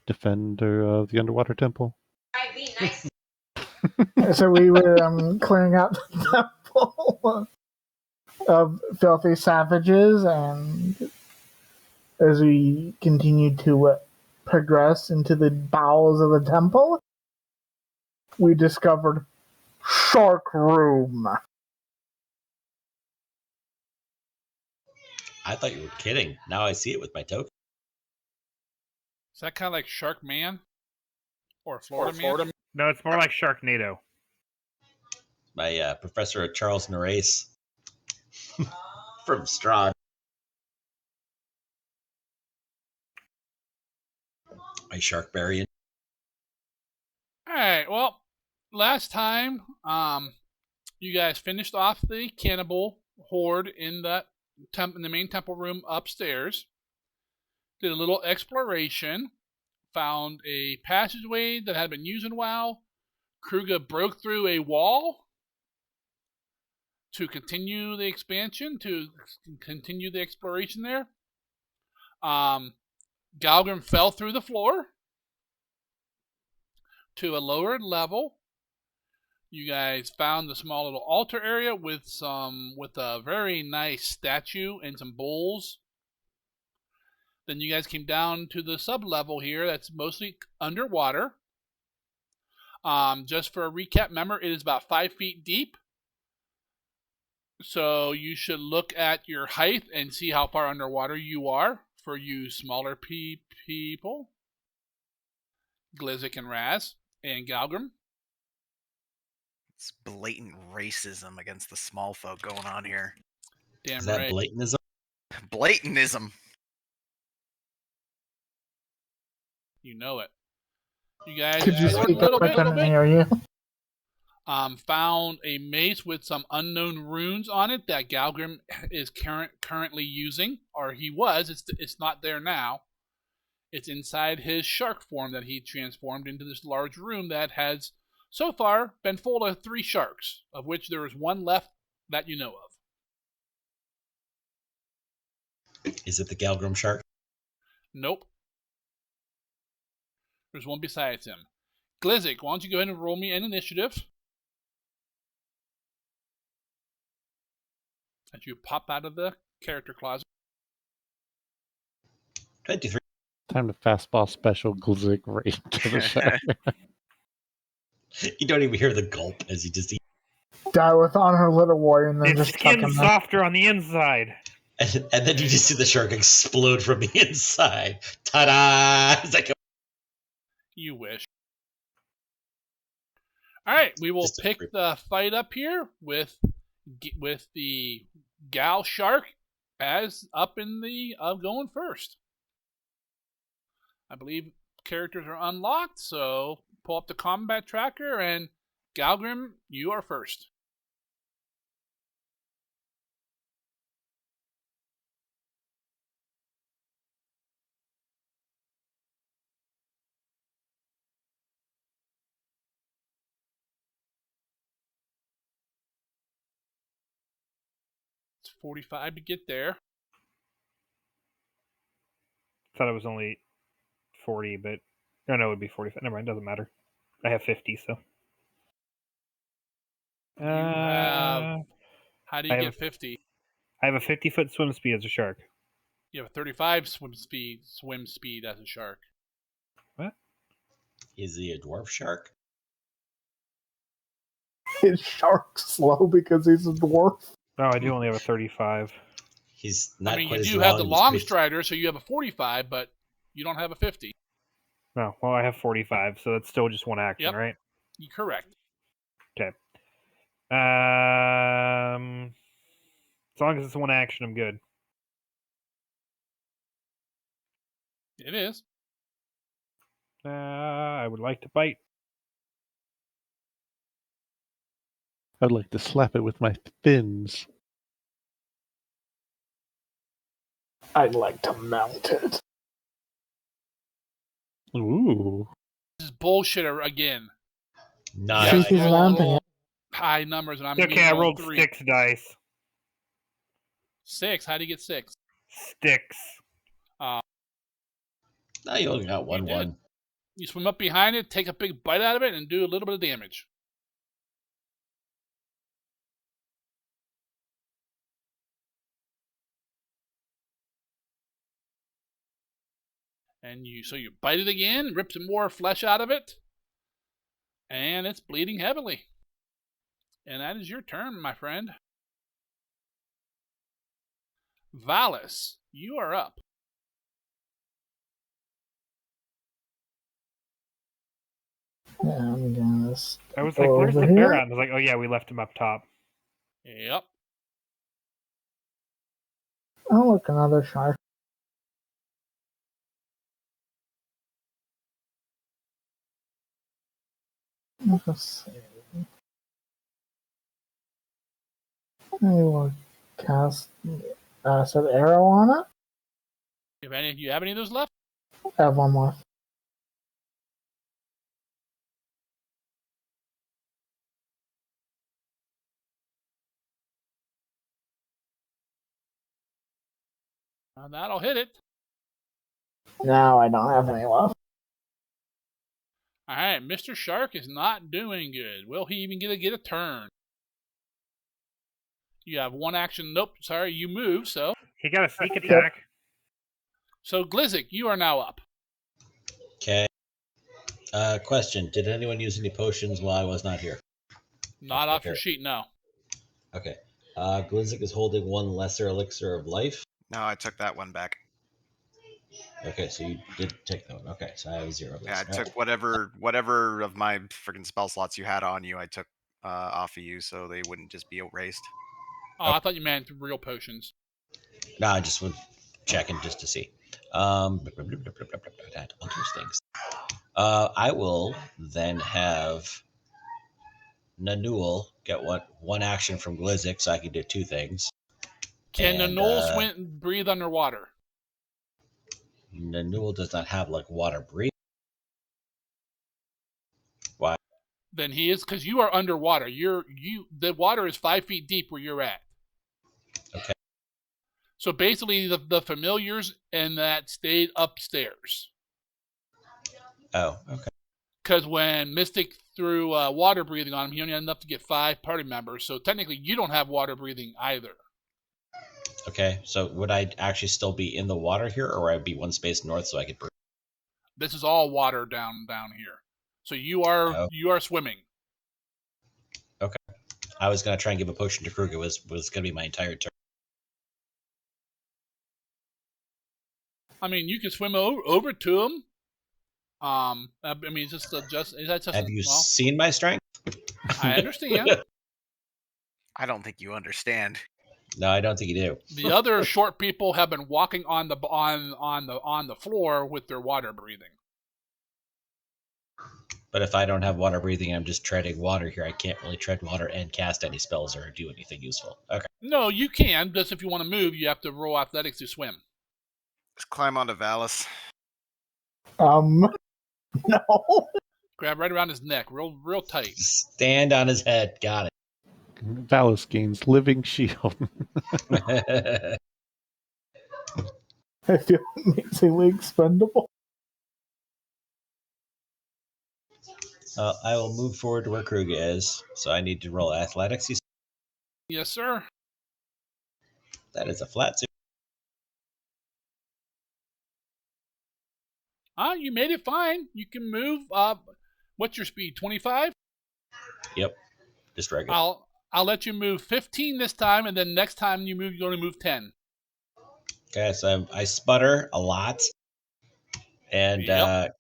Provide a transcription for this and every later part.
Defender of the Underwater Temple. So we were clearing out the temple of filthy savages, and as we continued to progress into the bowels of the temple, we discovered Shark Room. I thought you were kidding. Now I see it with my token. Is that kind of like Shark Man? Or Florida Man? No, it's more like Sharknado. My professor Charles Narace from Strahd. My Sharkbarian. Alright, well, last time, you guys finished off the cannibal horde in the main temple room upstairs. Did a little exploration. Found a passageway that had been used in a while. Kruga broke through a wall to continue the expansion, to continue the exploration there. Galgrim fell through the floor to a lower level. You guys found the small little altar area with a very nice statue and some bowls. Then you guys came down to the sub-level here that's mostly underwater. Just for a recap, remember, it is about 5 feet deep. So you should look at your height and see how far underwater you are for you smaller people. Glizik and Raz and Galgrim. It's blatant racism against the small folk going on here. Damn Is that right. blatantism? Blatantism. You know it. You guys Could you explored speak up? I couldn't hear you. Found a mace with some unknown runes on it that Galgrim is currently using, or he was. It's not there now. It's inside his shark form that he transformed into this large room that has so far been full of 3 sharks, of which there is 1 left that you know of. Is it the Galgrim shark? Nope. There's 1 besides him. Glizik, why don't you go ahead and roll me an initiative? As you pop out of the character closet. 23. Time to fastball special Glizik right to the shark. You don't even hear the gulp as you just eat. Die with honor, little warrior, and then Its just tuck skin him out. softer on the inside. And then you just see the shark explode from the inside. Ta-da! It's like You wish. Alright, we will Just a pick creep. the fight up here with the Gal Shark as up in the going first. I believe characters are unlocked, so pull up the combat tracker, and Galgrim, you are first. It's 45 to get there. Thought it was only 40, but no, it would be 45. Never mind, doesn't matter. I have 50, so. You have. How do you I get have- 50? I have a 50-foot swim speed as a shark. You have a 35 swim speed as a shark. Is he a dwarf shark? His shark's slow because he's a dwarf. No, I do only have a 35. He's not I mean, quite you as do long. have the He's long pretty- strider, so you have a 45, but you don't have a 50. No, well, I have 45, so that's still just 1 action, Yep. right? You're correct. Okay. As long as it's 1 action, I'm good. It is. I would like to bite. I'd like to slap it with my fins. I'd like to mount it. Ooh. This is bullshit again. Nice. Since he's mounting it. High numbers, and I'm It's okay, I rolling rolled 3. 6 dice. 6? How do you get 6? Sticks. No, you only got one. did. You swim up behind it, take a big bite out of it, and do a little bit of damage. And so you bite it again, rip some more flesh out of it, and it's bleeding heavily. And that is your turn, my friend. Valis, you are up. Yeah, I'm gonna I was like, where's the over here. Baron? I was like, oh yeah, we left him up top. Yep. Oh, look, another shark. Let's see. I will cast acid arrow on it. Do you have any of those left? I have one more. That'll hit it. No, I don't have any left. All right, Mr. Shark is not doing good. Will he even get a turn? You have one action. Nope, sorry, you move, so. He got a sneak attack. So, Glizzik, you are now up. Okay. Question: did anyone use any potions while I was not here? Not off your sheet, no. Okay. Glizzik is holding one lesser elixir of life. No, I took that one back. Okay, so you did take that one. Okay, so I have 0. Yeah, I took whatever of my freaking spell slots you had on you. I took off of you, so they wouldn't just be erased. Oh, I thought you meant real potions. No, I just was checking just to see. That alters things. I will then have Nanul get one action from Glizzik, so I can do 2 things. Can Nanul breathe underwater? Nanul does not have water breathing. Why? Then he is, because you are underwater. The water is 5 feet deep where you're at. Okay. So basically, the familiars and that stayed upstairs. Oh, okay. Because when Mystic threw water breathing on him, he only had enough to get 5 party members. So technically, you don't have water breathing either. Okay, so would I actually still be in the water here, or would I be one space north so I could breathe? This is all water down here. So you are swimming. Okay. I was going to try and give a potion to Krug. It was going to be my entire turn. I mean, you can swim over to him. I mean, is that just? Have you seen my strength? I understand. I don't think you understand. No, I don't think you do. The other short people have been walking on the floor with their water breathing. But if I don't have water breathing, I'm just treading water here. I can't really tread water and cast any spells or do anything useful. Okay. No, you can. Just if you want to move, you have to roll athletics to swim. Just climb onto Valis. No. Grab right around his neck, real tight. Stand on his head. Got it. Valis gains living shield. I feel amazingly expendable. I will move forward to where Krug is, so I need to roll athletics. Yes, sir. That is a flat 0. You made it fine. You can move. What's your speed? 25? Yep. Just regular. I'll let you move 15 this time, and then next time you move, you're going to move 10. Okay, so I sputter a lot. And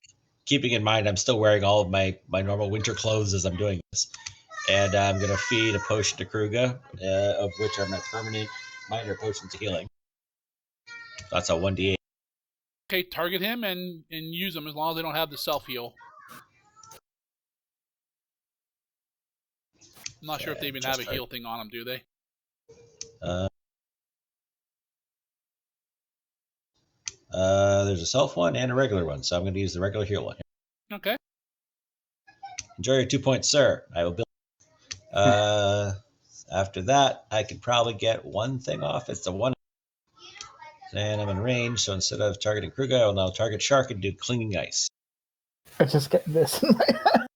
keeping in mind, I'm still wearing all of my normal winter clothes as I'm doing this. And I'm going to feed a potion to Kruga, of which are my permanent minor potions of healing. That's a 1d8. Okay, target him and use them as long as they don't have the self-heal. I'm not sure if they even have a heal thing on them, do they? There's a self one and a regular one, so I'm going to use the regular heal one. Okay. Enjoy your 2 points, sir. I will build. After that, I could probably get one thing off. It's the one. And I'm in range, so instead of targeting Kruger, I will now target Shark and do Clinging Ice. I just get this in my head.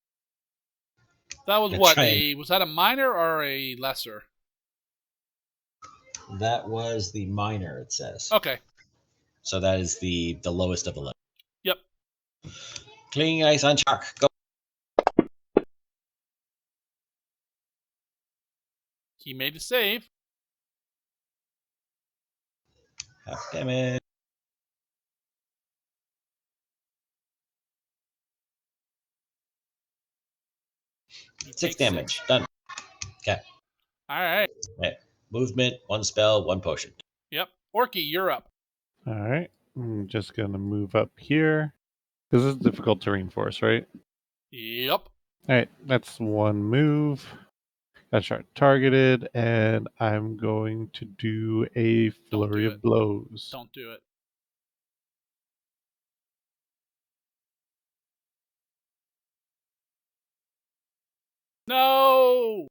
That was Yeah, what? try Was that a minor or a lesser? That was the minor, it says. Okay. So that is the lowest of the level. Yep. Clinging Ice on Shark. Go. He made a save. Half damage. He 6 takes damage. Done. Okay. All right. Movement, 1 spell, 1 potion. Yep. Orky, you're up. All right. I'm just going to move up here. This is difficult terrain for us, right? Yep. All right. That's 1 move. Got Shark targeted, and I'm going to do a flurry do of it. blows. Don't do it. No.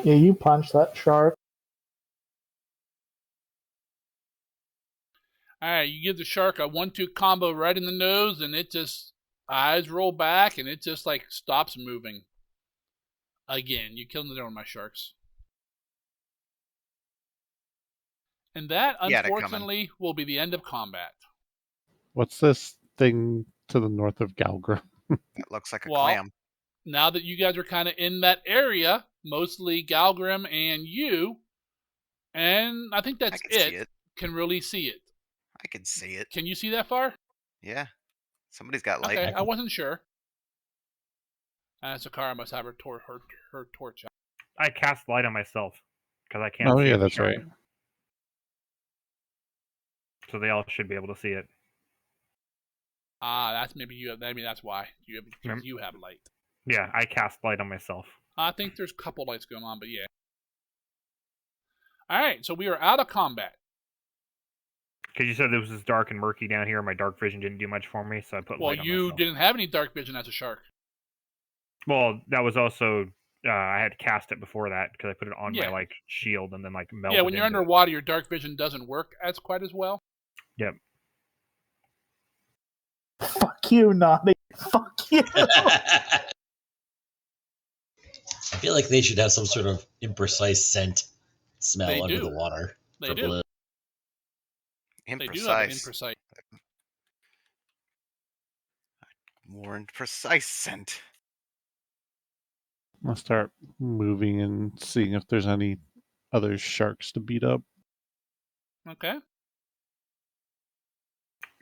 Yeah, you punch that shark. All right, you give the shark a 1-2 combo right in the nose, and it just eyes roll back, and it just like stops moving. Again, you killed another one of my sharks. And that, He had it coming. unfortunately, will be the end of combat. What's this thing to the north of Galgrim? That looks like a Well, clam. now that you guys are kind of in that area, mostly Galgrim and you, and I think I that's can see it. can really see it. I can see it. Can you see that far? Yeah. Somebody's got light. Okay, I wasn't sure. Sakara must have her torch out. I cast light on myself because I can't Oh, see yeah, the that's shark. right. So they all should be able to see it. That's maybe that's why you have light. Yeah, I cast light on myself. I think there's a couple lights going on, but yeah. All right, so we are out of combat. Because you said it was dark and murky down here, my dark vision didn't do much for me, so I put Well, light on you myself. didn't have any dark vision as a shark. Well, that was also I had cast it before that because I put it on Yeah. my shield and then melted. Yeah, when you're into it. underwater, your dark vision doesn't work as quite as well. Yep. Fuck you, Naughty. Fuck you. I feel like they should have some sort of imprecise scent smell They under do. the water. They for do. blood. They do have an Imprecise. imprecise. More imprecise scent. I'll start moving and seeing if there's any other sharks to beat up. Okay.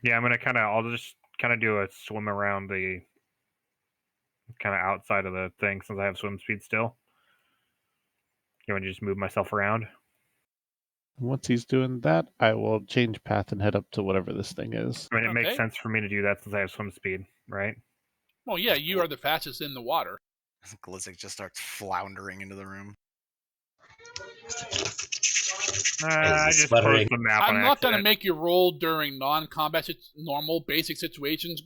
Yeah, I'll just kind of do a swim around the kind of outside of the thing since I have swim speed still. You want to just move myself around? Once he's doing that, I will change path and head up to whatever this thing is. I mean, it makes Okay. sense for me to do that since I have swim speed, right? Well, yeah, you are the fastest in the water. Glizzic just starts floundering into the room. I just sputtering. closed the map on I'm not going to accident. make you roll during non-combat, normal, basic situations.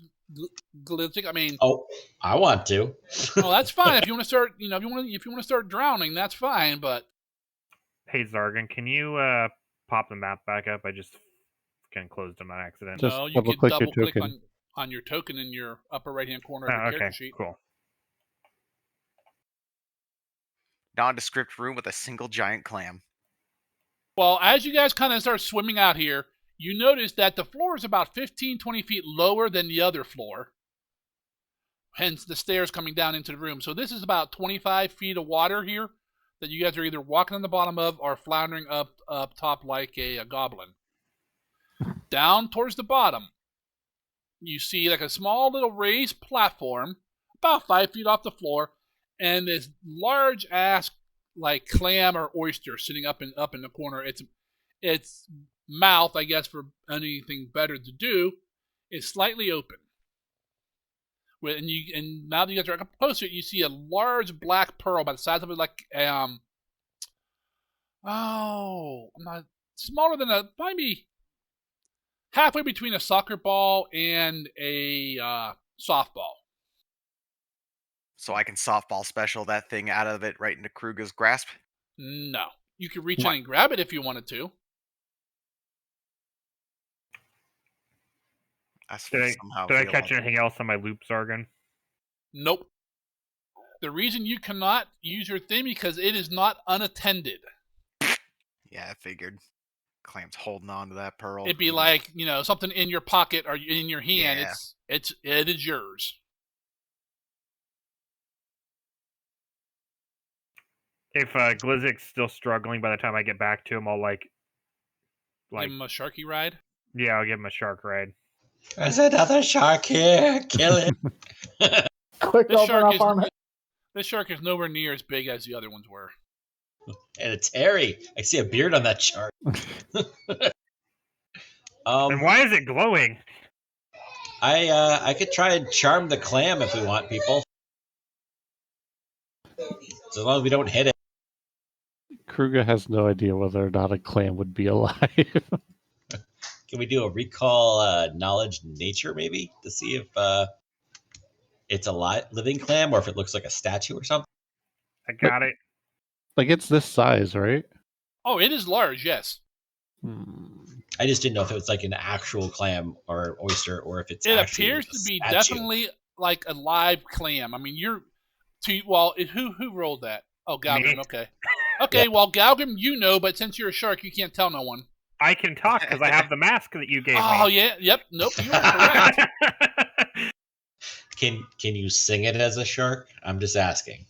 Glitching. I mean, Oh, I want to. well, that's fine if you want to start. If you want to start drowning, that's fine. But Hey, Zargan, can you pop the map back up? I just kind of closed them on accident. Just no, you can double-click your double click token. on your token in your upper right hand corner of your Okay, character sheet. cool. Nondescript room with a single giant clam. Well, as you guys kind of start swimming out here, you notice that the floor is about 15, 20 feet lower than the other floor. Hence the stairs coming down into the room. So this is about 25 feet of water here that you guys are either walking on the bottom of or floundering up top like a goblin. Down towards the bottom, you see like a small little raised platform about 5 feet off the floor, and this large ass like clam or oyster sitting up in the corner. Its mouth, I guess, for anything better to do, is slightly open. And now that you guys are up close to it, you see a large black pearl about the size of it, like smaller than maybe halfway between a soccer ball and a softball. So I can softball special that thing out of it right into Kruga's grasp. No. You could reach in and grab it if you wanted to. Did I catch anything else on my loop, Zargan? Nope. The reason you cannot use your thing because it is not unattended. Yeah, I figured. Clam's holding on to that pearl. It'd be like, something in your pocket or in your hand. Yeah. It is yours. If Glizzik's still struggling by the time I get back to him, I'll Give him a Sharky ride. Yeah, I'll give him a shark ride. There's another shark here. Kill it. Quick, This open shark up on it. This shark is nowhere near as big as the other ones were. And it's hairy. I see a beard on that shark. And why is it glowing? I could try and charm the clam if we want, people. So as long as we don't hit it. Kruger has no idea whether or not a clam would be alive. Can we do a recall knowledge nature maybe to see if it's a living clam or if it looks like a statue or something? I got it. Like, it's this size, right? Oh, it is large, yes. I just didn't know if it was like an actual clam or oyster or if it's It actually appears a to be statue. definitely like a live clam. I mean, who rolled that? Oh, Galgrim, Me. okay. Okay, well, Galgrim, but since you're a shark, you can't tell no one. I can talk because I have the mask that you gave Oh, me. yeah, yep, nope, you are correct. Can you sing it as a shark? I'm just asking.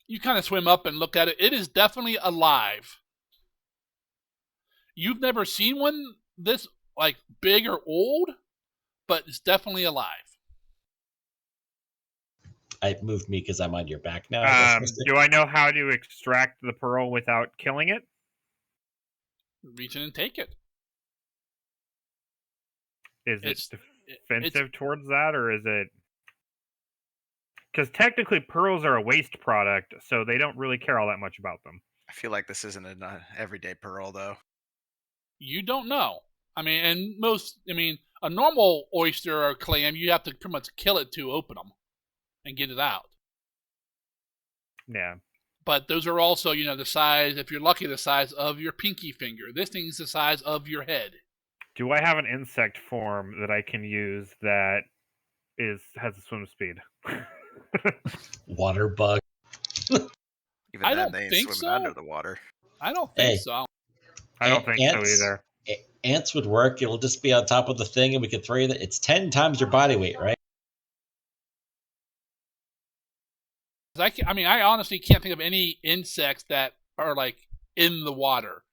You kind of swim up and look at it. It is definitely alive. You've never seen one this like big or old, but it's definitely alive. It moved me because I'm on your back now. Do I know how to extract the pearl without killing it? Reach in and take it. Is it It's- defensive towards that, or is it... Because technically pearls are a waste product, so they don't really care all that much about them. I feel like this isn't an everyday pearl, though. You don't know. I mean, a normal oyster or clam, you have to pretty much kill it to open them and get it out. Yeah. But those are also, the size, if you're lucky, the size of your pinky finger. This thing's the size of your head. Do I have an insect form that I can use that has a swim speed? Water bug. Even I then, don't they ain't think swimming so. under the water. I don't think Hey. so. I don't think so Ants- either. Ants would work. It'll just be on top of the thing, and we could throw you. It's 10 times your body weight, right? I honestly can't think of any insects that are like in the water.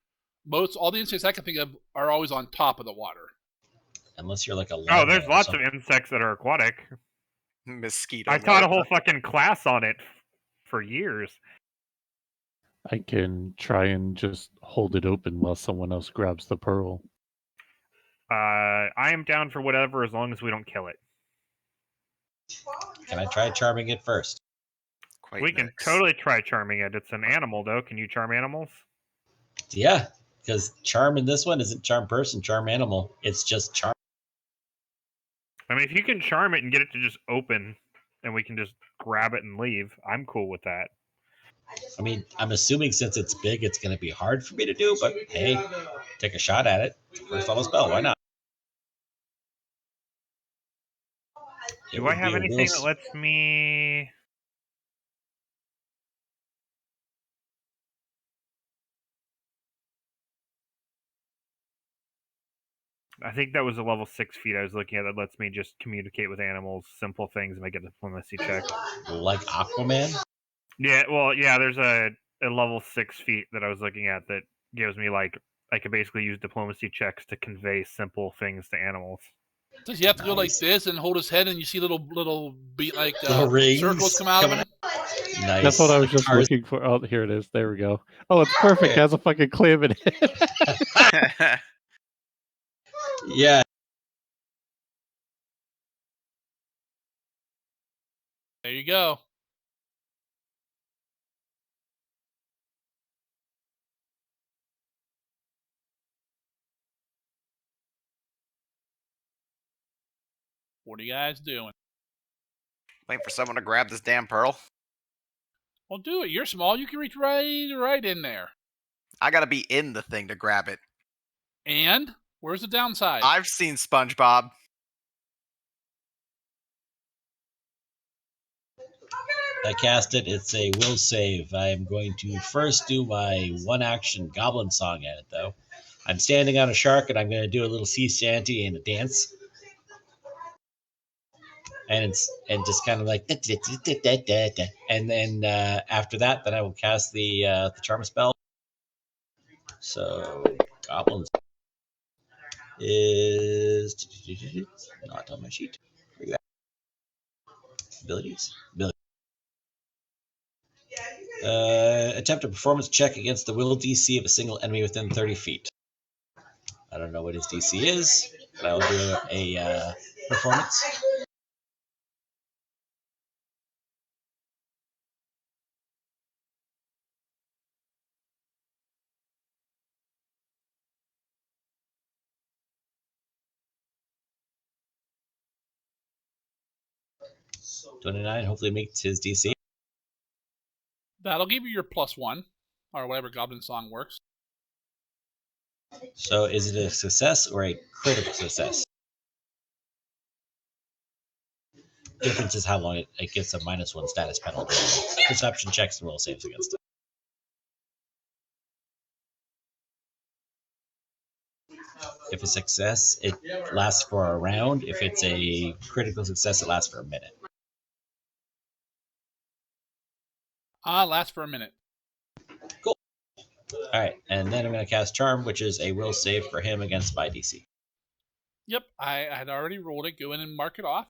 All the insects I can think of are always on top of the water. Unless you're like a. Oh, there's lots of insects that are aquatic. Mosquito. I taught a whole fucking class on it for years. I can try and just hold it open while someone else grabs the pearl. I am down for whatever as long as we don't kill it. Can I try charming it first? Quite We can nice. totally try charming it. It's an animal, though. Can you charm animals? Yeah, because charm in this one isn't charm person, charm animal. It's just charm. I mean, if you can charm it and get it to just open, and we can just grab it and leave, I'm cool with that. I mean, I'm assuming since it's big, it's going to be hard for me to do, but hey, take a shot at it. First level spell, why not? It Do would I have be a anything real that lets me... I think that was a level 6 feat I was looking at that lets me just communicate with animals, simple things, and I get a diplomacy check. like Aquaman? Yeah, well, yeah, there's a level 6 feat that I was looking at that gives me, like, I can basically use diplomacy checks to convey simple things to animals. Does he have to go like Nice. this and hold his head, and you see little beat like Little rings circles come out of coming him? Nice. That's what I was just Ours- looking for. Oh, here it is. There we go. Oh, it's perfect. It has a fucking clam in it. Yeah. There you go. What are you guys doing? Waiting for someone to grab this damn pearl. Well, do it. You're small. You can reach right in there. I gotta be in the thing to grab it. And where's the downside? I've seen SpongeBob. I cast it. It's a will save. I am going to first do my one action goblin song at it, though. I'm standing on a shark, and I'm going to do a little sea shanty and a dance. And just kind of like, and then after that, then I will cast the charm spell. So goblins is not on my sheet. Abilities. Attempt a performance check against the will DC of a single enemy within 30 feet. I don't know what his DC is, but I'll do a performance. $29 hopefully makes his DC. That'll give you your +1, or whatever goblin song works. So is it a success or a critical success? Difference is how long it gets a -1 status penalty. Perception checks and roll saves against it. If it's a success, it lasts for a round. If it's a critical success, it lasts for a minute. Lasts for a minute. Cool. All right, and then I'm going to cast Charm, which is a will save for him against my DC. Yep, I had already rolled it. Go in and mark it off.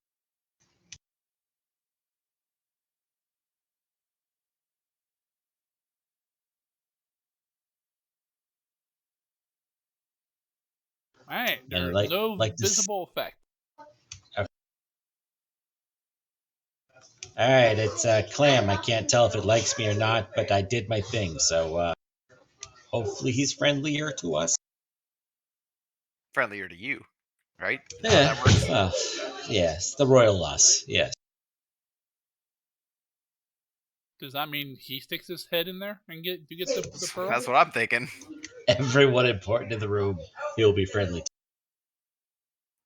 All right, there's no visible effect. Okay. All right, it's Clam. I can't tell if it likes me or not, but I did my thing, so hopefully he's friendlier to us. Friendlier to you, right? Yeah. Yes, the royal us. Yes. Does that mean he sticks his head in there and get the pearl? That's what I'm thinking. Everyone important in the room, he'll be friendly to.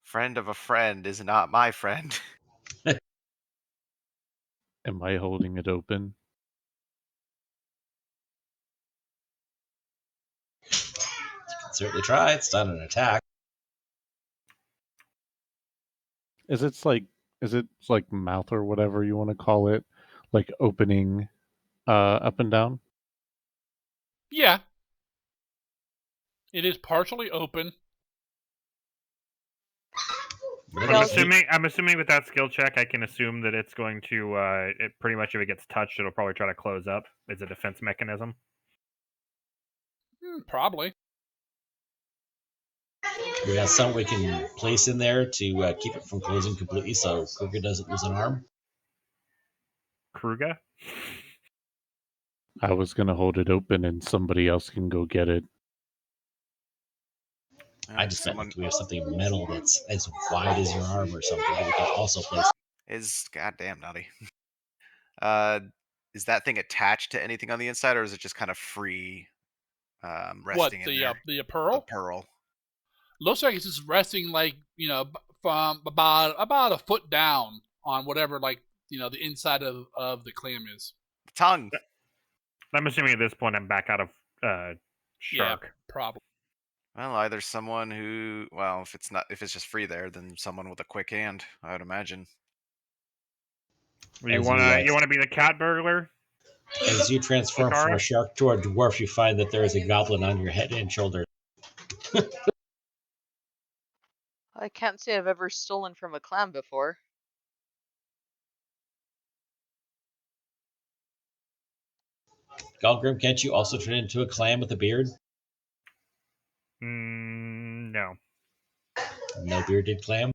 Friend of a friend is not my friend. Am I holding it open? You can certainly try. It's not an attack. Is it like mouth or whatever you want to call it, like opening up and down? Yeah. It is partially open. I'm assuming with that skill check, I can assume that it's going to pretty much if it gets touched, it'll probably try to close up. It's a defense mechanism. Probably. We got some we can place in there to keep it from closing completely, so Kruger doesn't lose an arm. Kruger? I was gonna hold it open and somebody else can go get it. I just meant like we have something metal that's as wide as your arm or something that we can also place. Is goddamn nutty. Is that thing attached to anything on the inside, or is it just kind of free, resting in there? The pearl? The pearl. Looks like it's just resting, like, from about a foot down on whatever, like, the inside of the clam is. The tongue. I'm assuming at this point I'm back out of shark. Yeah, probably. Well, either someone who, well, if it's just free there, then someone with a quick hand, I would imagine. You want to be the cat burglar? As you transform from a shark to a dwarf, you find that there is a goblin on your head and shoulders. I can't say I've ever stolen from a clam before. Galgrim, can't you also turn into a clam with a beard? No. No bearded clam? Is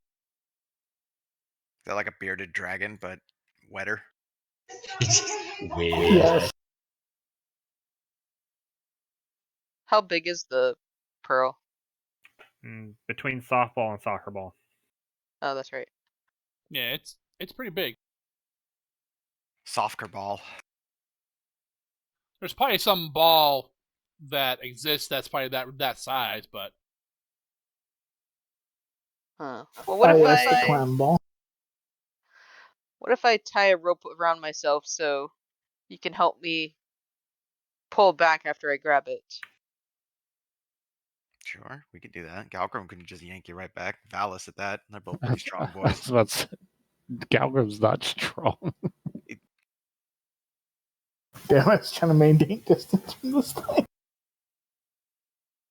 that like a bearded dragon, but wetter? Weird. Yes. How big is the pearl? Between softball and soccer ball. Oh, that's right. Yeah, it's pretty big. Soccer ball. There's probably some ball that exists that's probably that size, but Huh. Well, what if Yes, the I clam ball. tie a rope around myself so you can help me pull back after I grab it? Sure, we could do that. Galgrim can just yank you right back. Valis at that. They're both pretty strong boys. Galgrim's not strong. Damn, I was trying to maintain distance from this thing.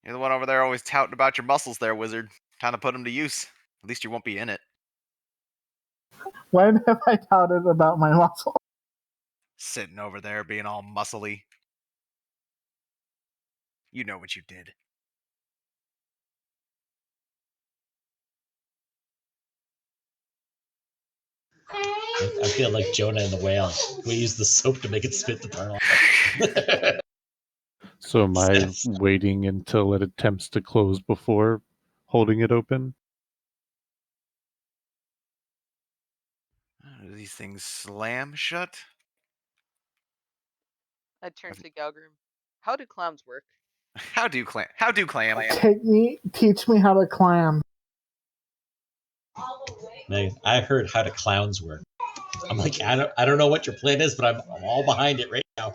You're the one over there always touting about your muscles there, wizard. Time to put them to use. At least you won't be in it. When have I doubted about my muscle? Sitting over there being all muscly. You know what you did. I feel like Jonah and the whale. We use the soap to make it spit the pearl. So am I Yes. waiting until it attempts to close before holding it open? Do these things slam shut? I turn to Galgrim. How do clams work? How do clam? Teach me how to clam. I heard how do clowns work. I'm like, I don't know what your plan is, but I'm all behind it right now.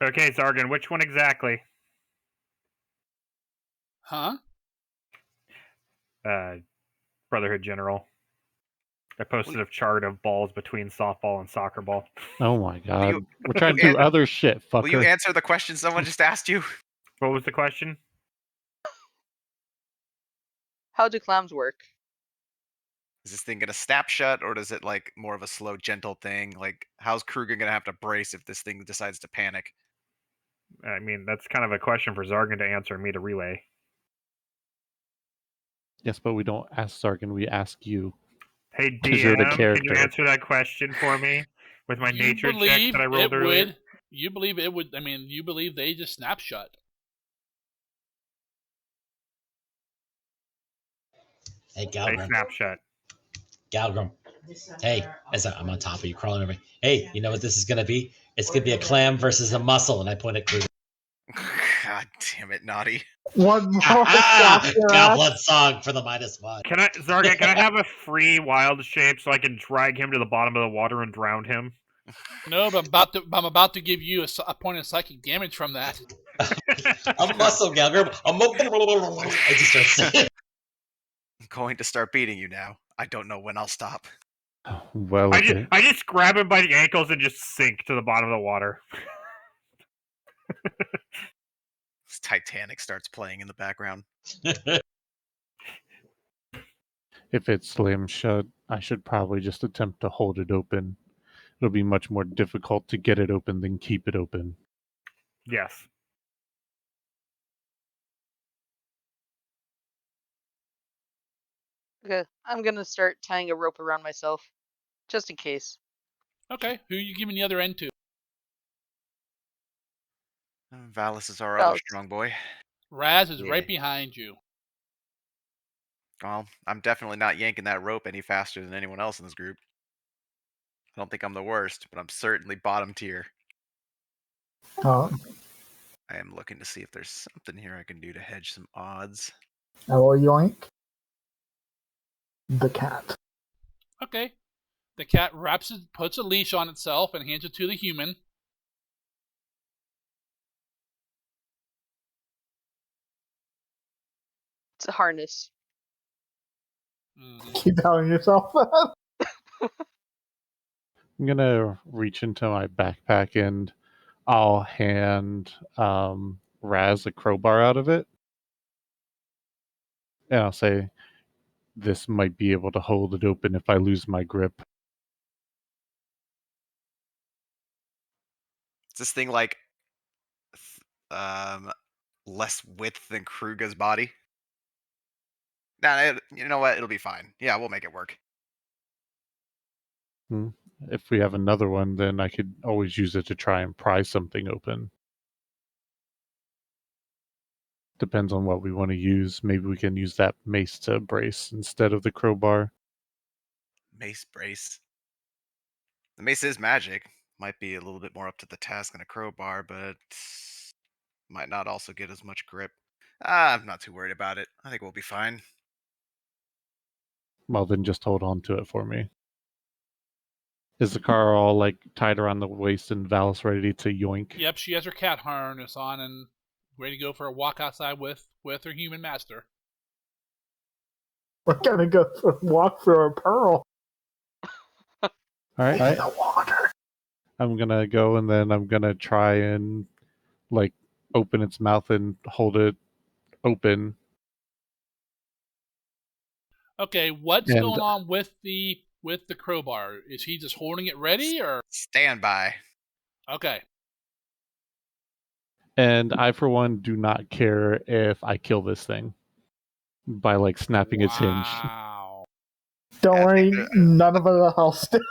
Okay, Zargan, which one exactly? huh? Brotherhood General. I posted a chart of balls between softball and soccer ball. Oh my god. you- We're trying to do other shit, Will you fucker. answer the question someone just asked you? What was the question? How do clams work? Is this thing gonna snap shut, or does it like more of a slow, gentle thing? Like, how's Kruger gonna have to brace if this thing decides to panic? I mean, that's kind of a question for Zargan to answer and me to relay. Yes, but we don't ask Sargon, we ask you. Hey, 'Cause you're the DM, can you character. answer that question for me with my nature check believe that I rolled it earlier? would. You believe it would. I mean, you believe they just snap shut. Hey, They Galgrim. snap shut. Galgrim. Hey, I'm on top of you, crawling over me. Hey, you know what this is going to be? It's going to be a clam versus a mussel, and I point at Kruger. God damn it, Naughty. One more slap your ass. Goblin song for the -1. Zargan, can I have a free wild shape so I can drag him to the bottom of the water and drown him? No, but I'm about to give you a point of psychic damage from that. A muscle, Galgrim. I just start saying. I'm going to start beating you now. I don't know when I'll stop. Well, I just grab him by the ankles and just sink to the bottom of the water. This Titanic starts playing in the background. if it slams shut, I should probably just attempt to hold it open. It'll be much more difficult to get it open than keep it open. Yes. Okay, I'm gonna start tying a rope around myself, just in case. Okay, who are you giving the other end to? Valis is our other Valis. strong boy. Raz is Yeah. right behind you. Well, I'm definitely not yanking that rope any faster than anyone else in this group. I don't think I'm the worst, but I'm certainly bottom tier. Oh, I am looking to see if there's something here I can do to hedge some odds. I will yoink the cat. Okay. The cat puts a leash on itself and hands it to the human. It's a harness. Mhm. Keep telling yourself that. I'm gonna reach into my backpack and I'll hand Raz a crowbar out of it. And I'll say, this might be able to hold it open if I lose my grip. Is this thing like less width than Kruga's body? Nah, you know what? It'll be fine. Yeah, we'll make it work. If we have another one, then I could always use it to try and pry something open. Depends on what we want to use. Maybe we can use that mace to brace instead of the crowbar. Mace brace. The mace is magic. Might be a little bit more up to the task than a crowbar, but might not also get as much grip. I'm not too worried about it. I think we'll be fine. Well, then just hold on to it for me. Is the car all like tied around the waist and Valis ready to yoink? Yep, she has her cat harness on and ready to go for a walk outside with her human master. We're gonna go for a walk for a pearl. All right. In the water. I'm gonna go and then I'm gonna try and like open its mouth and hold it open. Okay, what's And- going on with the crowbar? Is he just holding it ready, or Stand by. okay? And I, for one, do not care if I kill this thing by like snapping its hinge. Wow. Don't Yeah, I worry, think none of us are still.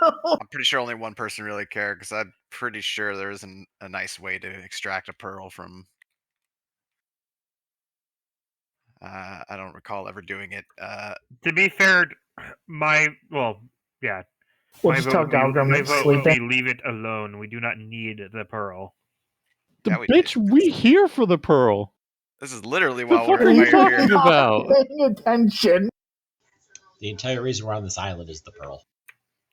I'm pretty sure only one person really cared because I'm pretty sure there isn't a nice way to extract a pearl from. I don't recall ever doing it. To be fair, my We'll my just vote tell would be- Galgrim my to vote sleep would in. be leave it alone. We do not need the pearl. The Yeah, we bitch, we here for the pearl. This is literally The why fuck we're are you why you're talking here. about? Paying attention. The entire reason we're on this island is the pearl.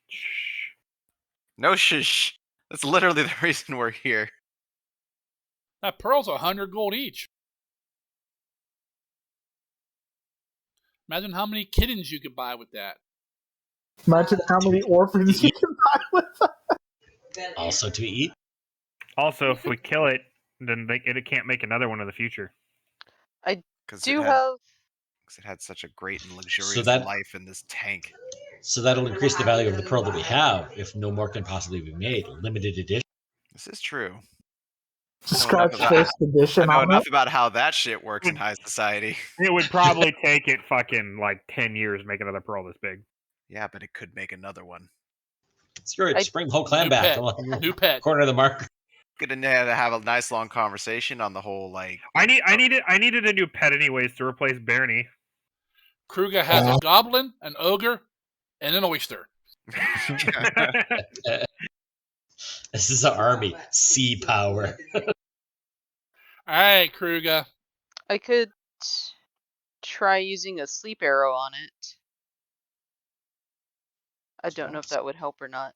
Shh. No shush. That's literally the reason we're here. That pearl's 100 gold each. Imagine how many kittens you could buy with that. Imagine how many orphans you can buy with that. Also to eat. Also, if we kill it, then it can't make another one in the future. Because Do have it had such a great and luxurious that- life in this tank. So that'll increase the value of the pearl that we have if no more can possibly be made. Limited edition. This is true. Scratch about- first I edition know on enough it. about how that shit works in high society. It would probably take it fucking like 10 years to make another pearl this big. Yeah, but it could make another one. Screw it. I- Just bring the whole clan New back. pet. Come on. New pet. Corner of the mark. Gonna need to have a nice long conversation on the whole like. I needed a new pet anyways to replace Bernie. Kruger has a goblin, an ogre, and an oyster. This is an army. Sea power. All right, Kruger. I could try using a sleep arrow on it. I don't know if that would help or not.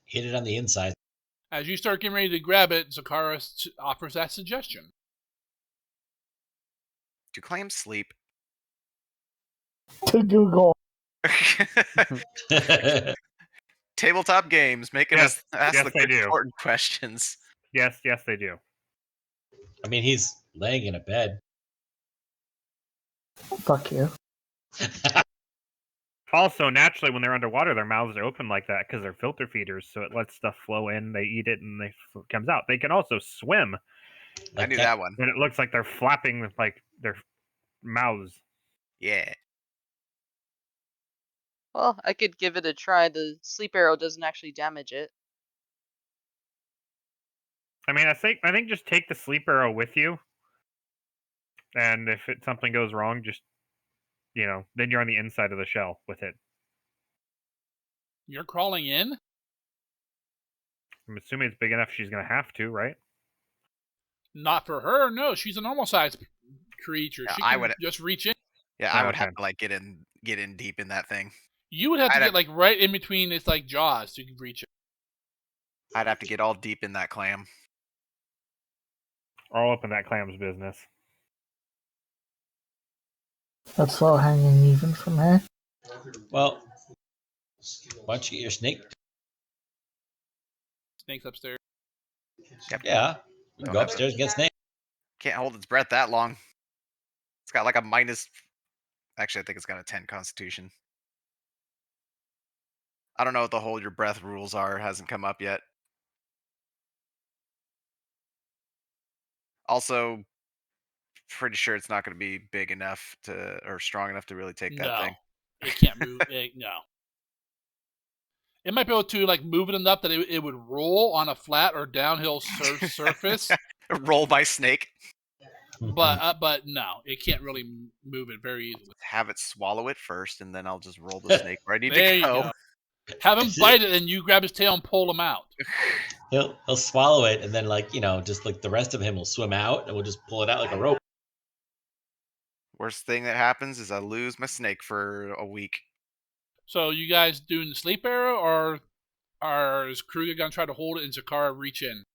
Hit it on the inside. As you start getting ready to grab it, Zakara offers that suggestion. Do claims sleep? To Google. Tabletop games making Yes, us ask yes, the they quick, do. important questions. Yes, they do. I mean, he's laying in a bed. Fuck you. Also, naturally, when they're underwater, their mouths are open like that because they're filter feeders, so it lets stuff flow in. They eat it, and it comes out. They can also swim, I knew that one. and it looks like they're flapping with like their mouths. Yeah. Well, I could give it a try. The sleep arrow doesn't actually damage it. I mean, I think just take the sleep arrow with you, and if something goes wrong, just then you're on the inside of the shell with it. You're crawling in? I'm assuming it's big enough she's gonna have to, right? Not for her. No, she's a normal sized creature. Yeah, She I can would- just reach in. Yeah, I Oh, would have okay. to like get in deep in that thing. You would have to I'd get have- like right in between its like jaws to reach it. I'd have to get all deep in that clam. All up in that clam's business. That's low hanging even for me. Well, why don't you get your snake? Snake's upstairs. Yeah. We can Don't go have upstairs and get snake. Can't hold its breath that long. It's got like a minus. Actually, I think it's got a 10 constitution. I don't know what the hold your breath rules are. It hasn't come up yet. Also, pretty sure it's not going to be big enough to or strong enough to really take that No. thing. It can't move. No. It might be able to like move it enough that it would roll on a flat or downhill surface. Roll by snake. but no, it can't really move it very easily. Have it swallow it first, and then I'll just roll the snake where I need There to you go. go. Have him bite it, and you grab his tail and pull him out. He'll swallow it, and then just like the rest of him will swim out, and we'll just pull it out like a rope. Worst thing that happens is I lose my snake for a week. So you guys doing the sleep arrow, or is Kruger gonna try to hold it and Zakara reach in?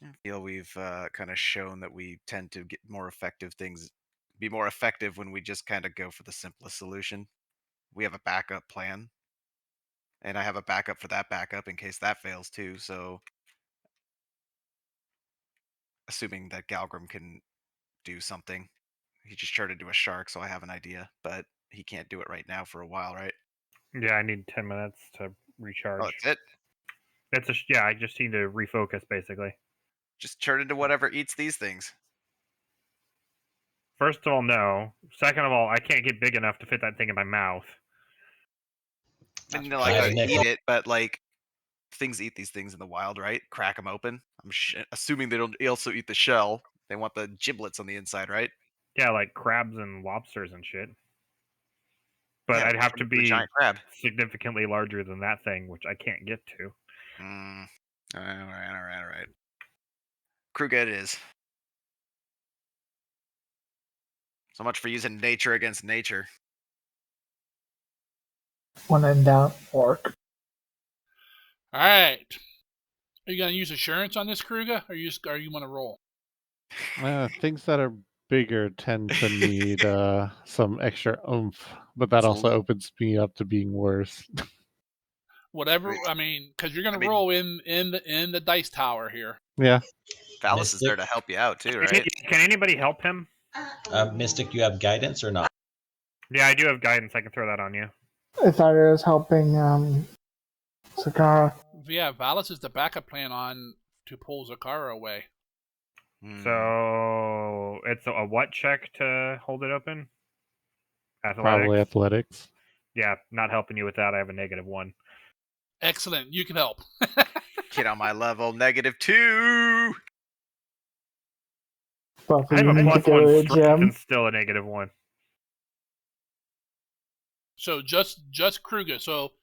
I feel we've kind of shown that we tend to get more effective things, be more effective when we just kind of go for the simplest solution. We have a backup plan, and I have a backup for that backup in case that fails too. So, assuming that Galgrim can do something, he just turned into a shark, so I have an idea, but he can't do it right now for a while, right? Yeah, I need 10 minutes to Oh, recharge. that's it. Yeah, I just need to refocus basically. Just turn into whatever eats these things. First of all, no. Second of all, I can't get big enough to fit that thing in my mouth. I mean, Buy the eat nickel. it, but things eat these things in the wild, right? Crack them open. I'm assuming they don't also eat the shell. They want the giblets on the inside, right? Yeah, like crabs and lobsters and shit. But Yeah, I'd have to turn into a be giant crab. significantly larger than that thing, which I can't get to. All right. Kruger it is. So much for using nature against nature. When in doubt, orc. All right. Are you gonna use assurance on this, Kruger, or you want to roll? Things that are bigger tend to need some extra oomph, but that It's a also opens me up to being worse. Whatever. I mean, because you're gonna roll in the dice tower here. Yeah. Phallus is there to help you out too, right? Can anybody help him? Mystic, you have guidance or not? Yeah, I do have guidance. I can throw that on you. I thought it was helping Zakara. Yeah, Valis is the backup plan to pull Zakara away. So it's a what check to hold it open? Athletics? Probably athletics. Yeah, not helping you with that. I have a -1. Excellent. You can help. Get on my level, -2. Buffy, I have you a need to +1 go to the strength gym. and still a -1. So just Kruger. So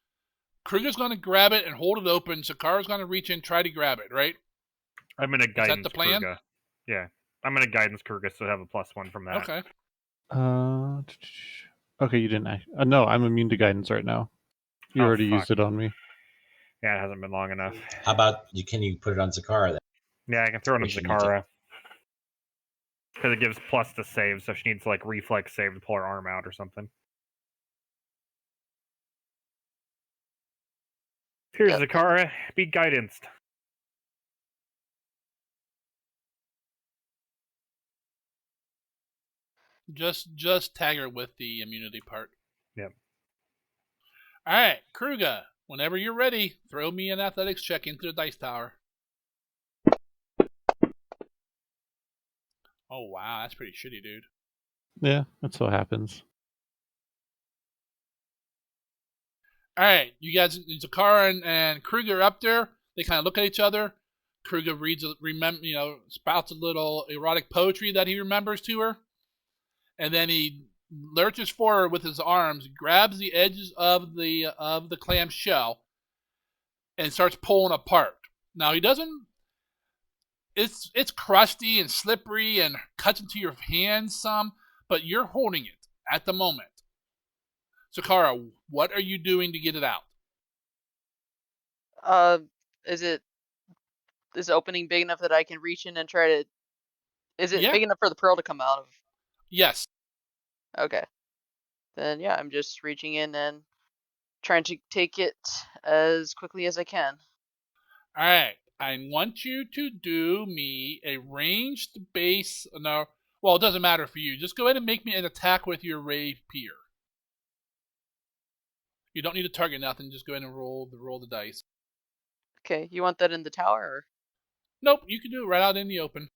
Kruger's going to grab it and hold it open. Zakara's going to reach in, try to grab it, right? I'm going to guidance Is that the plan? Kruger. Yeah, I'm going to guidance Kruger, so I have a +1 from that. Okay. Okay, you didn't. No, I'm immune to guidance right now. You already used it on me. Yeah, it hasn't been long enough. How about can you put it on Zakara then? Yeah, I can throw it on We should need to- Zakara. Because it gives plus to save, so she needs to reflex save to pull her arm out or something. Here's Zakara, be guidanced. Just tag her with the immunity part. Yep. All right, Kruger. Whenever you're ready, throw me an athletics check into the dice tower. Oh wow, that's pretty shitty, dude. Yeah, that's what happens. All right, you guys, Zakara and Kruger up there. They kind of look at each other. Kruger spouts a little erotic poetry that he remembers to her, and then he lurches forward with his arms, grabs the edges of the clam shell, and starts pulling apart. Now he doesn't. It's crusty and slippery and cuts into your hands some, but you're holding it at the moment. Zakara, what are you doing to get it out? Is the opening big enough that I can reach in and try to? Is it big enough for the pearl to come out of? Yes. Okay. Then yeah, I'm just reaching in and trying to take it as quickly as I can. All right. I want you to do me a ranged base. No, well, it doesn't matter for you. Just go ahead and make me an attack with your rapier. You don't need to target nothing. Just go ahead and roll the dice. Okay, you want that in the tower? Or? Nope, you can do it right out in the open.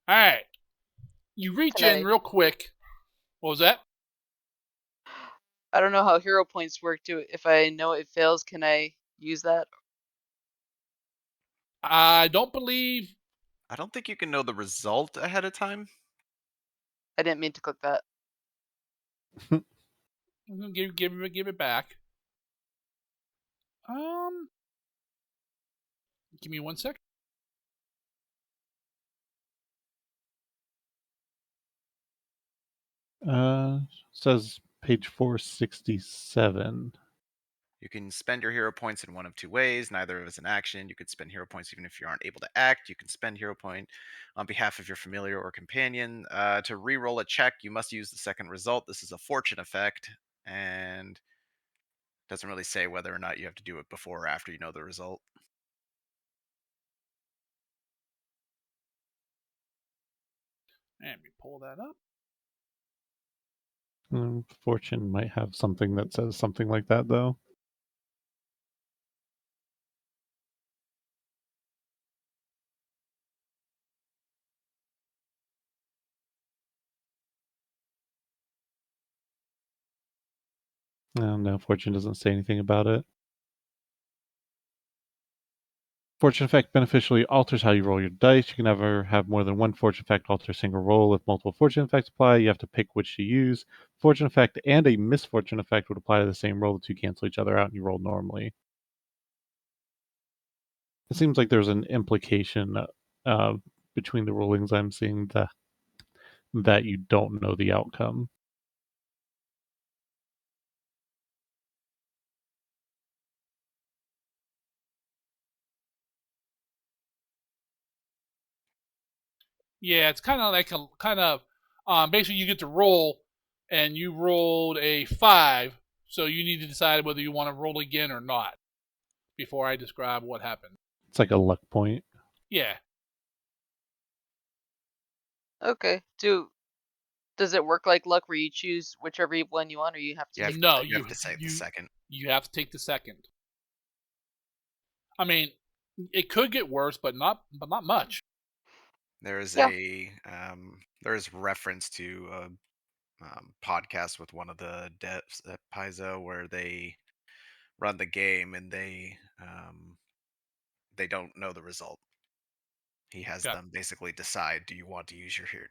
All right. You reach in real quick. What was that? I don't know how hero points work. If I know it fails, can I use that? I don't believe. I don't think you can know the result ahead of time. I didn't mean to click that. Give it back. Give me 1 sec. Says page 467. You can spend your hero points in one of two ways. Neither is an action. You could spend hero points even if you aren't able to act. You can spend hero point on behalf of your familiar or companion. To re-roll a check, you must use the second result. This is a fortune effect, and doesn't really say whether or not you have to do it before or after you know the result. Let me pull that up. Fortune might have something that says something like that, though. No, Fortune doesn't say anything about it. Fortune effect beneficially alters how you roll your dice. You can never have more than one fortune effect alter a single roll. If multiple fortune effects apply, you have to pick which to use. Fortune effect and a misfortune effect would apply to the same roll. The two cancel each other out and you roll normally. It seems like there's an implication between the rulings I'm seeing that you don't know the outcome. Yeah, it's kind of like basically you get to roll, and you rolled a 5, so you need to decide whether you want to roll again or not before I describe what happened. It's like a luck point. Yeah. Okay. Does it work like luck where you choose whichever one you want, or you have to? You have, take No, you have to say the second. You have to take the second. I mean, it could get worse, but not much. There is Yeah. there is reference to a podcast with one of the devs at Paizo where they run the game and they don't know the result. He has Got it. them basically decide: do you want to use your hero?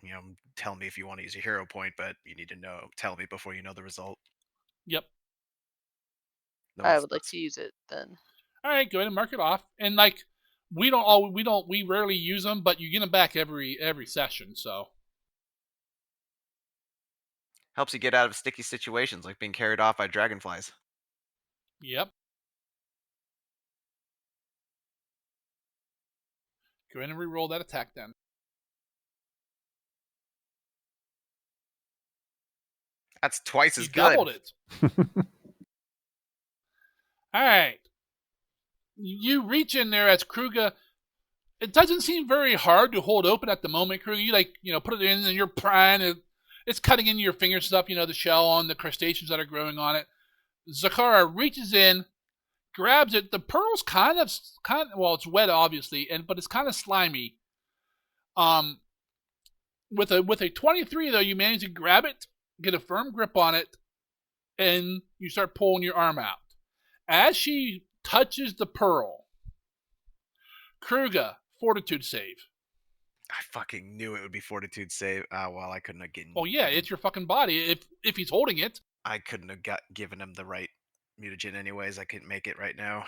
Tell me if you want to use your hero point, but you need to tell me before you know the result. Yep. No I one's would like supposed to use it then. All right, go ahead and mark it off. And like, we rarely use them, but you get them back every session. So helps you get out of sticky situations like being carried off by dragonflies. yep. Go ahead and re-roll that attack then. That's twice You as good. doubled it. All right. You reach in there as Kruger. It doesn't seem very hard to hold open at the moment, Kruger. You put it in and you're prying it. It's cutting into your fingers stuff, the shell on the crustaceans that are growing on it. Zakara reaches in, grabs it. The pearl's kind of well, it's wet obviously, but it's kind of slimy. With a 23 though, you manage to grab it, get a firm grip on it, and you start pulling your arm out. As she touches the pearl, Kruger, fortitude save. I fucking knew it would be fortitude save. Well, I couldn't have given. Oh yeah, it's your fucking body. If he's holding it, I couldn't have given him the right mutagen anyways. I couldn't make it right now.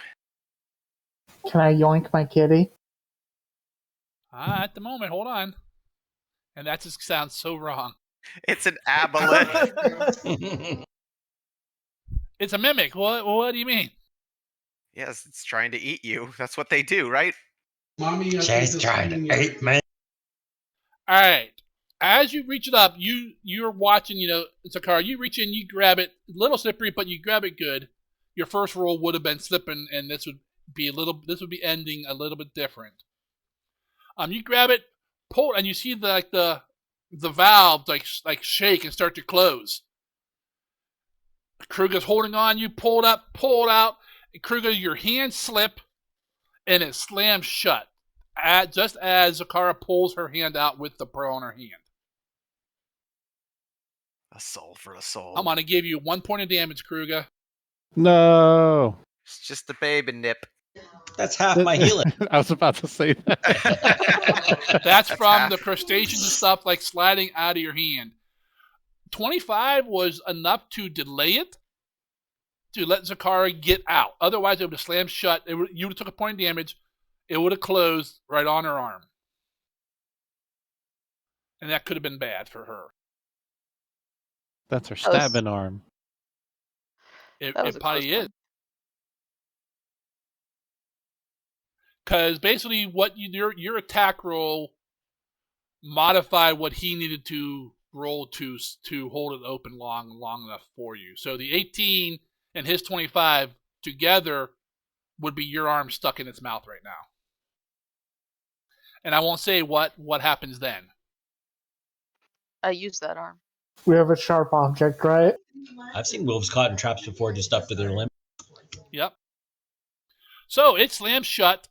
Can I yoink my kitty? at the moment, hold on. And that just sounds so wrong. It's an aboleth. It's a mimic. What do you mean? Yes, it's trying to eat you. That's what they do, right? Mommy, She's trying to eat me. All right. As you reach it up, you're watching. Zakara. You reach in, you grab it. A little slippery, but you grab it good. Your first roll would have been slipping, and this would be ending a little bit different. You grab it, pull, and you see the valve like shake and start to close. Kruger's holding on. You pull it up, pull it out. And Kruger, your hand slip, and it slams shut. Just as Zakara pulls her hand out with the pearl in her hand. A soul for a soul. I'm gonna give you 1 point of damage, Kruger. No. It's just a baby nip. That's half my healing. I was about to say that. That's from half. the crustaceans and stuff like sliding out of your hand. 25 was enough to delay it, to let Zakara get out. Otherwise, it would have slammed shut. You would have took a point of damage. It would have closed right on her arm. And that could have been bad for her. That's her That was- stabbing arm. It That was a probably close is. one. Because basically, what your attack roll modified what he needed to roll to hold it open long enough for you. So the 18 and his 25 together would be your arm stuck in its mouth right now. And I won't say what happens then. I used that arm. We have a sharp object, right? I've seen wolves caught in traps before, just up to their limb. Yep. So it slams shut,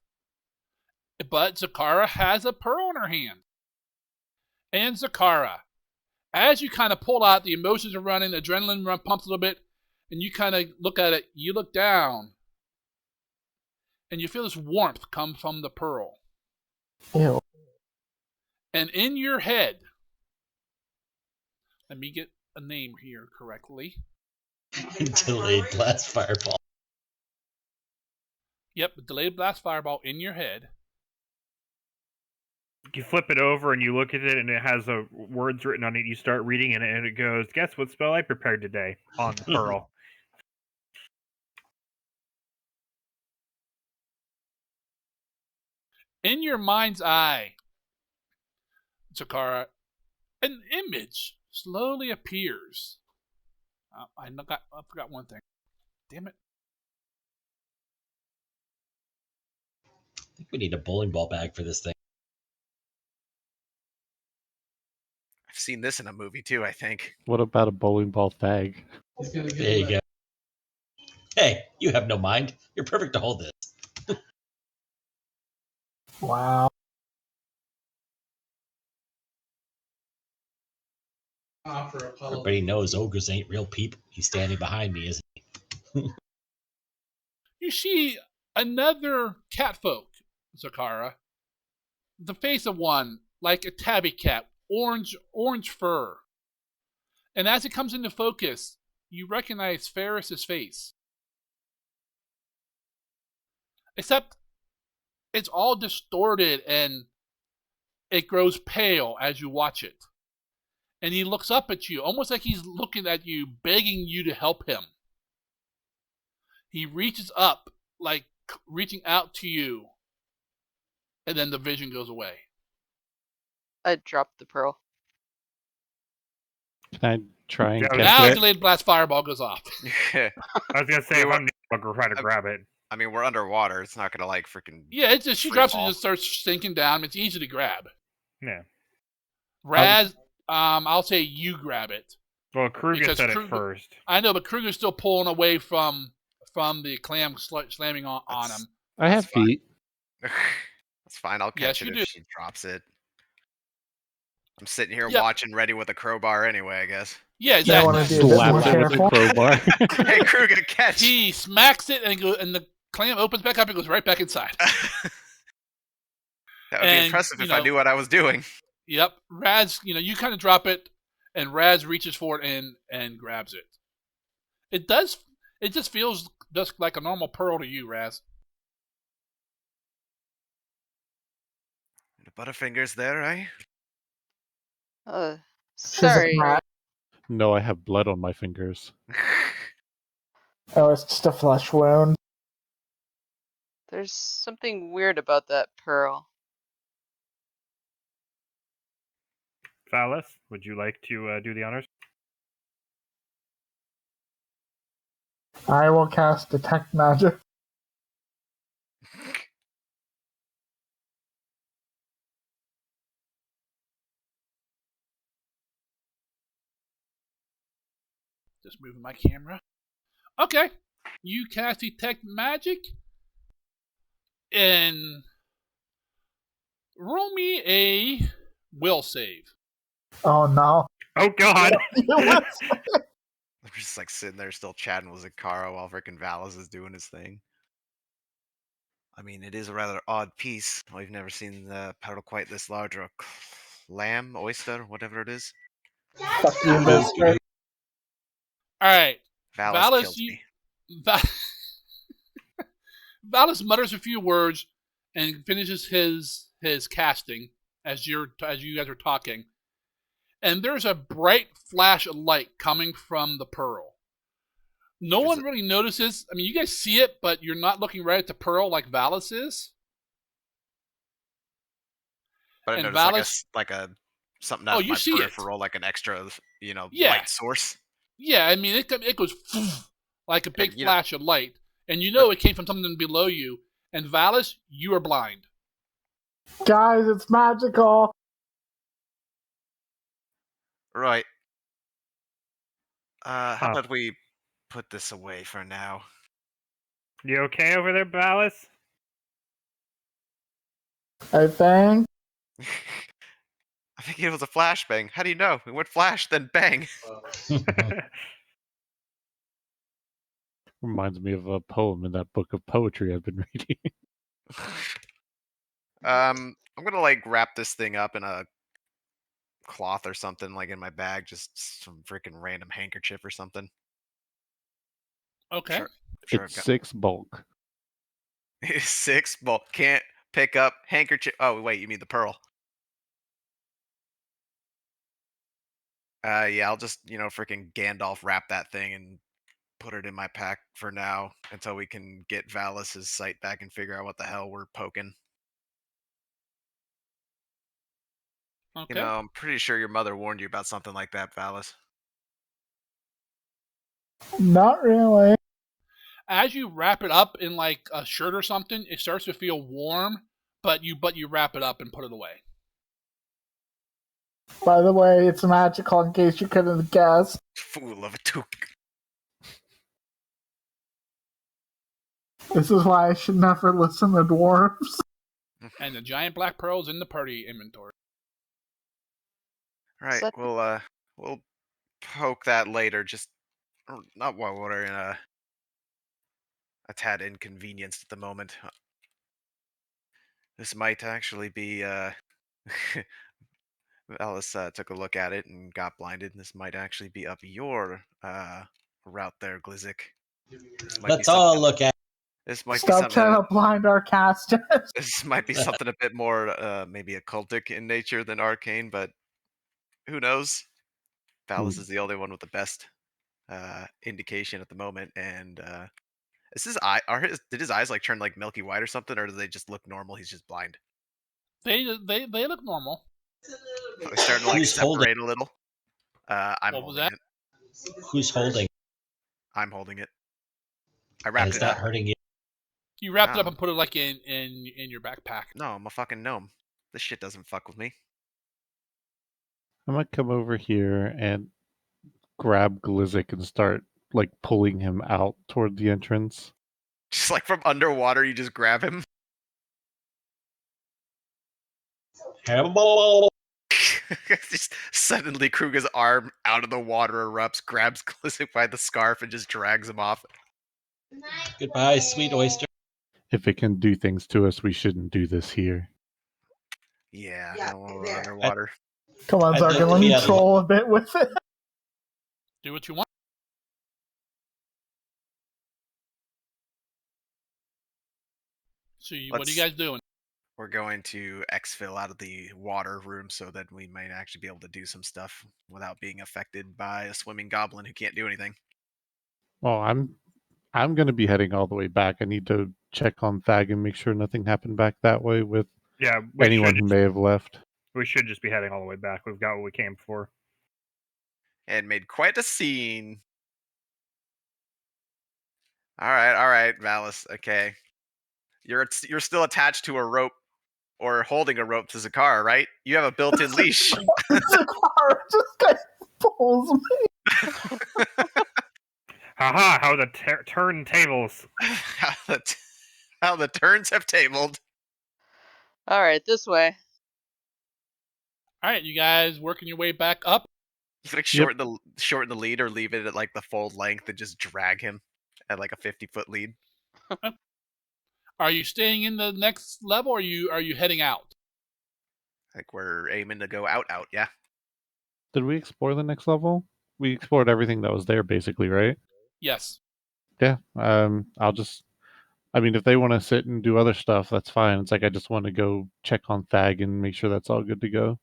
but Zakara has a pearl in her hand. And Zakara, as you kind of pull out, the emotions are running, the adrenaline pumps a little bit, and you kind of look at it, you look down, and you feel this warmth come from the pearl. Ew. And in your head, let me get a name here correctly. Delayed blast fireball. Yep, delayed blast fireball in your head. You flip it over and you look at it, and it has words written on it. You start reading it, and it goes, "Guess what spell I prepared today?" On the pearl. In your mind's eye, Zakara, an image slowly appears. I forgot one thing. Damn it. I think we need a bowling ball bag for this thing. I've seen this in a movie too, I think. What about a bowling ball bag? There you go. Hey, you have no mind. You're perfect to hold this. Wow. Everybody knows ogres ain't real people. He's standing behind me, isn't he? You see another catfolk, Zakara. The face of one, like a tabby cat, orange fur. And as it comes into focus, you recognize Ferris's face. Except it's all distorted and it grows pale as you watch it. And he looks up at you, almost like he's looking at you, begging you to help him. He reaches up, like reaching out to you, and then the vision goes away. I dropped the pearl. Can I try and Yeah, catch Now it? delayed blast fireball goes off. I was gonna say, if I'm I'll try to grab it. I mean, we're underwater. It's not gonna like freaking. Yeah, it's just, she Free drops it fall. and just starts sinking down. It's easy to grab. Yeah. Raz, I'll say you grab it. Well, Kruger Because said it Kruger- first. I know, but Kruger's still pulling away from the clam slamming on That's- him. I have That's fine. feet. That's fine. I'll Yes, catch you it do. if she drops it. I'm sitting here Yeah. watching, ready with a crowbar anyway. I guess. Yeah, I exactly. want to be a bit more Slaps it with a careful. crowbar. Hey, Kruger, catch! He smacks it and the clam opens back up and goes right back inside. That would be And, impressive you if I know- knew what I was doing. Yep. Raz, you kind of drop it, and Raz reaches for it and grabs it. It just feels just like a normal pearl to you, Raz. The Butterfingers there, eh? She's a Sorry. rat. No, I have blood on my fingers. Oh, it's just a flesh wound. There's something weird about that pearl. Phallus, would you like to do the honors? I will cast Detect Magic. Just moving my camera. Okay. You cast Detect Magic. And roll me a will save. Oh no. Oh God! I'm just like sitting there still chatting with Zakara while freaking Valis is doing his thing. I mean, it is a rather odd piece. I've never seen the petal quite this large, or a clam, oyster, whatever it is. Fuck you, mister. All right. Valis Valis, kills me. Valis mutters a few words and finishes his casting as you guys are talking. And there's a bright flash of light coming from the pearl. No one really notices. I mean, you guys see it, but you're not looking right at the pearl like Valis is. But I And noticed Valis- like a something out of you my see it. peripheral, like an extra, Yeah. light source. Yeah, I mean, it goes like a big you know- flash of light. And you know it came from something below you. And Valis, you are blind. Guys, it's magical. Right. How Huh. about we put this away for now? You okay over there, Valis? I think. I think it was a flashbang. How do you know? It went flash, then bang. Reminds me of a poem in that book of poetry I've been reading. I'm gonna like wrap this thing up in a cloth or something, like in my bag, just some freaking random handkerchief or something. Okay. Sure, It's 6 bulk. 6 bulk. Can't pick up handkerchief. Oh wait, you mean the pearl? Yeah, I'll just freaking Gandalf wrap that thing and put it in my pack for now until we can get Valis's sight back and figure out what the hell we're poking. Okay. I'm pretty sure your mother warned you about something like that, Valis. Not really. As you wrap it up in like a shirt or something, it starts to feel warm, but you wrap it up and put it away. By the way, it's magical in case you couldn't guess. Fool of a took. This is why I should never listen to dwarves. And the giant black pearls in the party inventory. Right, So- we'll poke that later. Just not while we're in a tad inconvenienced at the moment. This might actually be Alice took a look at it and got blinded. This might actually be up your route there, Glizzik. Let's all look at. This might be Stop something. trying to blind our casters. This might be something a bit more maybe occultic in nature than arcane, but who knows? Valis is the only one with the best indication at the moment, and is his eye? Did his eyes like turn like milky white or something, or do they just look normal? He's just blind. They look normal. They're starting to like Who's holding- separate a little. I'm What was holding that? it. Who's holding? I'm holding it. I And wrapped it's it not up. hurting you. You wrapped it up No. and put it like in your backpack. No, I'm a fucking gnome. This shit doesn't fuck with me. I might come over here and grab Glizzik and start like pulling him out toward the entrance. Just like from underwater, you just grab him. Just suddenly, Kruga's arm out of the water erupts, grabs Glizzik by the scarf, and just drags him off. Goodbye, sweet oyster. If it can do things to us, we shouldn't do this here. Yeah, Yeah, no, we're there. underwater. Come on, I'd like Zarkin, to let be me at troll a bit with it. Do what you want. So what are you guys doing? We're going to exfil out of the water room so that we might actually be able to do some stuff without being affected by a swimming goblin who can't do anything. Well, I'm going to be heading all the way back. I need to check on Thag and make sure nothing happened back that way with Yeah, anyone who may have left. we should just be heading all the way back. We've got what we came for. And made quite a scene. All right, Valis. Okay, you're still attached to a rope or holding a rope to Zakara, right? You have a built-in leash. Zakara just kind of pulls me. Haha! How the turntables. How the turns have tabled. All right, this way. All right, you guys working your way back up. You like shorten the lead or leave it at like the full length and just drag him at like a 50-foot lead. Are you staying in the next level, or are you heading out? I think we're aiming to go out. Yeah. Did we explore the next level? We explored everything that was there, basically, right? Yes. Yeah. I mean, if they want to sit and do other stuff, that's fine. It's like I just want to go check on Thag and make sure that's all good to go.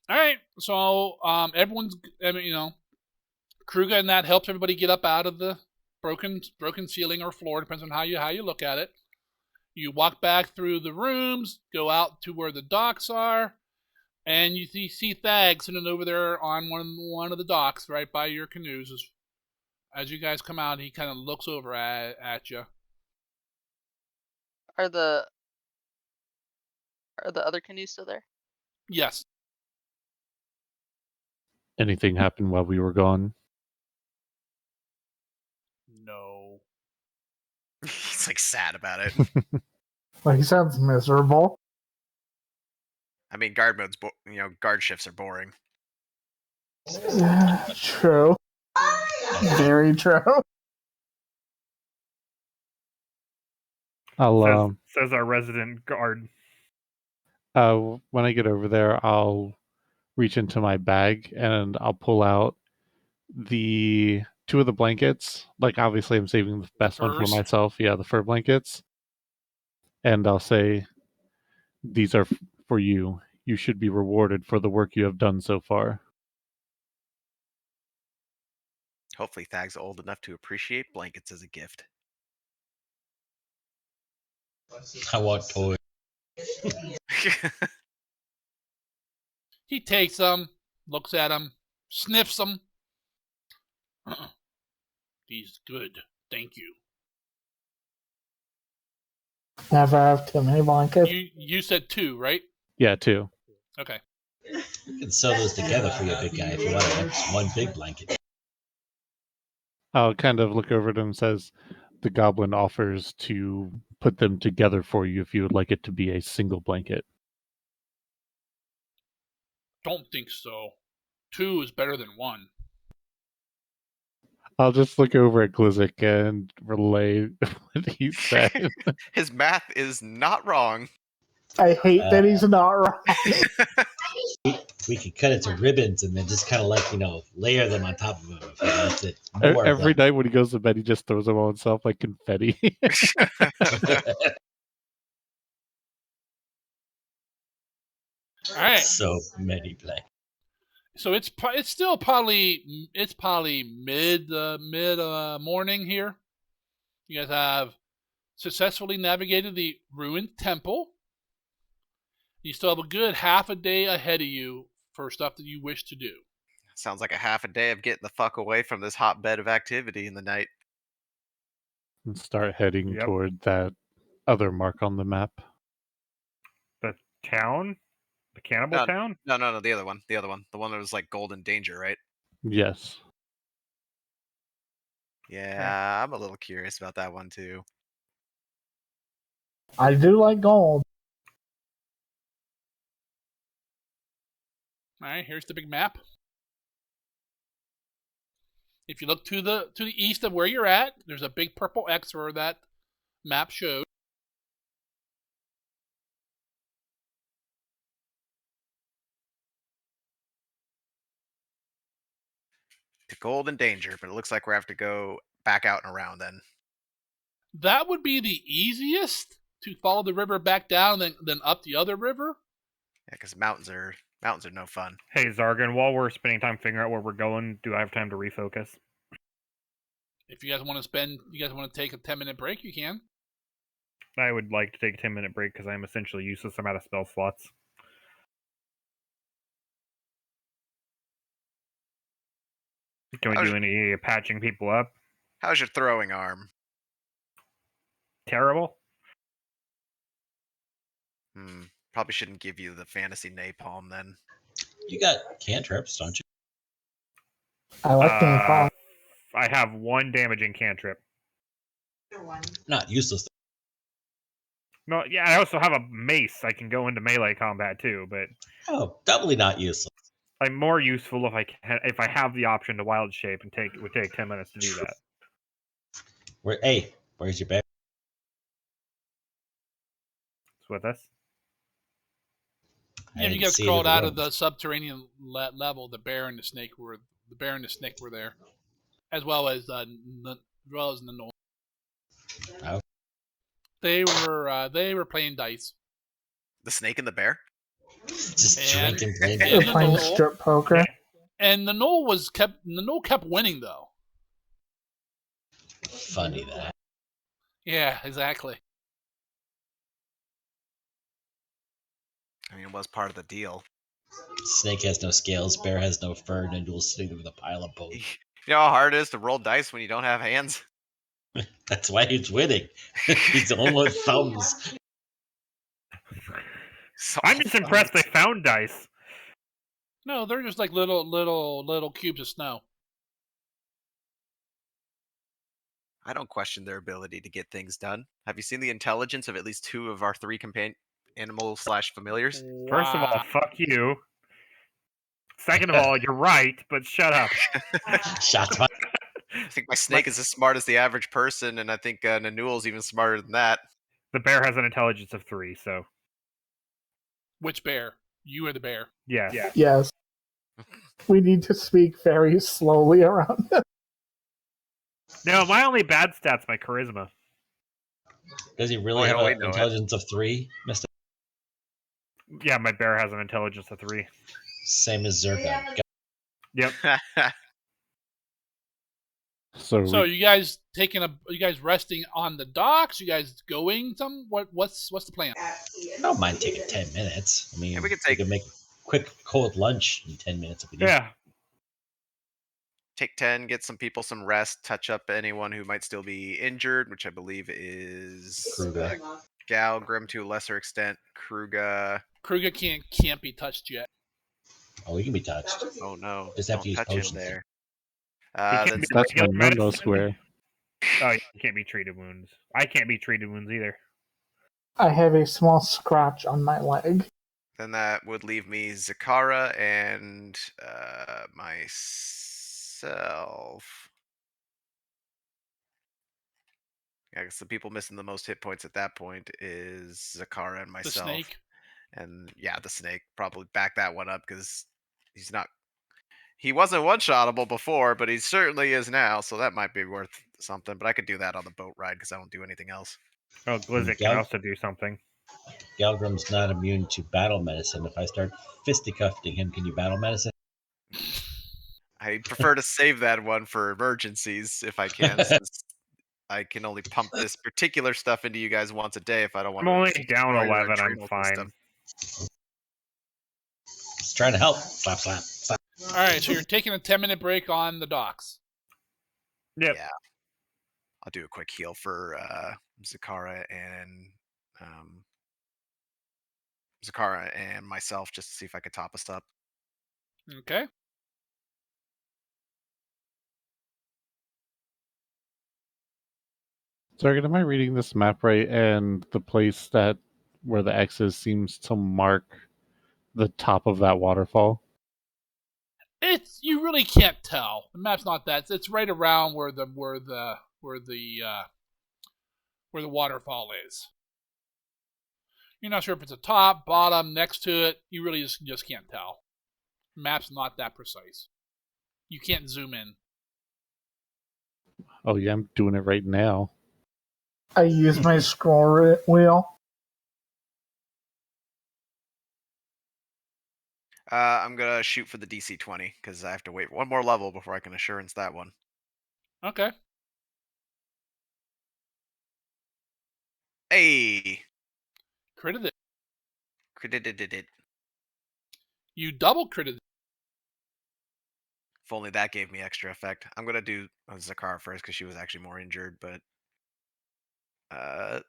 All right. So everyone's, Kruger and that helps everybody get up out of the broken ceiling or floor, depends on how you look at it. You walk back through the rooms, go out to where the docks are, and you see Thag sitting over there on one of the docks right by your canoes. As you guys come out, he kind of looks over at you. Are the other canoes still there? Yes. Anything happened while we were gone? No. He's like sad about it. Well, he sounds miserable. I mean, guard mode's guard shifts are boring. True. Very true. I'll Says our resident guard. when I get over there, I'll reach into my bag and I'll pull out the 2 of the blankets. Like, obviously, I'm saving the best one for Furs? myself. Yeah, the fur blankets. And I'll say, these are for you. You should be rewarded for the work you have done so far. Hopefully, Thag's old enough to appreciate blankets as a gift. I want toys. He takes them, looks at them, sniffs them. He's good. Thank you. Never have too many blankets. You said 2, right? Yeah, 2. Okay. You can sew those together for you, big guy, if you want one big blanket. I'll kind of look over at him and says, the goblin offers to put them together for you if you would like it to be a single blanket. Don't think so. 2 is better than 1. I'll just look over at Glizik and relay what he said. His math is not wrong. I hate that he's not right. We could cut it to ribbons and then just kind of layer them on top of him. If that's it. Every night when he goes to bed, he just throws them on himself like confetti. All right. So many blankets. So it's still probably mid morning here. You guys have successfully navigated the ruined temple. You still have a good half a day ahead of you for stuff that you wish to do. Sounds like a half a day of getting the fuck away from this hotbed of activity in the night. And start heading Yep. toward that other mark on the map. The town? The cannibal town? No, the other one. The one that was like Golden Danger, right? Yes. Yeah, I'm a little curious about that one too. I do like gold. All right, here's the big map. If you look to the east of where you're at, there's a big purple X where that map showed. To Golden Danger, but it looks like we have to go back out and around then. That would be the easiest, to follow the river back down and then up the other river. Yeah, because mountains are no fun. Hey, Zargan, while we're spending time figuring out where we're going, do I have time to refocus? If you guys want to take a 10-minute break, you can. I would like to take a 10-minute break because I'm essentially useless. I'm out of spell slots. Can we do any patching people up? How's your throwing arm? Terrible. Probably shouldn't give you the fantasy napalm then. You got cantrips, don't you? I like napalm. I have 1 damaging cantrip. Not useless. No, yeah, I also have a mace. I can go into melee combat too, but Doubly not useless. I'm more useful if I have the option to wild shape and it would take 10 minutes to do that. We're Where's your bear? It's with us. Yeah, you didn't guys see it in crawled the out room. of the subterranean level. The bear and the snake were there, as well as the Knoll. Oh. They were playing dice. The snake and the bear. Just And- drinking playing and They're the games. playing Knoll. strip poker. Yeah. And the Knoll kept winning though. Funny that. Yeah, exactly. I mean, it was part of the deal. Snake has no scales, bear has no fur, and Nindul's sitting there with a pile of bones. You know how hard it is to roll dice when you don't have hands? That's why he's winning. He's almost thumbs. So I'm just impressed they found dice. No, they're just like little cubes of snow. I don't question their ability to get things done. Have you seen the intelligence of at least 2 of our 3 companion animal/familiars? First of all, Wow. fuck you. Second of all, you're right, but shut up. Shots fired. I think my snake is as smart as the average person, and I think Nanuel's even smarter than that. The bear has an intelligence of 3, so Which bear? You or the bear? yes. Yeah. Yes. We need to speak very slowly around this. No, my only bad stat's my charisma. Does he really Oh, have yeah, we an know it. intelligence of 3, Mister? Yeah, my bear has an intelligence of 3. Same as Zergo. Yep. So, So you guys resting on the docks? You guys going what's the plan? I don't mind taking 10 minutes. I mean, Yeah, we could we take- could make quick cold lunch in 10 minutes if we need. Yeah. Take 10, get some people some rest, touch up anyone who might still be injured, which I believe is Kruger. Galgrim to a lesser extent, Kruga. Kruger can't be touched yet. Oh, we can be touched. Oh no, Just have don't to use touch him potions. there. can't Then be- that's my regular no-no medicine. square. Oh, you can't be treated wounds. I can't be treated wounds either. I have a small scratch on my leg. Then that would leave me Zakara and myself. Yeah, I guess the people missing the most hit points at that point is Zakara and The myself. snake. And yeah, the snake. Probably back that one up because he's not. He wasn't one-shottable before, but he certainly is now, so that might be worth something. But I could do that on the boat ride because I don't do anything else. Oh, Glizzy can Gal- also do something. Galgrim's not immune to battle medicine. If I start fisticuffing him, can you battle medicine? I prefer to save that one for emergencies if I can, since I can only pump this particular stuff into you guys once a day if I don't want I'm to. only down destroy your 11. I'm adrenal fine. system. Just trying to help. Slap, slap, slap. All right, so you're taking a 10-minute break on the docks. Yep. Yeah. I'll do a quick heal for Zakara and myself just to see if I could top us up. Okay. Target, am I reading this map right? And the place that where the X is seems to mark the top of that waterfall. You really can't tell. The map's not that. It's right around where the waterfall is. You're not sure if it's a top, bottom, next to it. You really just can't tell. The map's not that precise. You can't zoom in. Oh yeah, I'm doing it right now. I use my scroll wheel. I'm gonna shoot for the DC 20 because I have to wait one more level before I can assurance that one. Okay. Hey, Critted it. critted it. You double critted it. If only that gave me extra effect. I'm gonna do Zakara first because she was actually more injured, but oh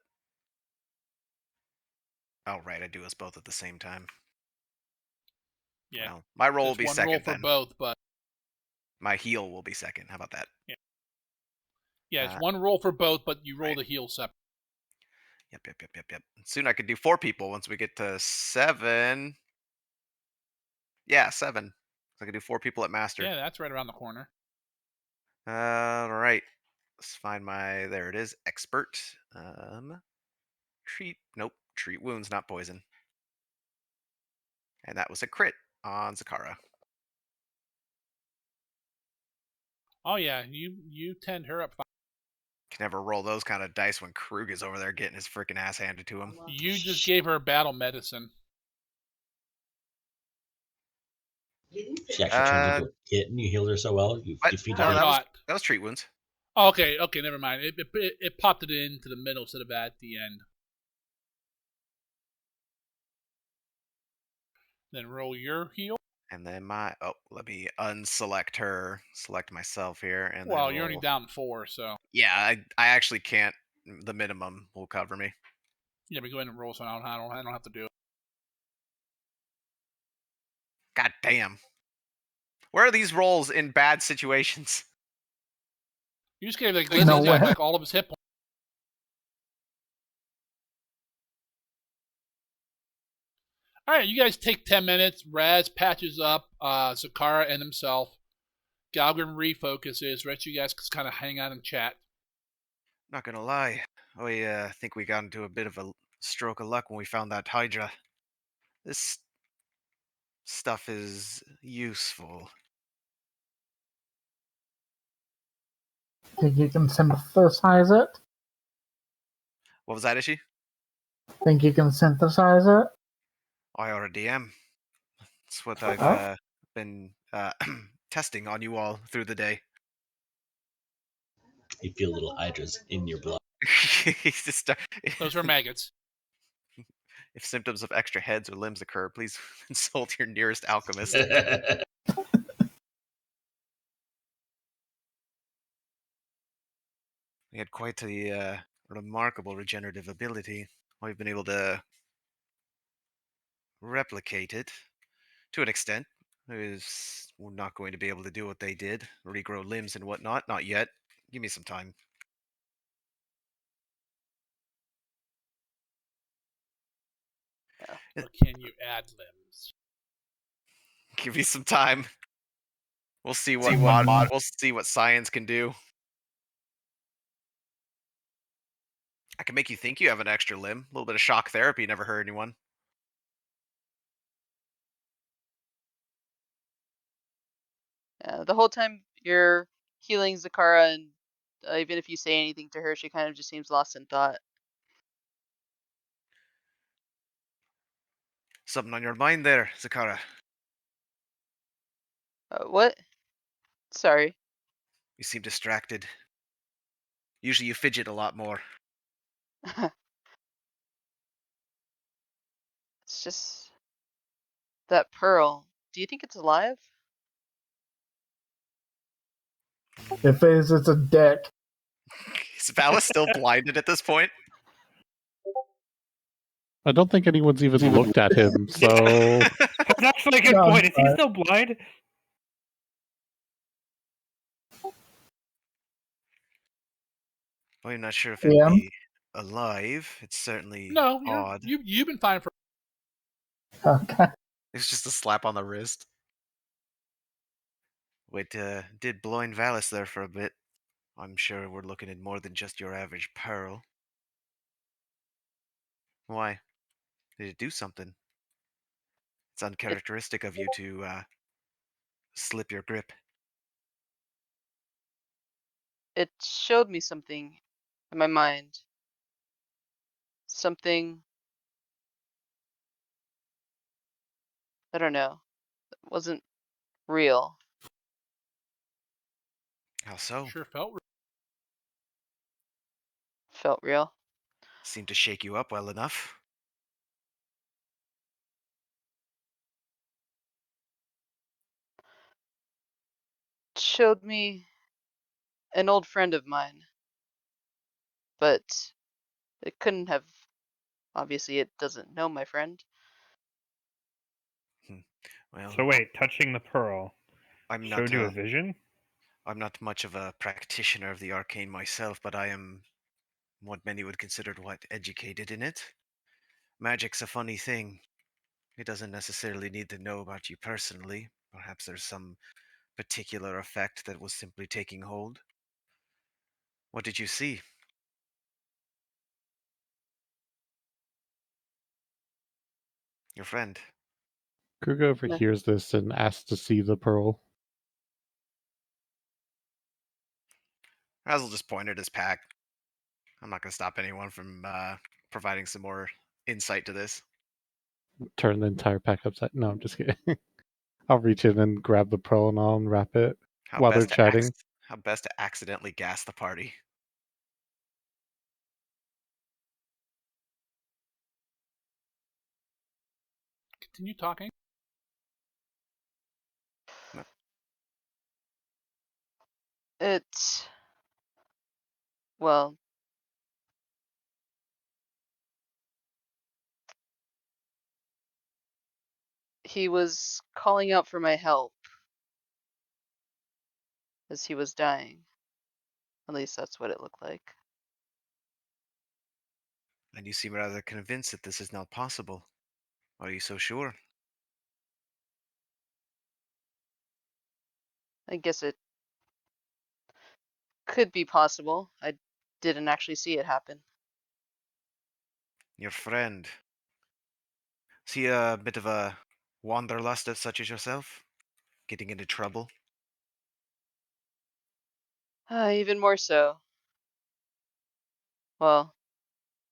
right, I do us both at the same time. Yeah. Well, my roll will It's be one second roll for then. both, but My heal will be second. How about that? yeah, it's one roll for both, but you roll right. the heal separate. Yep. Soon I could do 4 people once we get to 7. Yeah, 7. So I could do 4 people at master. Yeah, that's right around the corner. All right. Let's find my. There it is. Expert. Treat. Nope. Treat wounds, not poison. And that was a crit on Zakara. Oh yeah, you tend her up. Can never roll those kind of dice when Krug is over there getting his freaking ass handed to him. You just gave her battle medicine. She actually turns into a kitten. You healed her so well. You What? defeated No, her. that was treat wounds. Oh, okay, never mind. It popped it into the middle instead of at the end. Then roll your heal. And then let me unselect her, select myself here, and Well, then you're only roll. down 4, so Yeah, I actually can't. The minimum will cover me. yeah. But go ahead and roll, so I don't have to do it. God damn. Where are these rolls in bad situations? You just gave like No Lindsay Jack way. like all of his hit points. All right, you guys take 10 minutes. Raz patches up Zakara and himself. Galgrim refocuses. Rest of you guys kind of hang out and chat. Not gonna lie, I think we got into a bit of a stroke of luck when we found that Hydra. This stuff is useful. Think you can synthesize it? What was that issue? Think you can synthesize it? I already am. That's what I've Oh. been testing on you all through the day. You feel little hydras in your blood. He's just Those are maggots. If symptoms of extra heads or limbs occur, please consult your nearest alchemist. We had quite a remarkable regenerative ability. We've been able to replicate it to an extent. We're not going to be able to do what they did, regrow limbs and whatnot. Not yet. Give me some time. Or can you add limbs? Give me some time. We'll see what we'll see what science can do. I can make you think you have an extra limb. A little bit of shock therapy never hurt anyone. The whole time you're healing Zakara, and even if you say anything to her, she kind of just seems lost in thought. Something on your mind there, Zakara? What? Sorry. You seem distracted. Usually you fidget a lot more. It's just that pearl. Do you think it's alive? If it's a dick. Is Valis still blinded at this point? I don't think anyone's even looked at him, so That's actually a good No, I'm point. Is he sorry. still blind? I'm not sure if Yeah. it'd be alive. It's certainly No, odd. you've been fine for. Okay. It's just a slap on the wrist. Wait, did blind Valis there for a bit. I'm sure we're looking at more than just your average pearl. Why? Did it do something? It's uncharacteristic of you to slip your grip. It showed me something in my mind. Something, I don't know, that wasn't real. How so? Sure felt. Felt real. Seemed to shake you up well enough. It showed me an old friend of mine, but it couldn't have. Obviously, it doesn't know my friend. Well, So wait, touching the pearl I'm not. showed you a vision? I'm not much of a practitioner of the arcane myself, but I am what many would consider educated in it. Magic's a funny thing. It doesn't necessarily need to know about you personally. Perhaps there's some particular effect that was simply taking hold. What did you see? Your friend. Kruger overhears this and asks to see the pearl. Razzle just pointed his pack. I'm not going to stop anyone from providing some more insight to this. Turn the entire pack upside. No, I'm just kidding. I'll reach in and grab the pearl and I'll unwrap it while they're chatting. How best to accidentally gas the party. Continue talking. It's. Well. He was calling out for my help as he was dying. At least that's what it looked like. And you seem rather convinced that this is not possible. Why are you so sure? I guess it could be possible. I didn't actually see it happen. Your friend. Is he a bit of a wanderlust such as yourself? Getting into trouble? Even more so. Well,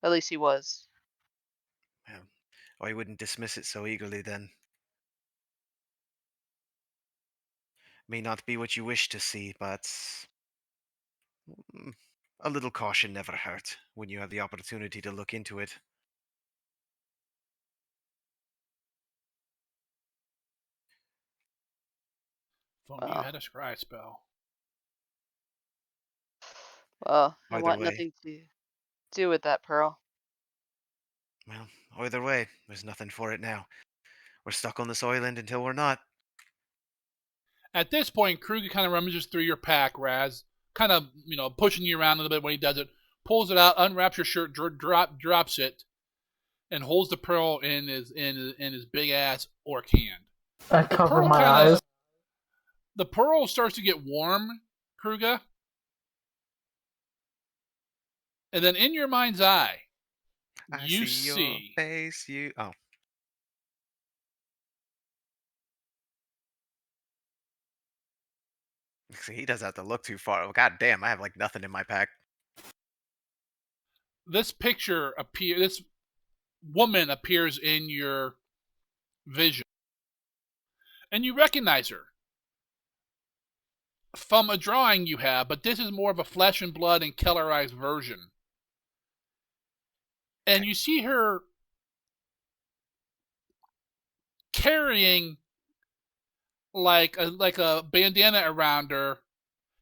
at least he was. Yeah. Or you wouldn't dismiss it so eagerly then. May not be what you wish to see, but a little caution never hurt when you have the opportunity to look into it. If only you had a scry spell. Well, I Either want way. nothing to do with that pearl. Well, either way, there's nothing for it now. We're stuck on this island until we're not. At this point, Kruger kind of rummages through your pack, Raz, kind of, pushing you around a little bit when he does it. Pulls it out, unwraps your shirt, drops it, and holds the pearl in his big ass orc hand. I cover my eyes. The pearl starts to get warm, Kruger. And then in your mind's eye, you see your face, Oh. See, he doesn't have to look too far. Oh, God damn, I have like nothing in my pack. this picture this woman appears in your vision. And you recognize her from a drawing you have, but this is more of a flesh and blood and colorized version. And you see her carrying like a bandana around her.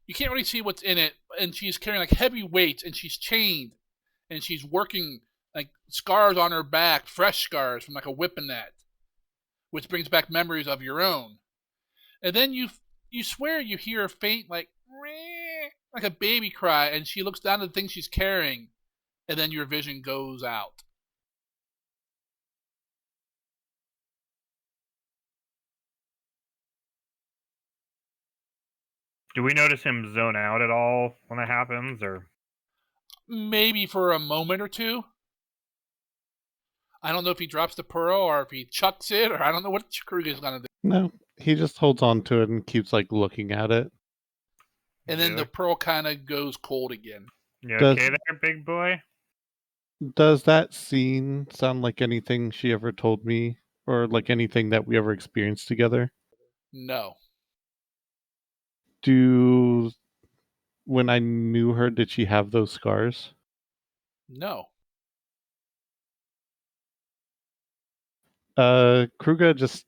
You can't really see what's in it, and she's carrying like heavy weights, and she's chained, and she's working like scars on her back, fresh scars from like a whipping net, which brings back memories of your own. And then you swear you hear a faint like a baby cry, and she looks down at the thing she's carrying, and then your vision goes out. Do we notice him zone out at all when that happens, or maybe for a moment or two? I don't know if he drops the pearl or if he chucks it, or I don't know what Kruger's gonna do. No, he just holds on to it and keeps like looking at it. And then the pearl kind of goes cold again. You okay there, big boy? Does that scene sound like anything she ever told me, or like anything that we ever experienced together? No. When I knew her, did she have those scars? No. Kruger just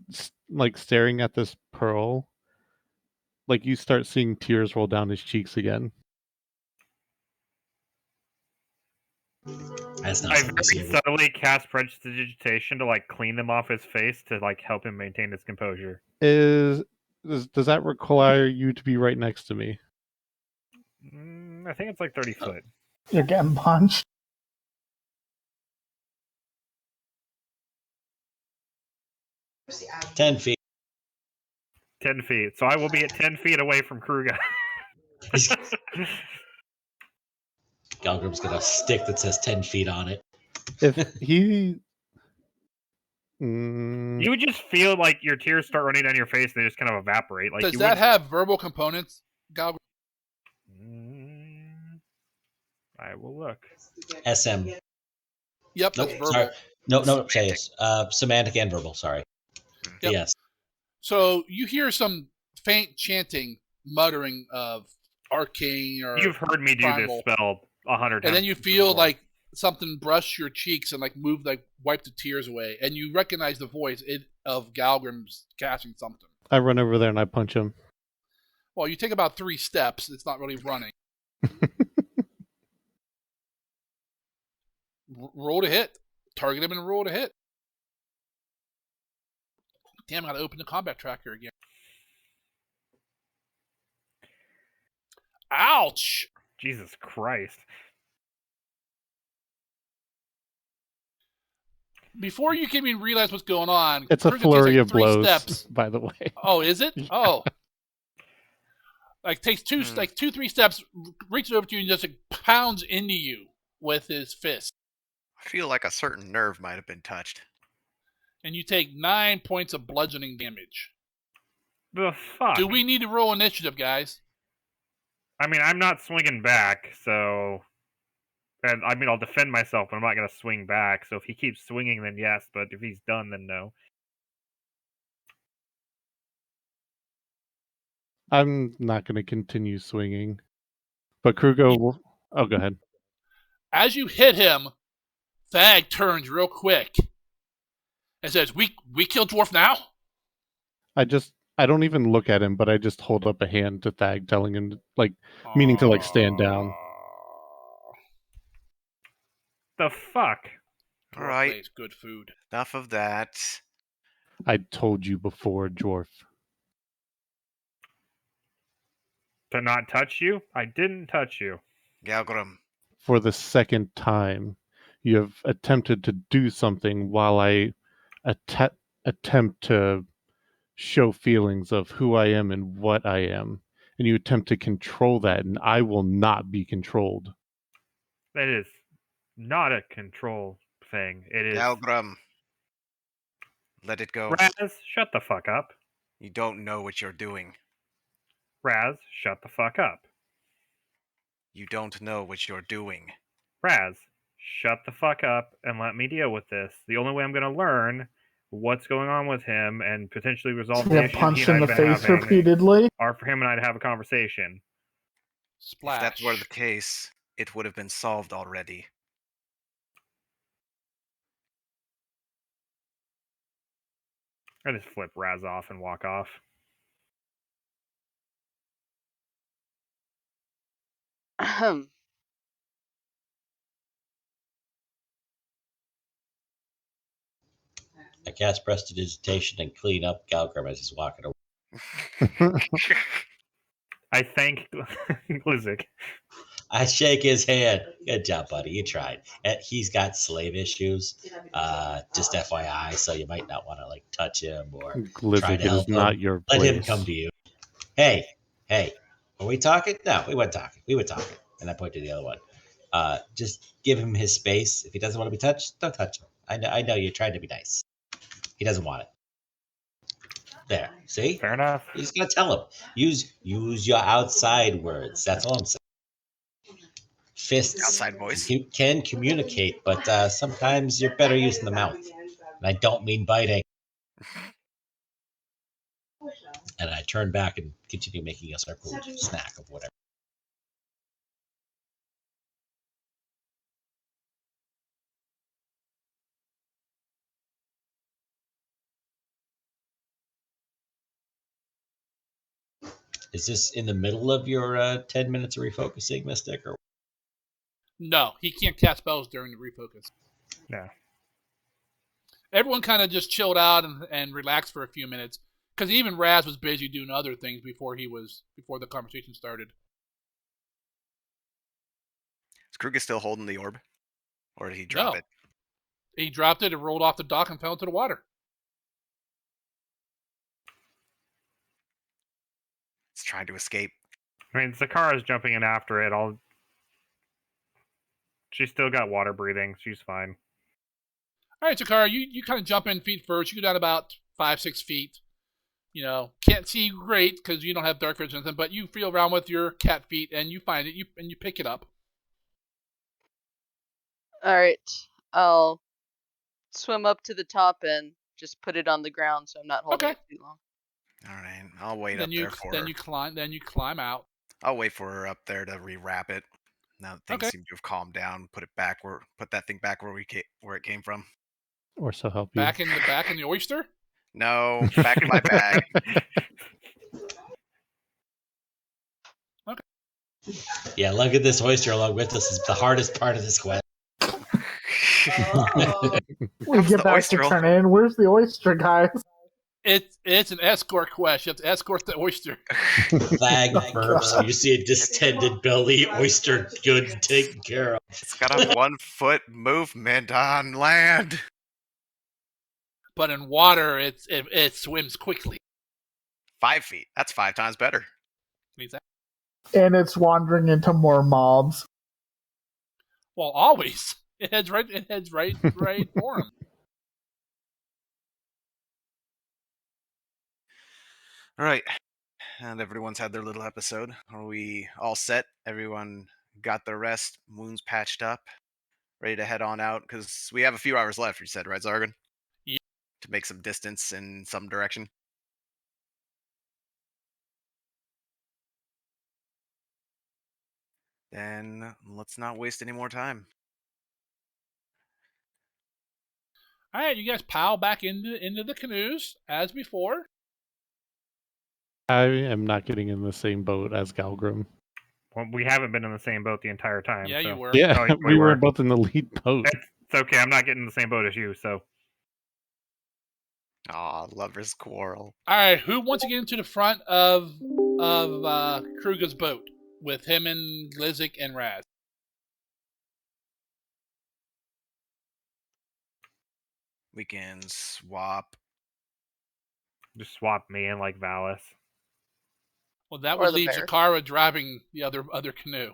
like staring at this pearl. Like you start seeing tears roll down his cheeks again. That's not I very subtly cast prestidigitation to like clean them off his face to like help him maintain his composure. Does that require you to be right next to me? I think it's like 30 foot. You're getting punched. $10 feet. 10 feet. So I will be at 10 feet away from Kruger. Galgrim's got a stick that says 10 feet on it. If he. Mm, You would just feel like your tears start running down your face and they just kind of evaporate. Like Does you that would... have verbal components, Galgrim? I will look. SM. Yep, Nope, that's verbal. sorry. No, yes. Semantic and verbal, sorry. Yep. Yes. So you hear some faint chanting, muttering of arcane or You've heard me do primal, this spell 100 times. and then you feel before. like something brush your cheeks and like move, like wipe the tears away, and you recognize the voice of Galgrim's casting something. I run over there and I punch him. Well, you take about 3 steps. It's not really running. Roll to hit. Target him and roll to hit. Damn, I gotta open the combat tracker again. Ouch! Jesus Christ. Before you can even realize what's going on, It's a Kruger takes, flurry like, of 3 blows, steps. by the way. Oh, is it? Yeah. Oh. Like takes 2-3 steps, reaches over to you and just like, pounds into you with his fist. I feel like a certain nerve might have been touched. And you take 9 points of bludgeoning damage. The fuck? Do we need to roll initiative, guys? I mean, I'm not swinging back, so... And I mean, I'll defend myself, but I'm not going to swing back. So if he keeps swinging, then yes. But if he's done, then no. I'm not going to continue swinging. But Krugo will... Oh, go ahead. As you hit him, Thag turns real quick and says, We kill Dwarf now? I don't even look at him, but I just hold up a hand to Thag, telling him, like, meaning to, like, stand down. The fuck? All right. Plays good food. Enough of that. I told you before, Dwarf. To not touch you? I didn't touch you. Galgrim, For the second time, you have attempted to do something while I attempt to show feelings of who I am and what I am. And you attempt to control that, and I will not be controlled. That is not a control thing. It is... Galgrim, let it go. Raz, shut the fuck up. You don't know what you're doing. Raz, shut the fuck up. You don't know what you're doing. Raz, shut the fuck up and let me deal with this. The only way I'm going to learn what's going on with him and potentially resolve the Get issues punched he and in I the have been face having repeatedly. are for him and I to have a conversation. Splash. If that were the case, it would have been solved already. I just flip Raz off and walk off. Ahem. I cast prestidigitation and clean up Galgrim as he's walking away. I thank Glizik. I shake his hand. Good job, buddy. You tried. And he's got slave issues. Just FYI, so you might not want to like touch him or try Glizik, to it is help not him. your Let place. him come to you. Hey, were we talking? No, we weren't talking. We were talking. And I point to the other one. Just give him his space. If he doesn't want to be touched, don't touch him. I know you're trying to be nice. He doesn't want it. There. See? Fair enough. You just gotta tell him. Use your outside words. That's all I'm saying. Fists Outside voice. can communicate, but sometimes you're better using the mouth. And I don't mean biting. And I turn back and continue making us our food snack of whatever. Is this in the middle of your 10 minutes of refocusing, Mystic? Or No, he can't cast spells during the refocus. No. Everyone kind of just chilled out and relaxed for a few minutes because even Raz was busy doing other things before the conversation started. Is Kruger still holding the orb? Or did he drop No. it? He dropped it and rolled off the dock and fell into the water. It's trying to escape. I mean, Zakara's jumping in after it. I'll She's still got water breathing. She's fine. All right, Takara, you kind of jump in feet first. You go down about 5-6 feet. You know, can't see great because you don't have dark vision or anything, but you feel around with your cat feet and you find it. You pick it up. All right, I'll swim up to the top and just put it on the ground so I'm not holding Okay. it too long. All right, I'll wait Then up you there for then her. you climb. Then you climb out. I'll wait for her up there to rewrap it. Now that things Okay. seem to have calmed down, put that thing back where it came from. Or so help you. Back in the oyster. No, back in my bag. Yeah, look at this oyster along with us. Is the hardest part of this quest. We How's get the back oyster to turn in. Where's the oyster, guys? It's an escort quest. You have to escort the oyster. Flag Oh, burps. God. You see a distended belly, oyster good and taken care of. It's got a 1 foot movement on land. But in water, it swims quickly. 5 feet. That's 5 times better. Exactly. And it's wandering into more mobs. Well, always it heads right for him. All right. And everyone's had their little episode. Are we all set? Everyone got their rest, wounds patched up, ready to head on out? Because we have a few hours left, you said, right, Zargan? Yeah. To make some distance in some direction. Then let's not waste any more time. All right, you guys pile back into the canoes as before. I am not getting in the same boat as Galgrim. Well, we haven't been in the same boat the entire time. Yeah, so. you were. Yeah, Oh, we we were were. both in the lead boat. It's okay. I'm not getting in the same boat as you, so. Aw, lovers quarrel. All right, who wants to get into the front of Kruga's boat with him and Glizik and Raz? We can swap. Just swap me in like Valis. Well, that Or would the leave bear. Zakara driving the other canoe.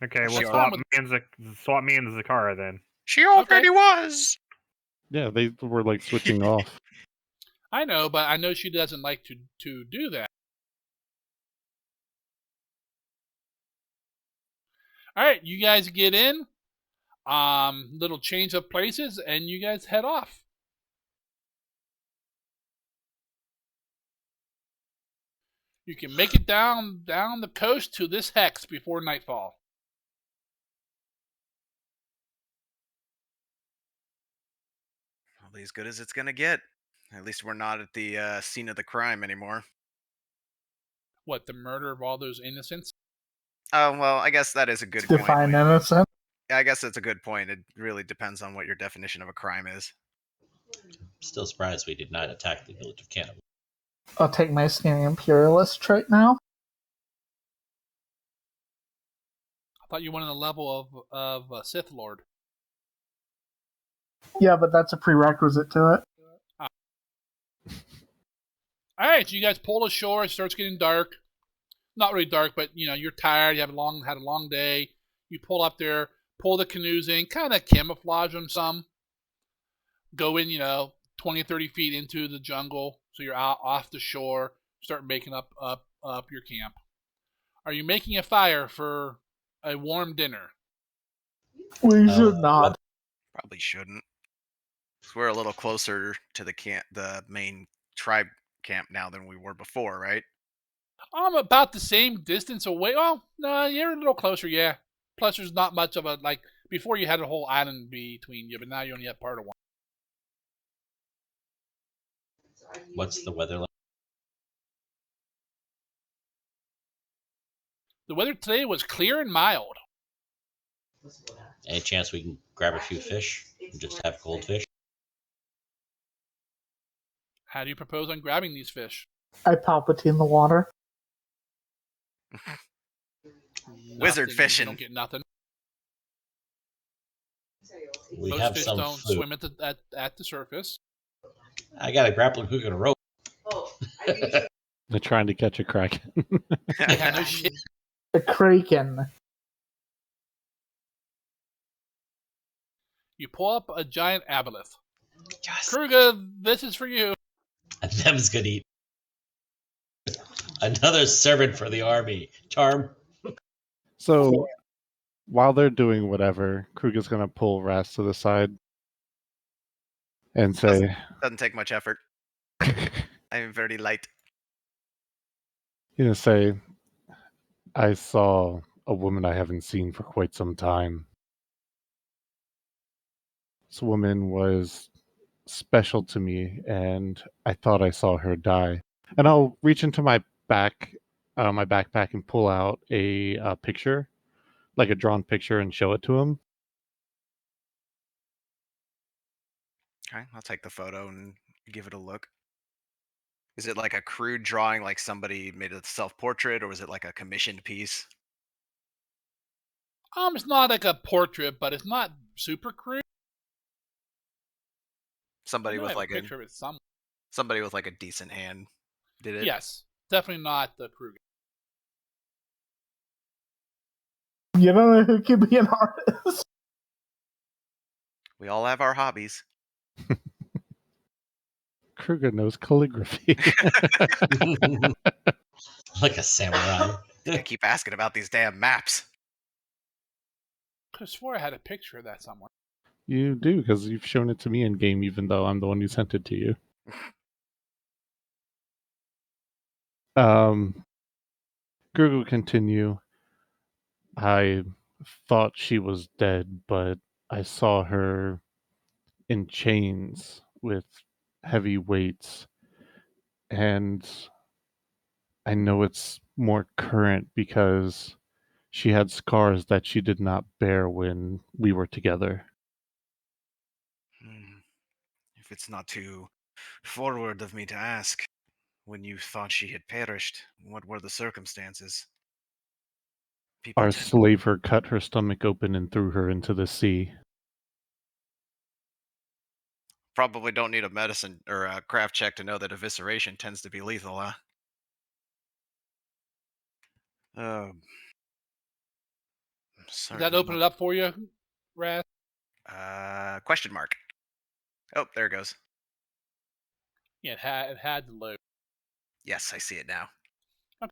Okay, well, That's swap fine me and Zakara then. She already was! Yeah, they were like switching off. I know, but I know she doesn't like to do that. All right, you guys get in. Little change of places, and you guys head off. You can make it down the coast to this hex before nightfall. Probably as good as it's gonna get. At least we're not at the scene of the crime anymore. What, the murder of all those innocents? Oh, well, I guess that is a good point. Define innocent. I guess that's a good point. It really depends on what your definition of a crime is. Still surprised we did not attack the village of Cannibal. I'll take my skinny imperialist trait now. I thought you wanted a level of Sith Lord. Yeah, but that's a prerequisite to it. All right, so you guys pull ashore. It starts getting dark. Not really dark, but you're tired. You had a long day. You pull up there, pull the canoes in, kind of camouflage them some. Go in, 20, 30 feet into the jungle, so you're out off the shore. Start making up your camp. Are you making a fire for a warm dinner? We should not. Probably shouldn't. 'Cause we're a little closer to the main tribe camp now than we were before, right? I'm about the same distance away. Well, no, you're a little closer, yeah. Plus, there's not much of a, before you had a whole island between you, but now you only have part of one. What's the weather like? The weather today was clear and mild. Any chance we can grab a few fish and just have cold fish? How do you propose on grabbing these fish? I Palpatine the water. Wizard Nothing. fishing. You don't get nothing. We Most have fish some don't food. swim at the surface. I got a grappling hook and a rope. They're trying to catch a kraken. Yeah, no shit. The Kraken. You pull up a giant aboleth. Yes. Kruga, this is for you. And them's gonna eat. Another servant for the army. Charm. So while they're doing whatever, Kruger's gonna pull Rast to the side and say, Doesn't take much effort. I am very light. you know, say, I saw a woman I haven't seen for quite some time. This woman was special to me, and I thought I saw her die. And I'll reach into my backpack, and pull out a picture, like a drawn picture, and show it to him. Okay, I'll take the photo and give it a look. Is it like a crude drawing, like somebody made a self-portrait, or was it like a commissioned piece? It's not like a portrait, but it's not super crude. Somebody I know I with have like a picture of it somewhere. somebody with like a decent hand did it. Yes, definitely not the Kruger. You don't know who could be an artist. We all have our hobbies. Kruger knows calligraphy. Like a samurai. I keep asking about these damn maps. I could have swore I had a picture of that somewhere. You do, because you've shown it to me in game, even though I'm the one who sent it to you. Kruger will continue. I thought she was dead, but I saw her in chains with heavy weights, and I know it's more current because she had scars that she did not bear when we were together. If it's not too forward of me to ask, when you thought she had perished, what were the circumstances? People Our tend- slaver cut her stomach open and threw her into the sea. probably don't need a medicine or a craft check to know that evisceration tends to be lethal, huh? Does that open it up for you, Raz? Question mark. Oh, there it goes. Yeah, it had the load. Yes, I see it now. Okay.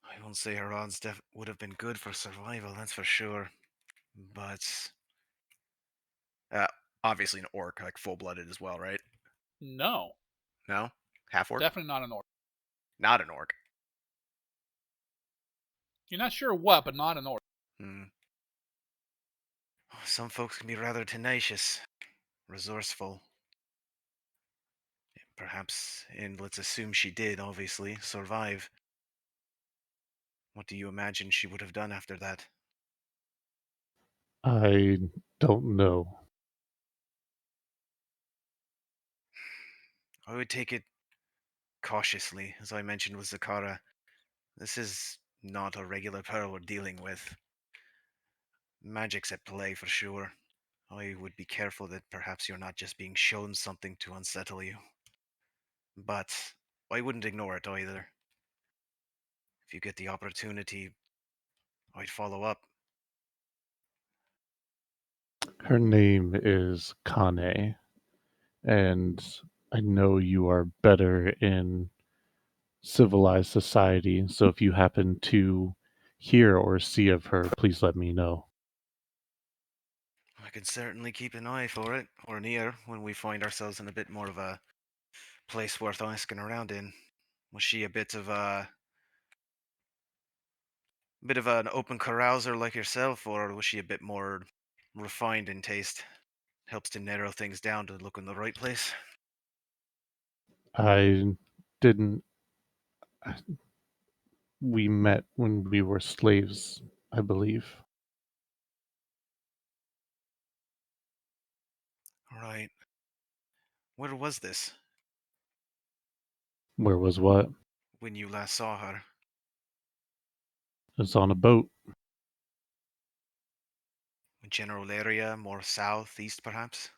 I won't say her odds would have been good for survival, that's for sure. But obviously an orc, like full-blooded as well, right? No, No, half orc. definitely not an orc. Not an orc. You're not sure what, but not an orc. Some folks can be rather tenacious, resourceful. Perhaps, and let's assume she did, obviously, survive. What do you imagine she would have done after that? I don't know. I would take it cautiously, as I mentioned with Zakara. This is not a regular peril we're dealing with. Magic's at play for sure. I would be careful that perhaps you're not just being shown something to unsettle you. But I wouldn't ignore it either. If you get the opportunity, I'd follow up. Her name is Kane, and I know you are better in civilized society, so if you happen to hear or see of her, please let me know. I can certainly keep an eye for it, or an ear, when we find ourselves in a bit more of a place worth asking around in. Was she a bit of an open carouser like yourself, or was she a bit more refined in taste? Helps to narrow things down to look in the right place. I didn't. We met when we were slaves, I believe. Right. Where was this Where was what? when you last saw her? It was on a boat. General area, more south, east perhaps?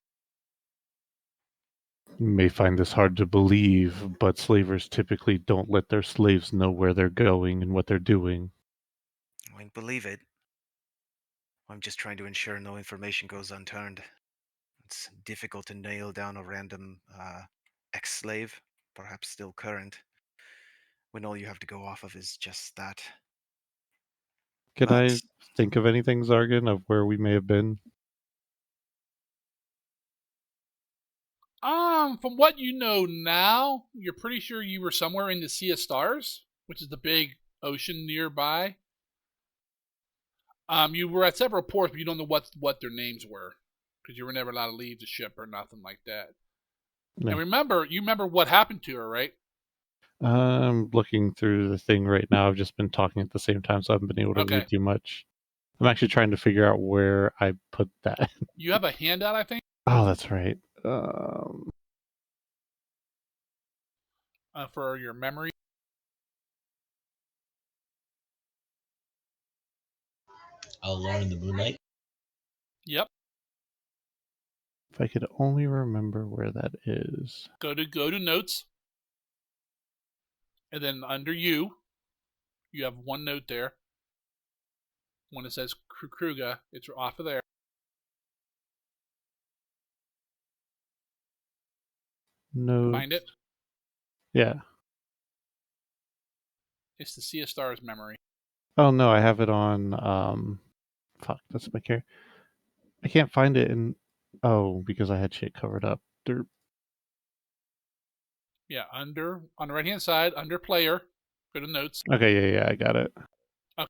You may find this hard to believe, but slavers typically don't let their slaves know where they're going and what they're doing. I believe it. I'm just trying to ensure no information goes unturned. It's difficult to nail down a random ex-slave, perhaps still current, when all you have to go off of is just that. Can But I think of anything, Zargan, of where we may have been? From what you know now, you're pretty sure you were somewhere in the Sea of Stars, which is the big ocean nearby. You were at several ports, but you don't know what their names were, because you were never allowed to leave the ship or nothing like that. No. And you remember what happened to her, right? I'm looking through the thing right now. I've just been talking at the same time, so I haven't been able to Okay. read too much. I'm actually trying to figure out where I put that. You have a handout, I think, Oh, that's right. for your memory. Alone in the Moonlight. Yep. If I could only remember where that is. Go to notes, and then under you have one note there. When it says Kruga, it's off of there. No. Find it. Yeah. It's the Sea of Stars memory. Oh no, I have it on. Fuck, that's my care. I can't find it in. Oh, because I had shit covered up. Derp. Yeah, on the right hand side, under player, go to notes. Okay, yeah, I got it. Okay.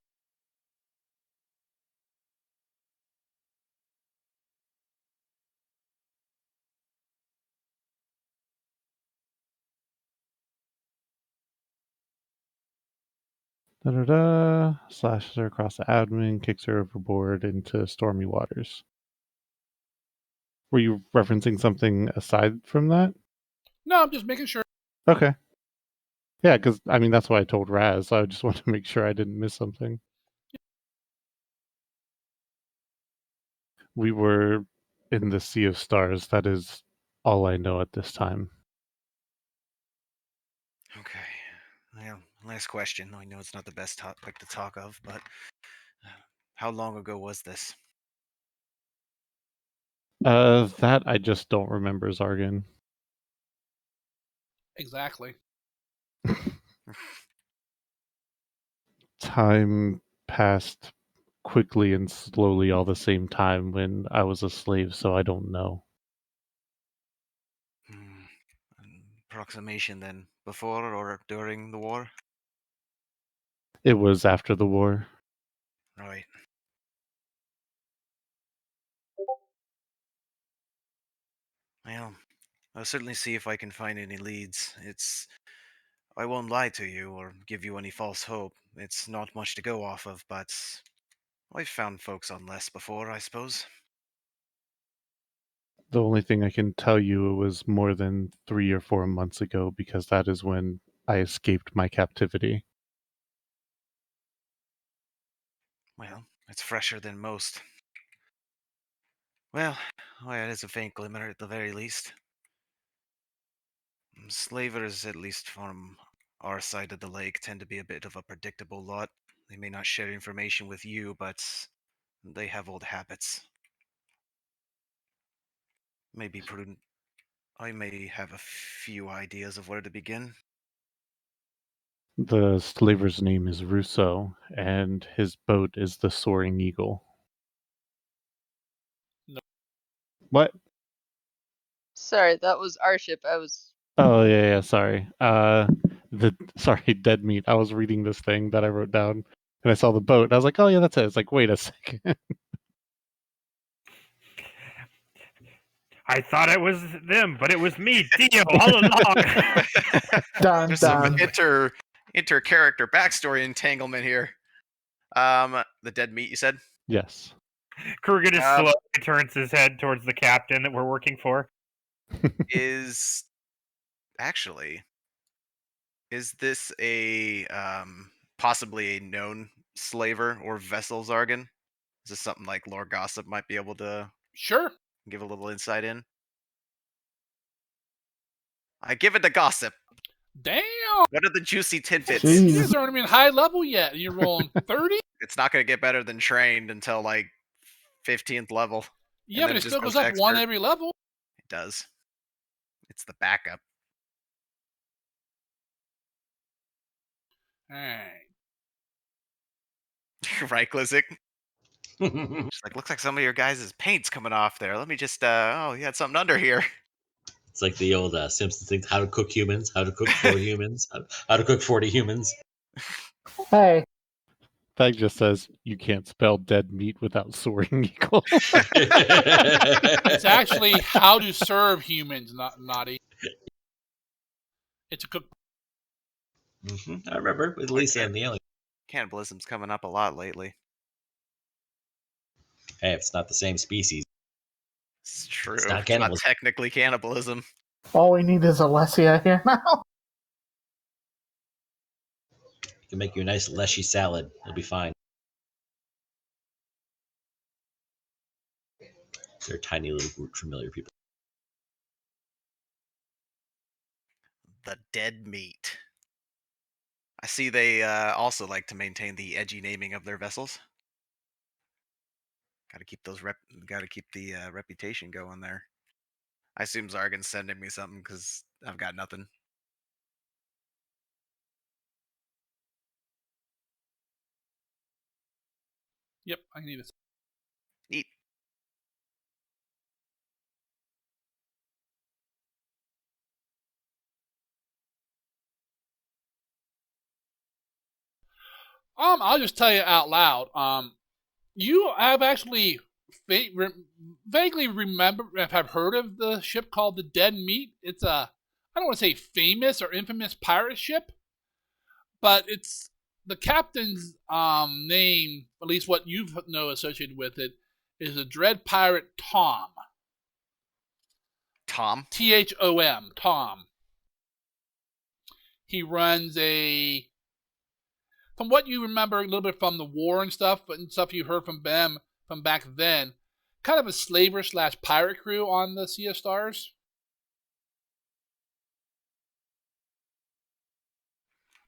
Slashes her across the abdomen, kicks her overboard into stormy waters. Were you referencing something aside from that? No, I'm just making sure. Okay. Yeah, because I mean that's why I told Raz. So I just wanted to make sure I didn't miss something. We were in the Sea of Stars. That is all I know at this time. okay. Well, last question. I know it's not the best topic to talk of, but how long ago was this? That I just don't remember, Zargan. Exactly. Time passed quickly and slowly all the same time when I was a slave, so I don't know. Approximation then, before or during the war? It was after the war. Right. Well, I'll certainly see if I can find any leads. I won't lie to you or give you any false hope. It's not much to go off of, but I've found folks on less before, I suppose. The only thing I can tell you was more than 3 or 4 months ago because that is when I escaped my captivity. Well, it's fresher than most. Well, it is a faint glimmer at the very least. Slavers, at least from our side of the lake, tend to be a bit of a predictable lot. They may not share information with you, but they have old habits. May be prudent. I may have a few ideas of where to begin. The slaver's name is Rousseau, and his boat is the Soaring Eagle. No. What? Sorry, that was our ship. I was. Oh yeah, sorry. Sorry, dead meat. I was reading this thing that I wrote down, and I saw the boat. And I was like, oh yeah, that's it. It's like, wait a second. I thought it was them, but it was me, Dio, all along. Dun, There's some dun. inter-character backstory entanglement here. The dead meat, you said? Yes. Kruger just slowly turns his head towards the captain that we're working for. Is this a possibly a known slaver or vessel, Zargan? Is this something like Lore Gossip might be able to Sure. give a little insight in? I give it to Gossip. Damn. What are the juicy tidbits? Jeez. You guys aren't even high level yet. You're rolling 30? It's not going to get better than trained until like 15th level. Yeah, then but it it just still goes goes to up one expert. every level. It does. It's the backup. Alright. Right, Klizik? it's She's like, looks like some of your guys' paint's coming off there. Let me just, oh, you had something under here. like the old Simpsons thing: how to cook humans, how to cook 4 humans, how to cook 40 humans. Hey, Fag just says you can't spell dead meat without soaring eagle. It's actually how to serve humans, not naughty. It's a cook. I remember with Lisa and the alien. Cannibalism's coming up a lot lately. Hey, if it's not the same species. It's true. It's It's not not cannibalism. technically cannibalism. all we need is Alessia here now. You can make you a nice leshy salad. It'll be fine. They're tiny little Groot familiar people. The dead meat. I see they also like to maintain the edgy naming of their vessels. Got to keep those Got to keep the reputation going there. I assume Zargan's sending me something because I've got nothing. Yep, I need it. Neat. I'll just tell you out loud. You have actually vaguely remember have heard of the ship called the Dead Meat. It's a I don't want to say famous or infamous pirate ship, but it's the captain's name, at least what you know associated with it, is the Dread Pirate Tom. Tom? Thom. Tom. He runs a. From what you remember a little bit from the war and stuff you heard from them from back then, kind of a slaver / pirate crew on the Sea of Stars.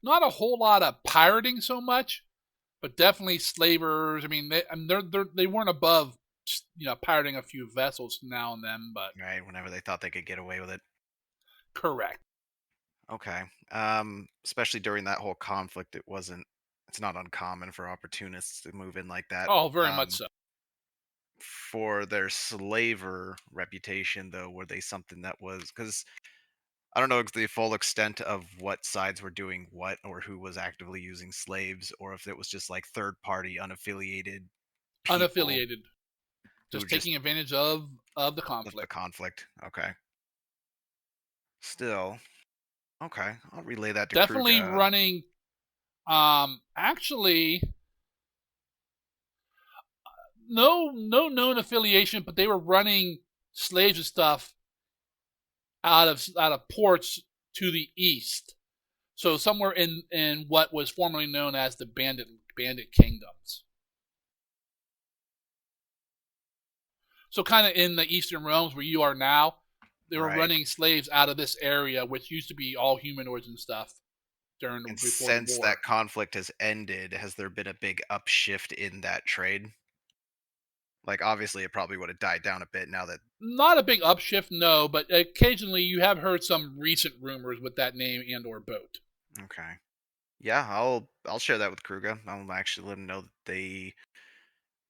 Not a whole lot of pirating so much, but definitely slavers. I mean, they weren't above, pirating a few vessels now and then, but Right, whenever they thought they could get away with it. correct. Okay. Especially during that whole conflict, it's not uncommon for opportunists to move in like that. Oh, very much so. For their slaver reputation, though, were they something that was because I don't know the full extent of what sides were doing what or who was actively using slaves, or if it was just like third party, unaffiliated people Unaffiliated, who just taking advantage of the of the conflict. conflict. Okay. Still, okay. I'll relay that to Definitely Kruga. running. Actually, no known affiliation, but they were running slaves and stuff out of ports to the east. So somewhere in what was formerly known as the Bandit Kingdoms. So kind of in the eastern realms where you are now, they were Right. running slaves out of this area, which used to be all humanoids and stuff And before since the war. that conflict has ended, has there been a big upshift in that trade? Like, obviously, it probably would have died down a bit now that. Not a big upshift, no, but occasionally you have heard some recent rumors with that name and/or boat. Okay. Yeah, I'll share that with Kruga. I'll actually let him know that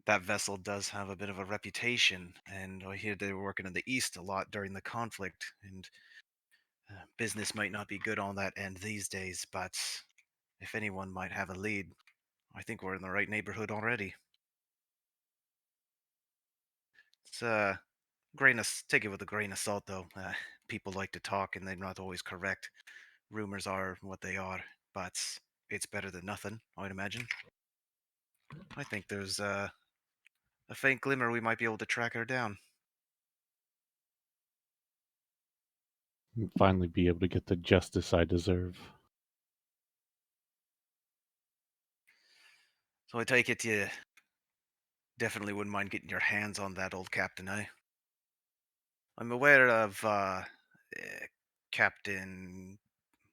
that vessel does have a bit of a reputation, and I hear they were working in the east a lot during the conflict, and business might not be good on that end these days. But if anyone might have a lead, I think we're in the right neighborhood already. It's take it with a grain of salt, though. People like to talk, and they're not always correct. Rumors are what they are, but it's better than nothing, I'd imagine. I think there's a faint glimmer we might be able to track her down. And finally be able to get the justice I deserve. So I take it you definitely wouldn't mind getting your hands on that old captain, eh? I'm aware of Captain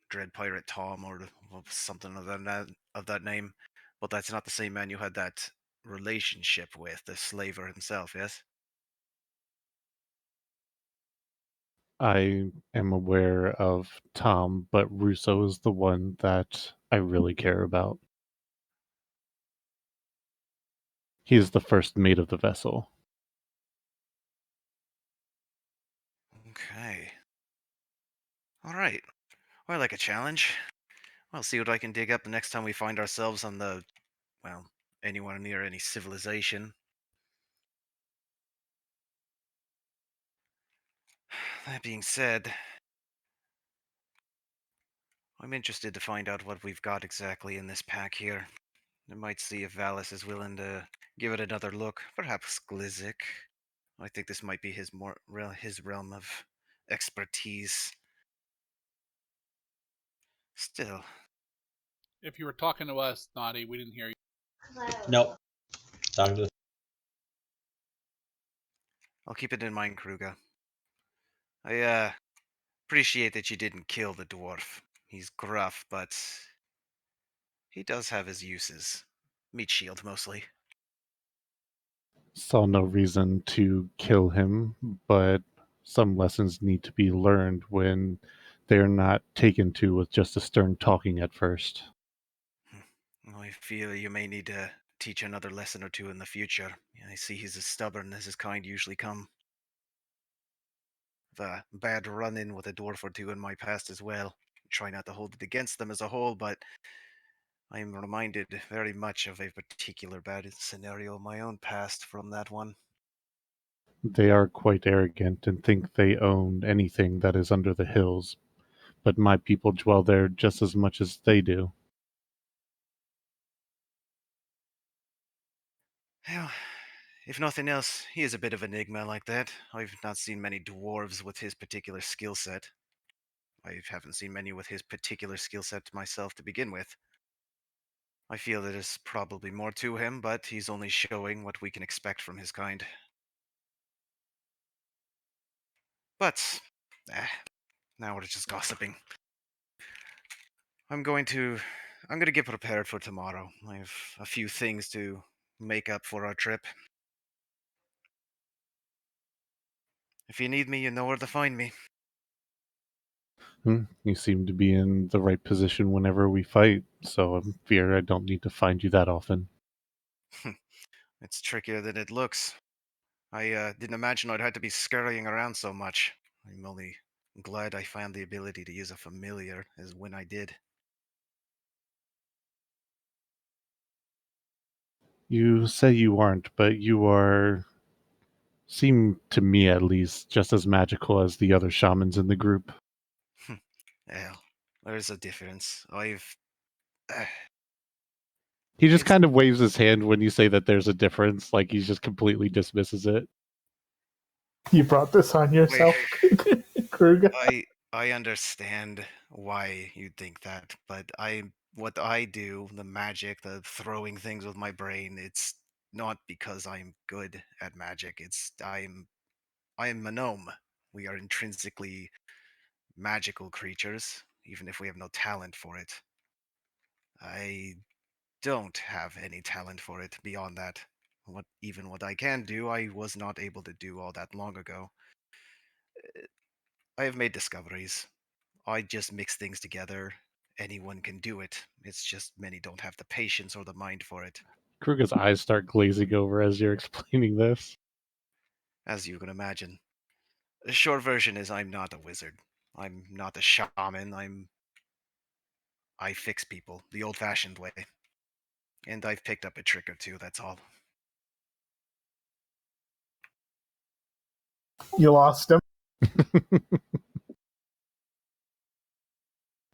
Dread Pirate Tom or something of that name, but that's not the same man you had that relationship with the slaver himself, yes? I am aware of Tom, but Russo is the one that I really care about. He is the first mate of the vessel. Okay. All right. Well, I like a challenge. I'll see what I can dig up the next time we find ourselves on the, well, anywhere near any civilization. That being said, I'm interested to find out what we've got exactly in this pack here. I might see if Valis is willing to give it another look. Perhaps Glizik. I think this might be his realm of expertise. Still, If you were talking to us, Naughty, we didn't hear you. Nope. Talking to I'll keep it in mind, Kruga. I appreciate that you didn't kill the dwarf. He's gruff, but he does have his uses. Meat shield mostly. Saw no reason to kill him, but some lessons need to be learned when they're not taken to with just a stern talking at first. I feel you may need to teach another lesson or two in the future. I see he's as stubborn as his kind usually come. I've a bad run-in with a dwarf or two in my past as well. Try not to hold it against them as a whole, but I'm reminded very much of a particular bad scenario in my own past from that one. They are quite arrogant and think they own anything that is under the hills, but my people dwell there just as much as they do. Well, if nothing else, he is a bit of an enigma like that. I've not seen many dwarves with his particular skill set. I haven't seen many with his particular skill set myself to begin with. I feel there's probably more to him, but he's only showing what we can expect from his kind. But, now we're just gossiping. I'm going to get prepared for tomorrow. I have a few things to make up for our trip. If you need me, you know where to find me. You seem to be in the right position whenever we fight, so I fear I don't need to find you that often. It's trickier than it looks. I didn't imagine I'd have to be scurrying around so much. I'm only glad I found the ability to use a familiar as when I did. You say you aren't, but you are, seem to me at least, just as magical as the other shamans in the group. Well, there's a difference. I've. Uh, He just it's. kind of waves his hand when you say that there's a difference, like he just completely dismisses it. You brought this on yourself, Kruger. I understand why you think that, but what I do, the magic, the throwing things with my brain, it's not because I'm good at magic. It's I am a gnome. We are intrinsically magical creatures, even if we have no talent for it. I don't have any talent for it beyond that. What I can do, I was not able to do all that long ago. I have made discoveries. I just mix things together. Anyone can do it. It's just many don't have the patience or the mind for it. Kruger's eyes start glazing over as you're explaining this. As you can imagine. The short version is I'm not a wizard. I'm not a shaman. I fix people the old-fashioned way. And I've picked up a trick or two, that's all. You lost him.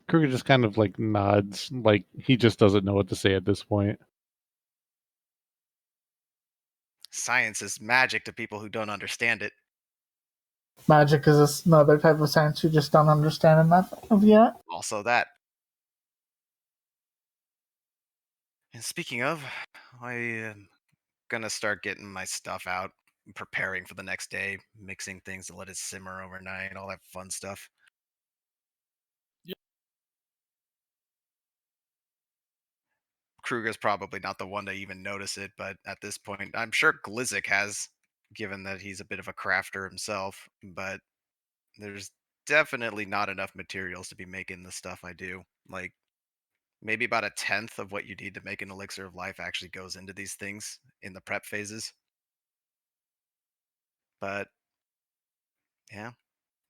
Kruger just kind of like nods, like he just doesn't know what to say at this point. Science is magic to people who don't understand it. Magic is another type of science you just don't understand enough of yet. Also that. And speaking of, I am gonna start getting my stuff out, preparing for the next day, mixing things to let it simmer overnight, all that fun stuff. Kruger's probably not the one to even notice it, but at this point, I'm sure Glizzik has, given that he's a bit of a crafter himself. But there's definitely not enough materials to be making the stuff I do. Like, maybe about a tenth of what you need to make an elixir of life actually goes into these things in the prep phases. But yeah,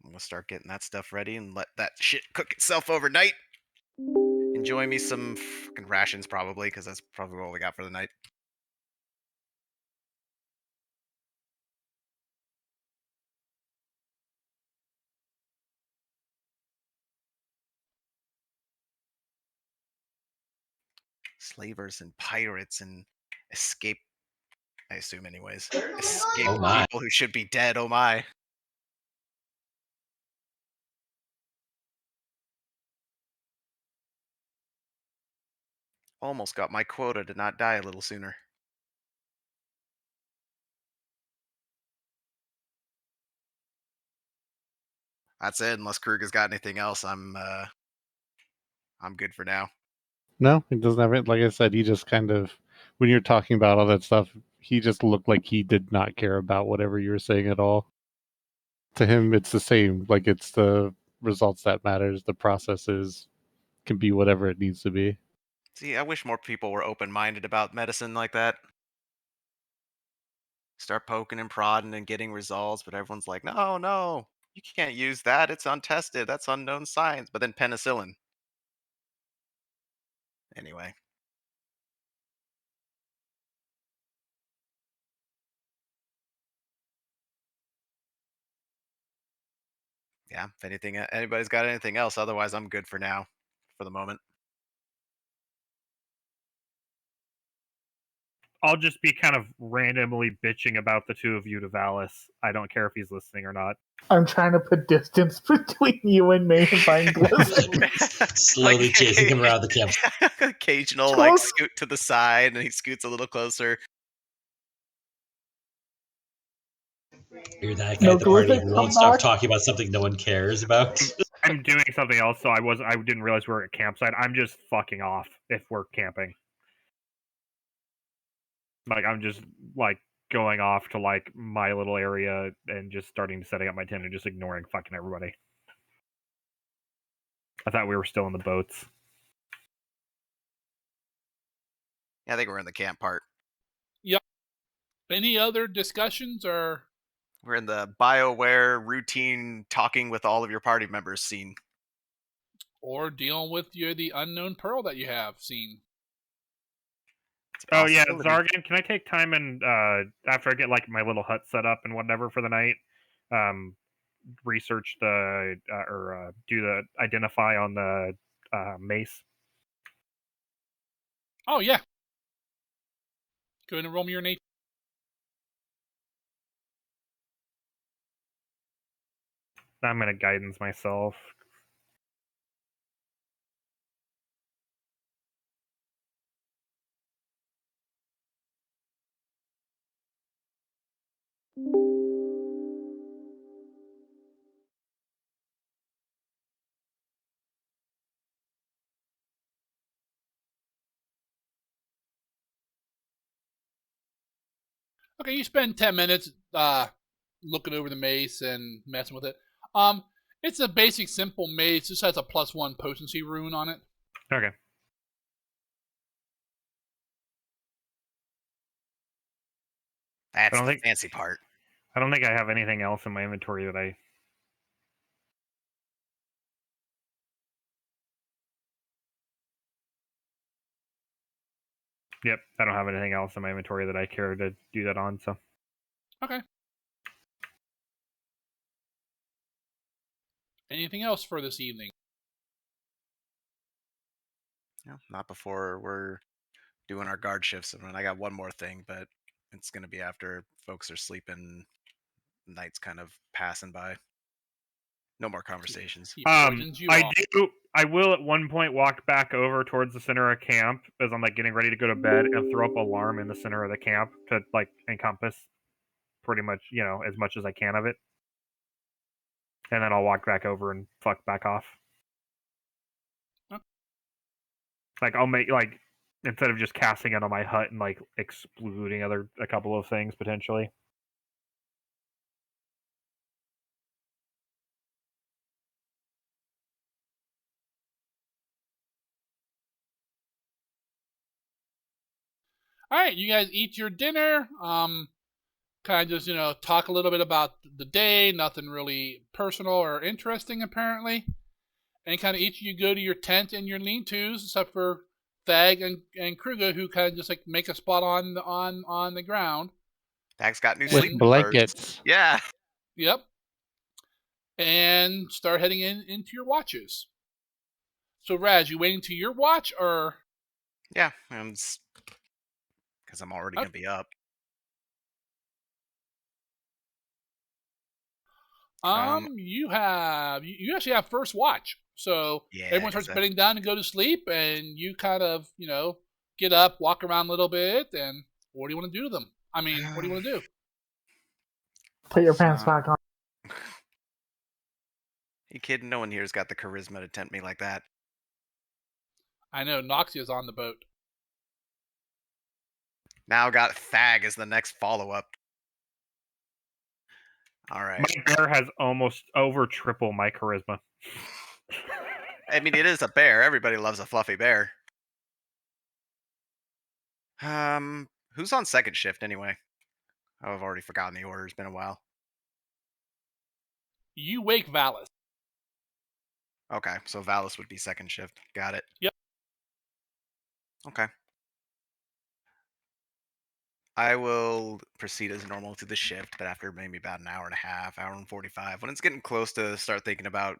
I'm gonna start getting that stuff ready and let that shit cook itself overnight. Enjoy me some fucking rations, probably, because that's probably all we got for the night. Slavers and pirates and escape. I assume, anyways. Escape Oh my. people who should be dead. Oh my. Almost got my quota to not die a little sooner. That's it. Unless Krug got anything else, I'm good for now. No, he doesn't have it. Like I said, he just kind of, when you're talking about all that stuff, he just looked like he did not care about whatever you were saying at all. To him, it's the same. Like, it's the results that matters. The processes can be whatever it needs to be. See, I wish more people were open-minded about medicine like that. Start poking and prodding and getting results, but everyone's like, no, no, you can't use that. It's untested. That's unknown science. But then penicillin. Anyway. Yeah, if anybody's got anything else, otherwise I'm good for now, for the moment. I'll just be kind of randomly bitching about the two of you to Valis. I don't care if he's listening or not. I'm trying to put distance between you and me and find Glizzik. Slowly chasing him around the camp. Occasional, like, scoot to the side, and he scoots a little closer. You're that guy No, at the party Glizzik, who come won't stop back. talking about something no one cares about. I'm doing something else, so I didn't realize we were at campsite. I'm just fucking off if we're camping. Like, I'm just, like, going off to, like, my little area and just starting to setting up my tent and just ignoring fucking everybody. I thought we were still in the boats. Yeah, I think we're in the camp part. Yep. Any other discussions or? We're in the BioWare routine talking with all of your party members scene. Or dealing with the unknown pearl that you have seen. Oh yeah, Zargan, can I take time and after I get like my little hut set up and whatever for the night, research the or do the identify on the mace? Oh yeah. Go ahead and roll me your nature. I'm gonna guidance myself. Okay, you spend 10 minutes looking over the mace and messing with it. It's a basic, simple mace. Just has a +1 potency rune on it. Okay. That's the fancy part. I don't think I have anything else in my inventory that I... Yep, I don't have anything else in my inventory that I care to do that on, so... Okay. Anything else for this evening? No, not before we're doing our guard shifts. I mean, I got one more thing, but it's going to be after folks are sleeping, night's kind of passing by. No more conversations. I will at one point walk back over towards the center of camp as I'm like getting ready to go to bed and throw up an alarm in the center of the camp to like encompass pretty much, you know, as much as I can of it. And then I'll walk back over and fuck back off. Huh? Like I'll make like instead of just casting it on my hut and like excluding a couple of things potentially. All right, you guys eat your dinner. Kind of just talk a little bit about the day. Nothing really personal or interesting apparently. And kind of each of you go to your tent and your lean-tos, except for Thag and Kruger, who kind of just like make a spot on the ground. Tag's got new With sleeping blankets. birds. Yeah. Yep. And start heading into your watches. So Raz, you waiting to your watch or? Yeah, because I'm already gonna be up. You actually have first watch. So Yeah, everyone 'cause starts bedding down to go to sleep, and you kind of get up, walk around a little bit, and what do you want to do to them? I mean, what do you want to do? Put your pants back on. You kidding? No one here's got the charisma to tempt me like that. I know Noxia's on the boat. Now got Thag as the next follow-up. All right. My bear has almost over triple my charisma. I mean, it is a bear. Everybody loves a fluffy bear. Who's on second shift anyway? Oh, I've already forgotten the order. It's been a while. You wake Valis. Okay, so Valis would be second shift. Got it. Yep. Okay. I will proceed as normal through the shift, but after maybe about an hour and a half, hour and 45, when it's getting close to start thinking about,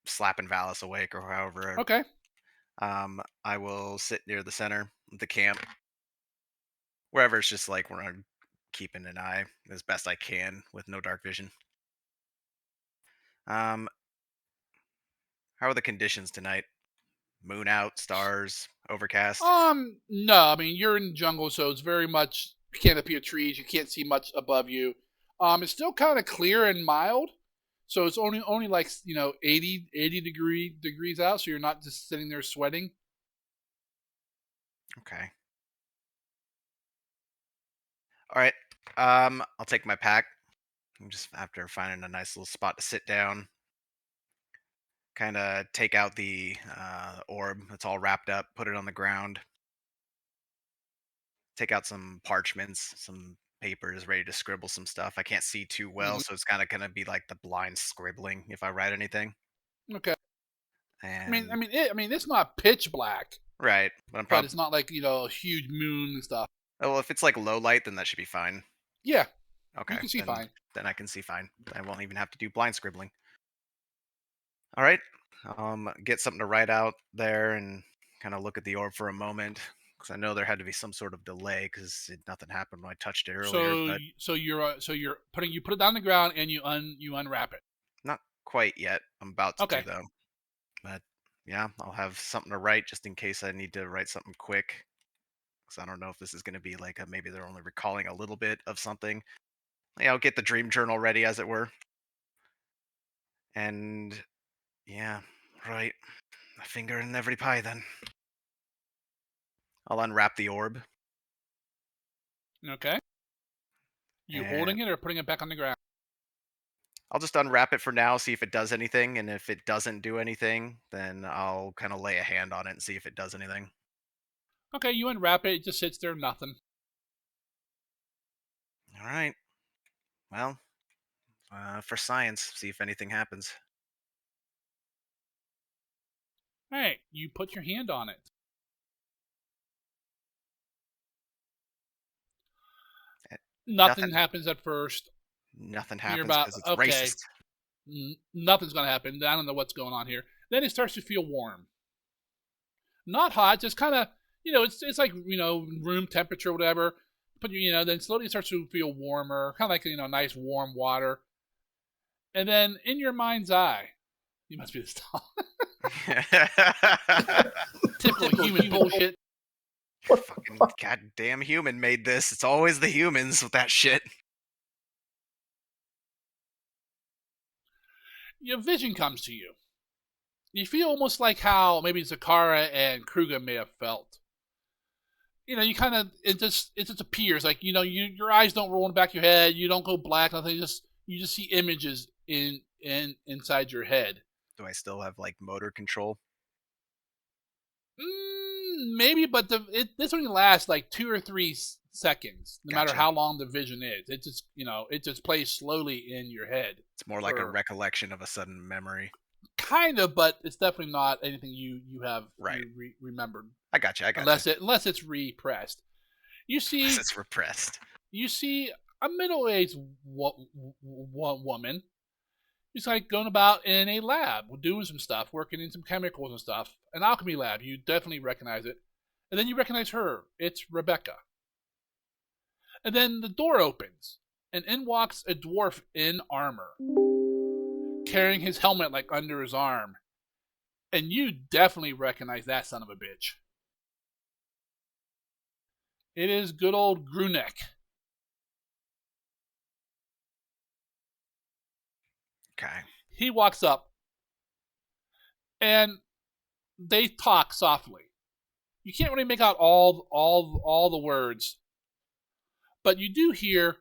slapping Valis awake or however, Okay. I will sit near the center of the camp, wherever it's just like where I'm keeping an eye as best I can with no dark vision. How are the conditions tonight? Moon out, stars, overcast. No, I mean you're in the jungle, so it's very much canopy of trees. You can't see much above you. It's still kind of clear and mild, so it's only like 80 degrees out, so you're not just sitting there sweating. Okay. All right. I'll take my pack. I'm just after finding a nice little spot to sit down. Kind of take out the orb that's all wrapped up, put it on the ground. Take out some parchments, some papers, ready to scribble some stuff. I can't see too well, so it's kind of gonna be like the blind scribbling if I write anything. Okay. And I mean, it's not pitch black, right, but I'm but probably it's not like a huge moon and stuff. well, if it's like low light, then that should be fine. Yeah, Okay, you can see fine. Then I can see fine. I won't even have to do blind scribbling. All right, get something to write out there and kind of look at the orb for a moment because I know there had to be some sort of delay because nothing happened when I touched it earlier. But You put it down on the ground and you unwrap it. not quite yet. I'm about to Okay. do though. But yeah, I'll have something to write just in case I need to write something quick. Because I don't know if this is going to be like maybe they're only recalling a little bit of something. Yeah, I'll get the dream journal ready, as it were. And yeah, right. A finger in every pie then. I'll unwrap the orb. Okay. You And holding it or putting it back on the ground? I'll just unwrap it for now, see if it does anything. And if it doesn't do anything, then I'll kind of lay a hand on it and see if it does anything. Okay, you unwrap it. It just sits there, nothing. All right. Well, for science, see if anything happens. All right, you put your hand on it. Nothing happens at first. Nothing happens about, because it's okay, racist. Nothing's going to happen. I don't know what's going on here. Then it starts to feel warm. Not hot, just kind of, it's like, room temperature or whatever. But, then slowly it starts to feel warmer, kind of like, nice warm water. And then in your mind's eye, you must be this tall. Typical human bullshit. Fucking goddamn human made this. It's always the humans with that shit. Your vision comes to you. You feel almost like how maybe Zakara and Kruger may have felt. you kind of it just appears like your eyes don't roll in the back of your head. You don't go black. Nothing. You just see images inside your head. Do I still have like motor control? Maybe, but this only lasts like 2 or 3 seconds, no matter Gotcha. how long the vision is. It just plays slowly in your head. It's more like a Or- recollection of a sudden memory. Kind of, but it's definitely not anything you have Right. remembered I got you. unless it's repressed. You see, Unless it's repressed. you see a middle-aged woman. She's like going about in a lab, doing some stuff, working in some chemicals and stuff. An alchemy lab. You definitely recognize it. And then you recognize her. It's Rebecca. And then the door opens, and in walks a dwarf in armor, carrying his helmet like under his arm. And you definitely recognize that son of a bitch. It is good old Grunek. Okay. He walks up, and they talk softly. You can't really make out all the words, but you do hear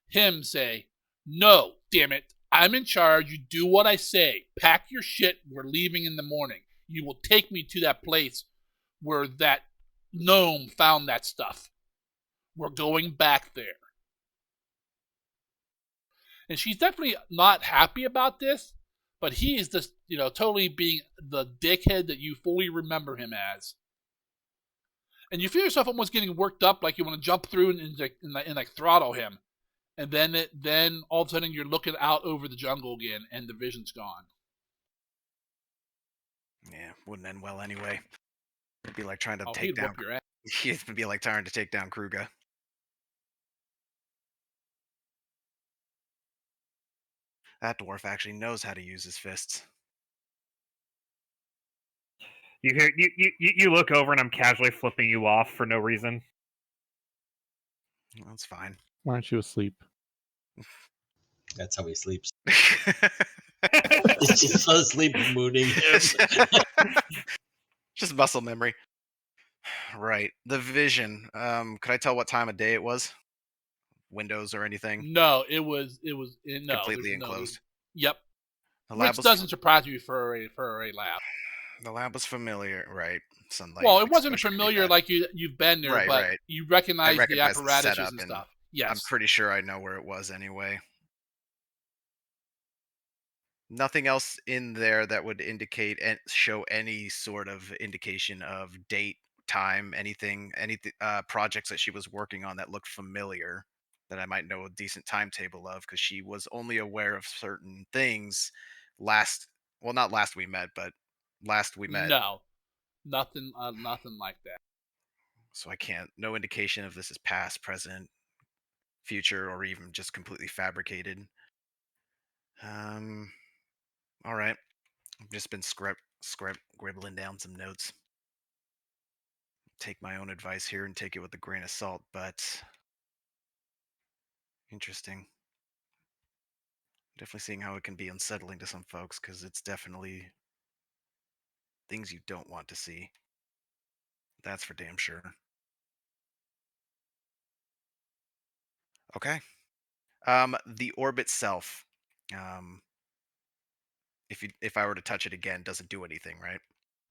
him say, "No, damn it, I'm in charge. You do what I say. Pack your shit. We're leaving in the morning. You will take me to that place where that gnome found that stuff. We're going back there." And she's definitely not happy about this, but he is just, totally being the dickhead that you fully remember him as. And you feel yourself almost getting worked up, like you want to jump through and like throttle him. And then all of a sudden you're looking out over the jungle again, and the vision's gone. Yeah, wouldn't end well anyway. It'd be like trying to Oh, take he'd down. whoop your ass. It'd be like trying to take down Kruger. That dwarf actually knows how to use his fists. You hear you look over and I'm casually flipping you off for no reason. That's fine. Why aren't you asleep? That's how he sleeps. He's just asleep, mooning him. Just muscle memory. Right. The vision. Could I tell what time of day it was? Windows or anything? No, it was no, Completely there's no- enclosed. Yep. The lab Which was doesn't surprise you for a lab. the lab was familiar, right? Sunlight. Well, it wasn't exposure could be familiar bad. like you've been there, Right, but right. you recognize the recognize the apparatuses setup and and stuff. Yes. I'm pretty sure I know where it was anyway. Nothing else in there that would indicate and show any sort of indication of date, time, anything, projects that she was working on that looked familiar that I might know a decent timetable of, because she was only aware of certain things not last we met, but last we met. No, nothing like that. So no indication of this is past, present, future, or even just completely fabricated. All right. I've just been scribbling down some notes. Take my own advice here and take it with a grain of salt, but interesting. Definitely seeing how it can be unsettling to some folks, because it's definitely things you don't want to see. That's for damn sure. Okay. The orb itself, if I were to touch it again, doesn't do anything, right?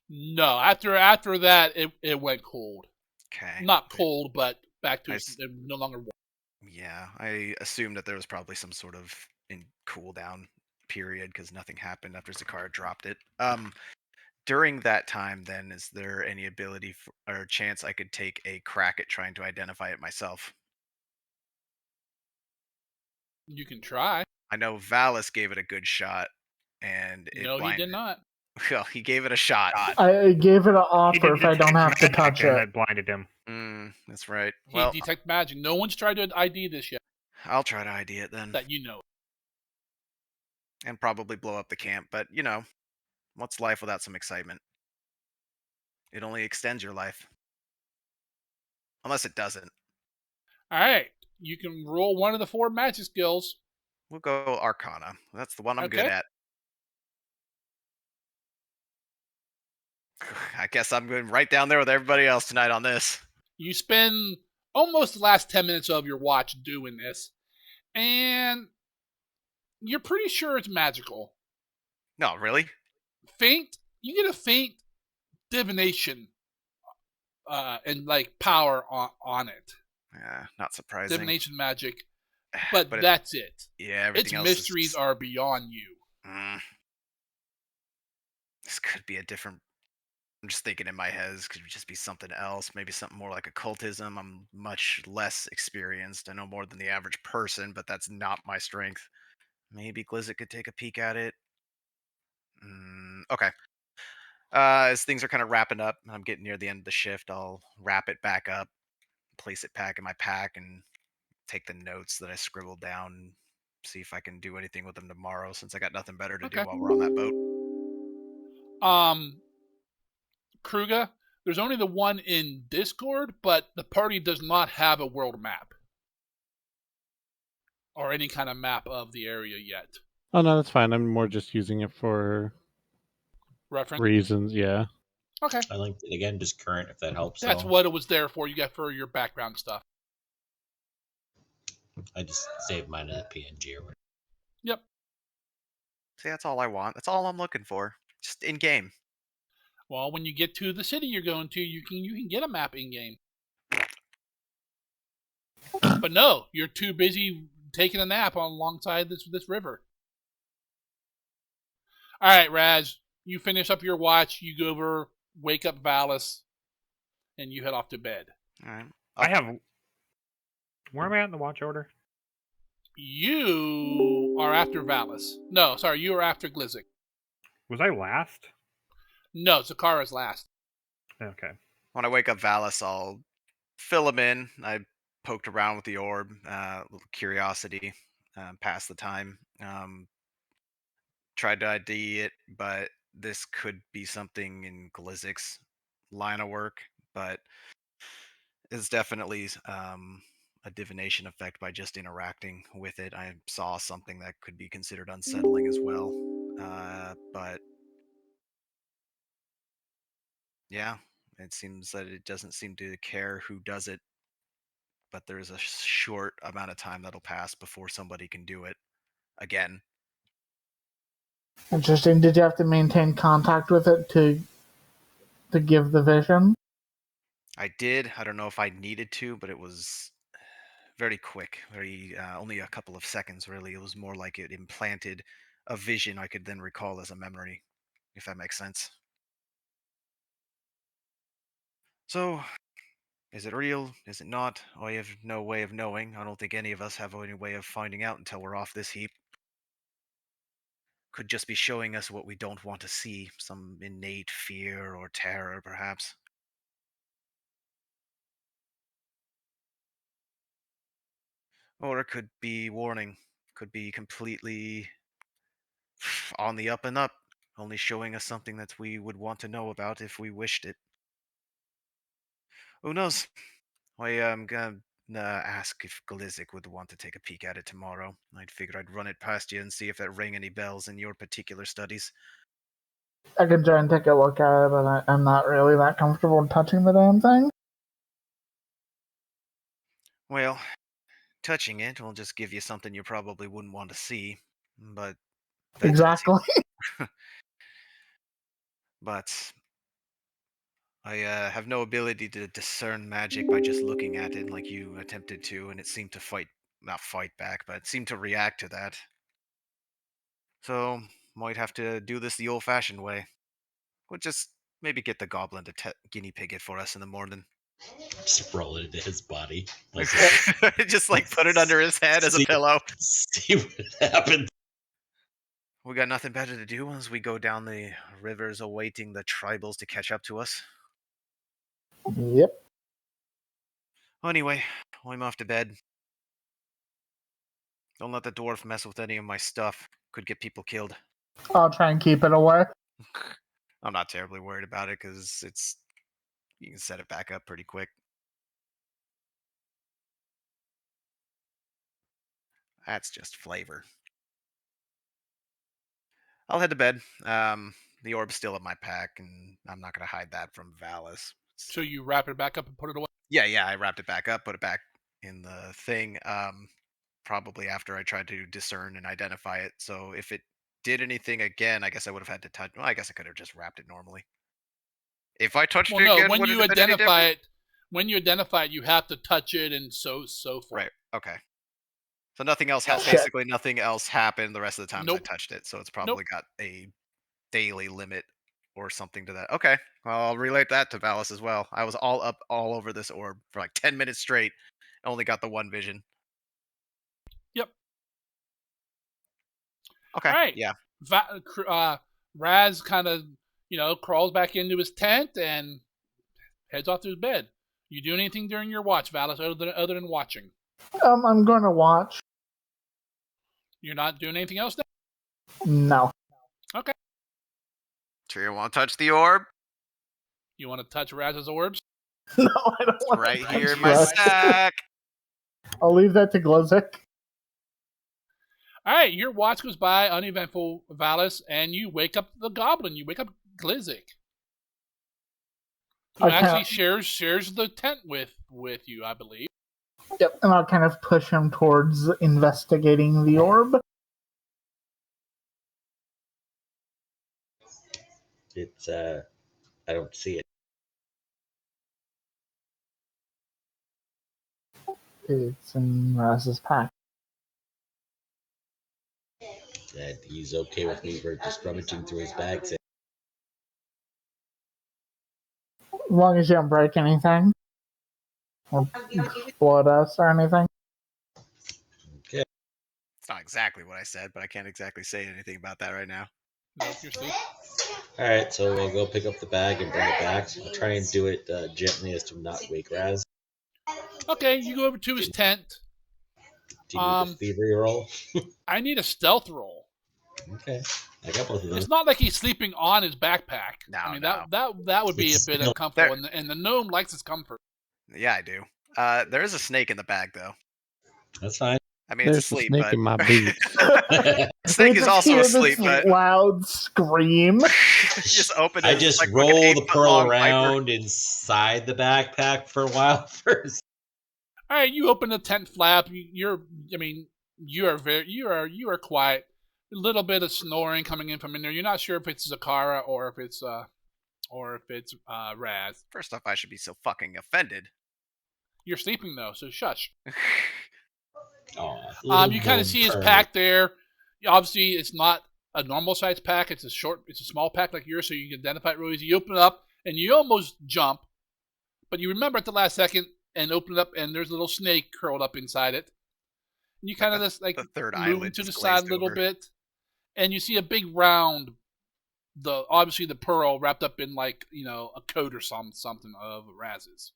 No, after that, it went cold. Okay. Not cold, but back to I it no longer warm. Yeah, I assumed that there was probably some sort of cooldown period, because nothing happened after Zakara dropped it. During that time, then, is there any ability or chance I could take a crack at trying to identify it myself? You can try. I know Valis gave it a good shot, and it No, he blinded. did not. Well, he gave it a shot. I gave it an He offer did if I don't have to detect touch magic and it. that blinded him. That's right. He Well, detect magic. No one's tried to ID this yet I'll try to ID it then, that you know. and probably blow up the camp. But what's life without some excitement? It only extends your life, unless it doesn't. All right, you can roll one of the 4 magic skills. We'll go Arcana. That's the one I'm good Okay. at. I guess I'm going right down there with everybody else tonight on this. You spend almost the last 10 minutes of your watch doing this, and you're pretty sure it's magical. No, really? You get a faint divination and like power on it. Yeah, not surprising. Divination magic, but But that's it. yeah, Its everything else mysteries is. are beyond you. This could be a different. I'm just thinking in my head, this could just be something else. Maybe something more like occultism. I'm much less experienced. I know more than the average person, but that's not my strength. Maybe Glizzit could take a peek at it. Okay. As things are kind of wrapping up, and I'm getting near the end of the shift, I'll wrap it back up, place it back in my pack, and take the notes that I scribbled down, and see if I can do anything with them tomorrow, since I got nothing better to do Okay. while we're on that boat. Kruga, there's only the one in Discord, but the party does not have a world map or any kind of map of the area yet. Oh no, that's fine. I'm more just using it for Reference. reasons. Yeah. Okay. I linked it again, just current, if that helps. That's what it was there for. You got for your background stuff. I just saved mine as a PNG or whatever. Yep. See, that's all I want. That's all I'm looking for. Just in game. Well, when you get to the city you're going to, you can get a map in game. But no, you're too busy taking a nap alongside this river. All right, Raz, you finish up your watch. You go over, wake up Valis, and you head off to bed. All right. I have. Where am I at in the watch order? You are after Valis. No, sorry, you are after Glizzit. Was I last? No, Zakara's last. Okay. When I wake up Valis, I'll fill him in. I poked around with the orb, little curiosity, pass the time. Tried to ID it, but this could be something in Glizzic's line of work, but it's definitely a divination effect by just interacting with it. I saw something that could be considered unsettling as well, but yeah, it seems that it doesn't seem to care who does it, but there's a short amount of time that'll pass before somebody can do it again. Interesting. Did you have to maintain contact with it to give the vision? I did. I don't know if I needed to, but it was very quick, very only a couple of seconds really. It was more like it implanted a vision I could then recall as a memory, if that makes sense. So, is it real? Is it not? I have no way of knowing. I don't think any of us have any way of finding out until we're off this heap. Could just be showing us what we don't want to see, some innate fear or terror, perhaps. Or it could be warning. Could be completely on the up and up, only showing us something that we would want to know about if we wished it. Who knows? I am gonna ask if Glizzik would want to take a peek at it tomorrow. I'd figured I'd run it past you and see if that rang any bells in your particular studies. I can try and take a look at it, but I'm not really that comfortable touching the damn thing. Well, touching it will just give you something you probably wouldn't want to see, but Exactly. But I have no ability to discern magic by just looking at it like you attempted to, and it seemed to not fight back, but it seemed to react to that. So, might have to do this the old-fashioned way. We'll just maybe get the goblin to guinea pig it for us in the morning. Just roll it into his body. Like, Just like put it under his head as a See- pillow. see what happens. We got nothing better to do as we go down the rivers awaiting the tribals to catch up to us. Yep. Anyway, I'm off to bed. Don't let the dwarf mess with any of my stuff. Could get people killed. I'll try and keep it away. I'm not terribly worried about it because you can set it back up pretty quick. That's just flavor. I'll head to bed. The orb's still in my pack, and I'm not going to hide that from Valis. So you wrap it back up and put it away. Yeah, I wrapped it back up, put it back in the thing. Probably after I tried to discern and identify it. So if it did anything again, I guess I would have had to touch. Well, I guess I could have just wrapped it normally. If I touched Well, it no. again, When would it you have been any identify different? it, you have to touch it and so forth. Right. Okay. So nothing else. Okay. Basically, nothing else happened the rest of the times Nope. I touched it. So it's Nope. probably got a daily limit or something to that. Okay. Well, I'll relate that to Valis as well. I was all over this orb for like 10 minutes straight. Only got the one vision. Yep. Okay. All right. Yeah. Raz kind of, crawls back into his tent and heads off to his bed. You do anything during your watch, Valis, other than watching? I'm going to watch. You're not doing anything else now? No. Okay. Sure you want to touch the orb? You want to touch Raz's orbs? No, I don't want Right to here touch in my Raz. sack. I'll leave that to Glizek. All right, your watch goes by, uneventful, Valis, and you wake up the goblin. You wake up Glizek, who Okay. actually shares the tent with you, I believe. Yep, and I'll kind of push him towards investigating the orb. It's I don't see it. It's in Raz's pack. And he's okay with me for just rummaging through his bags. As long as you don't break anything. Or explode us or anything. Okay. It's not exactly what I said, but I can't exactly say anything about that right now. Nope, you're asleep. All right, so we'll go pick up the bag and bring it back. I'll try and do it gently as to not wake Raz. Okay, you go over to his tent. Do you need a thievery roll? I need a stealth roll. Okay, I got both of them. It's not like he's sleeping on his backpack. No, I mean, no. that would be a It's bit still uncomfortable, and the gnome likes his comfort. Yeah, I do. There is a snake in the bag, though. That's fine. I mean, There's it's a asleep, snake but in my boot. snake We is just also hear asleep, this but loud scream. just open it. I it's just like roll fucking the 8-foot pearl long viper. around inside the backpack for a while first. All right, you open the tent flap. You are quiet. A little bit of snoring coming in from in there. You're not sure if it's Zakara or if it's Raz. First off, I should be so fucking offended. You're sleeping though, so shush. Aw, You kind of see his pack there. Obviously, it's not a normal size pack. It's a small pack like yours, so you can identify it really easy. You open it up and you almost jump, but you remember at the last second and open it up, and there's a little snake curled up inside it. And you kind of just like The third move eyelid to the just side a glazed little over. bit, and you see a big round, obviously the pearl wrapped up in like a coat or something of Raz's.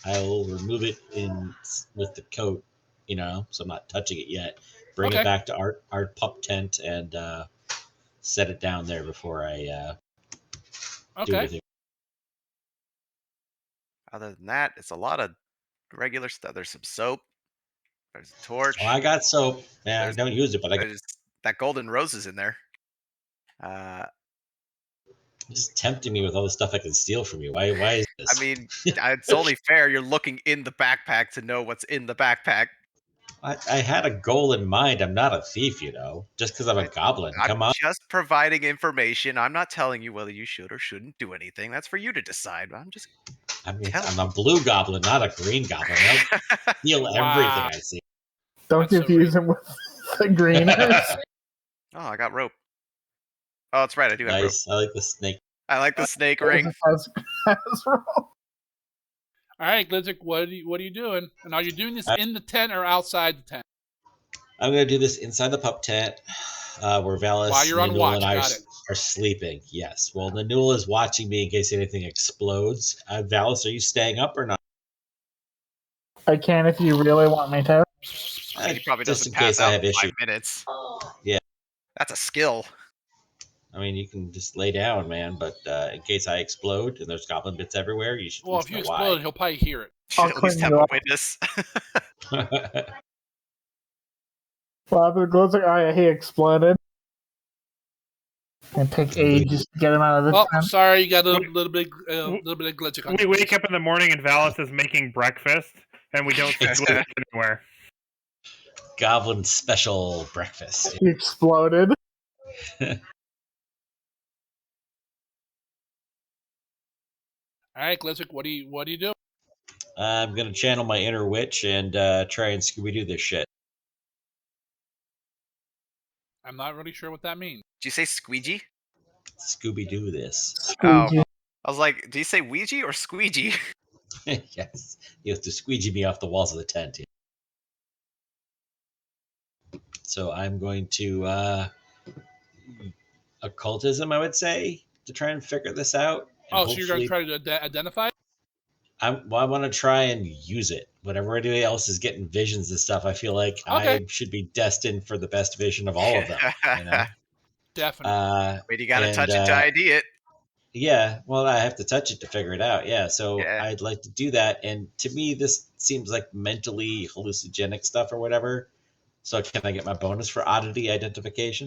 I will remove it with the coat, so I'm not touching it yet. Bring Okay. it back to our pup tent and set it down there before I do Okay. anything. Other than that, it's a lot of regular stuff. There's some soap. There's a torch. Oh, I got soap. Yeah, I There's- don't use it, but I got There's that golden rose is in there. just tempting me with all the stuff I can steal from you. Why is this? I mean, it's only fair. You're looking in the backpack to know what's in the backpack. I had a goal in mind. I'm not a thief, just because I'm a goblin. I'm Come on. just providing information. I'm not telling you whether you should or shouldn't do anything. That's for you to decide. I'm just. I mean, tell I'm a blue goblin, not a green goblin. I'll steal Wow. everything I see. Don't That's so confuse him with the greeners. Oh, I got rope. Oh, that's right. I do have rope. Nice. I like the snake. I like the snake ring. All right, Glizek, what are you doing? And are you doing this in the tent or outside the tent? I'm going to do this inside the pup tent where Valis, While you're on Nanul, watch, and I got it. are sleeping. Yes. Well, Nanul is watching me in case anything explodes. Valis, are you staying up or not? I can if you really want me to. He probably just doesn't in pass case I out have in 5 issues. minutes. Yeah. That's a skill. I mean, you can just lay down, man. But in case I explode and there's goblin bits everywhere, you should. Well, at if you least know explode, he'll probably hear it. I'll Should at least clean have you a up. witness. why. Well, after Glizek, he exploded. And take ages to get him out of the Oh, tent. sorry, you got a Wait. little bit of glitch. on We your wake face. up in the morning and Valis is making breakfast, and we don't see Blizzard anywhere. Goblin special breakfast. He exploded. All right, Glitchick, what do you do? I'm gonna channel my inner witch and try and Scooby Doo this shit. I'm not really sure what that means. Did you say squeegee? Scooby Doo this. Squeegee. I was like, do you say Ouija or squeegee? Yes, you have to squeegee me off the walls of the tent. So I'm going to occultism, I would say, to try and figure this out. And Oh, so you're going to hopefully- try to identify it? I want to try and use it. Whenever anybody else is getting visions and stuff, I feel like Okay. I should be destined for the best vision of all of them. You know? Definitely. Wait, you gotta And, touch it to ID it. Yeah, well, I have to touch it to figure it out. Yeah, so Yeah. I'd like to do that. And to me, this seems like mentally hallucinogenic stuff or whatever. So can I get my bonus for oddity identification?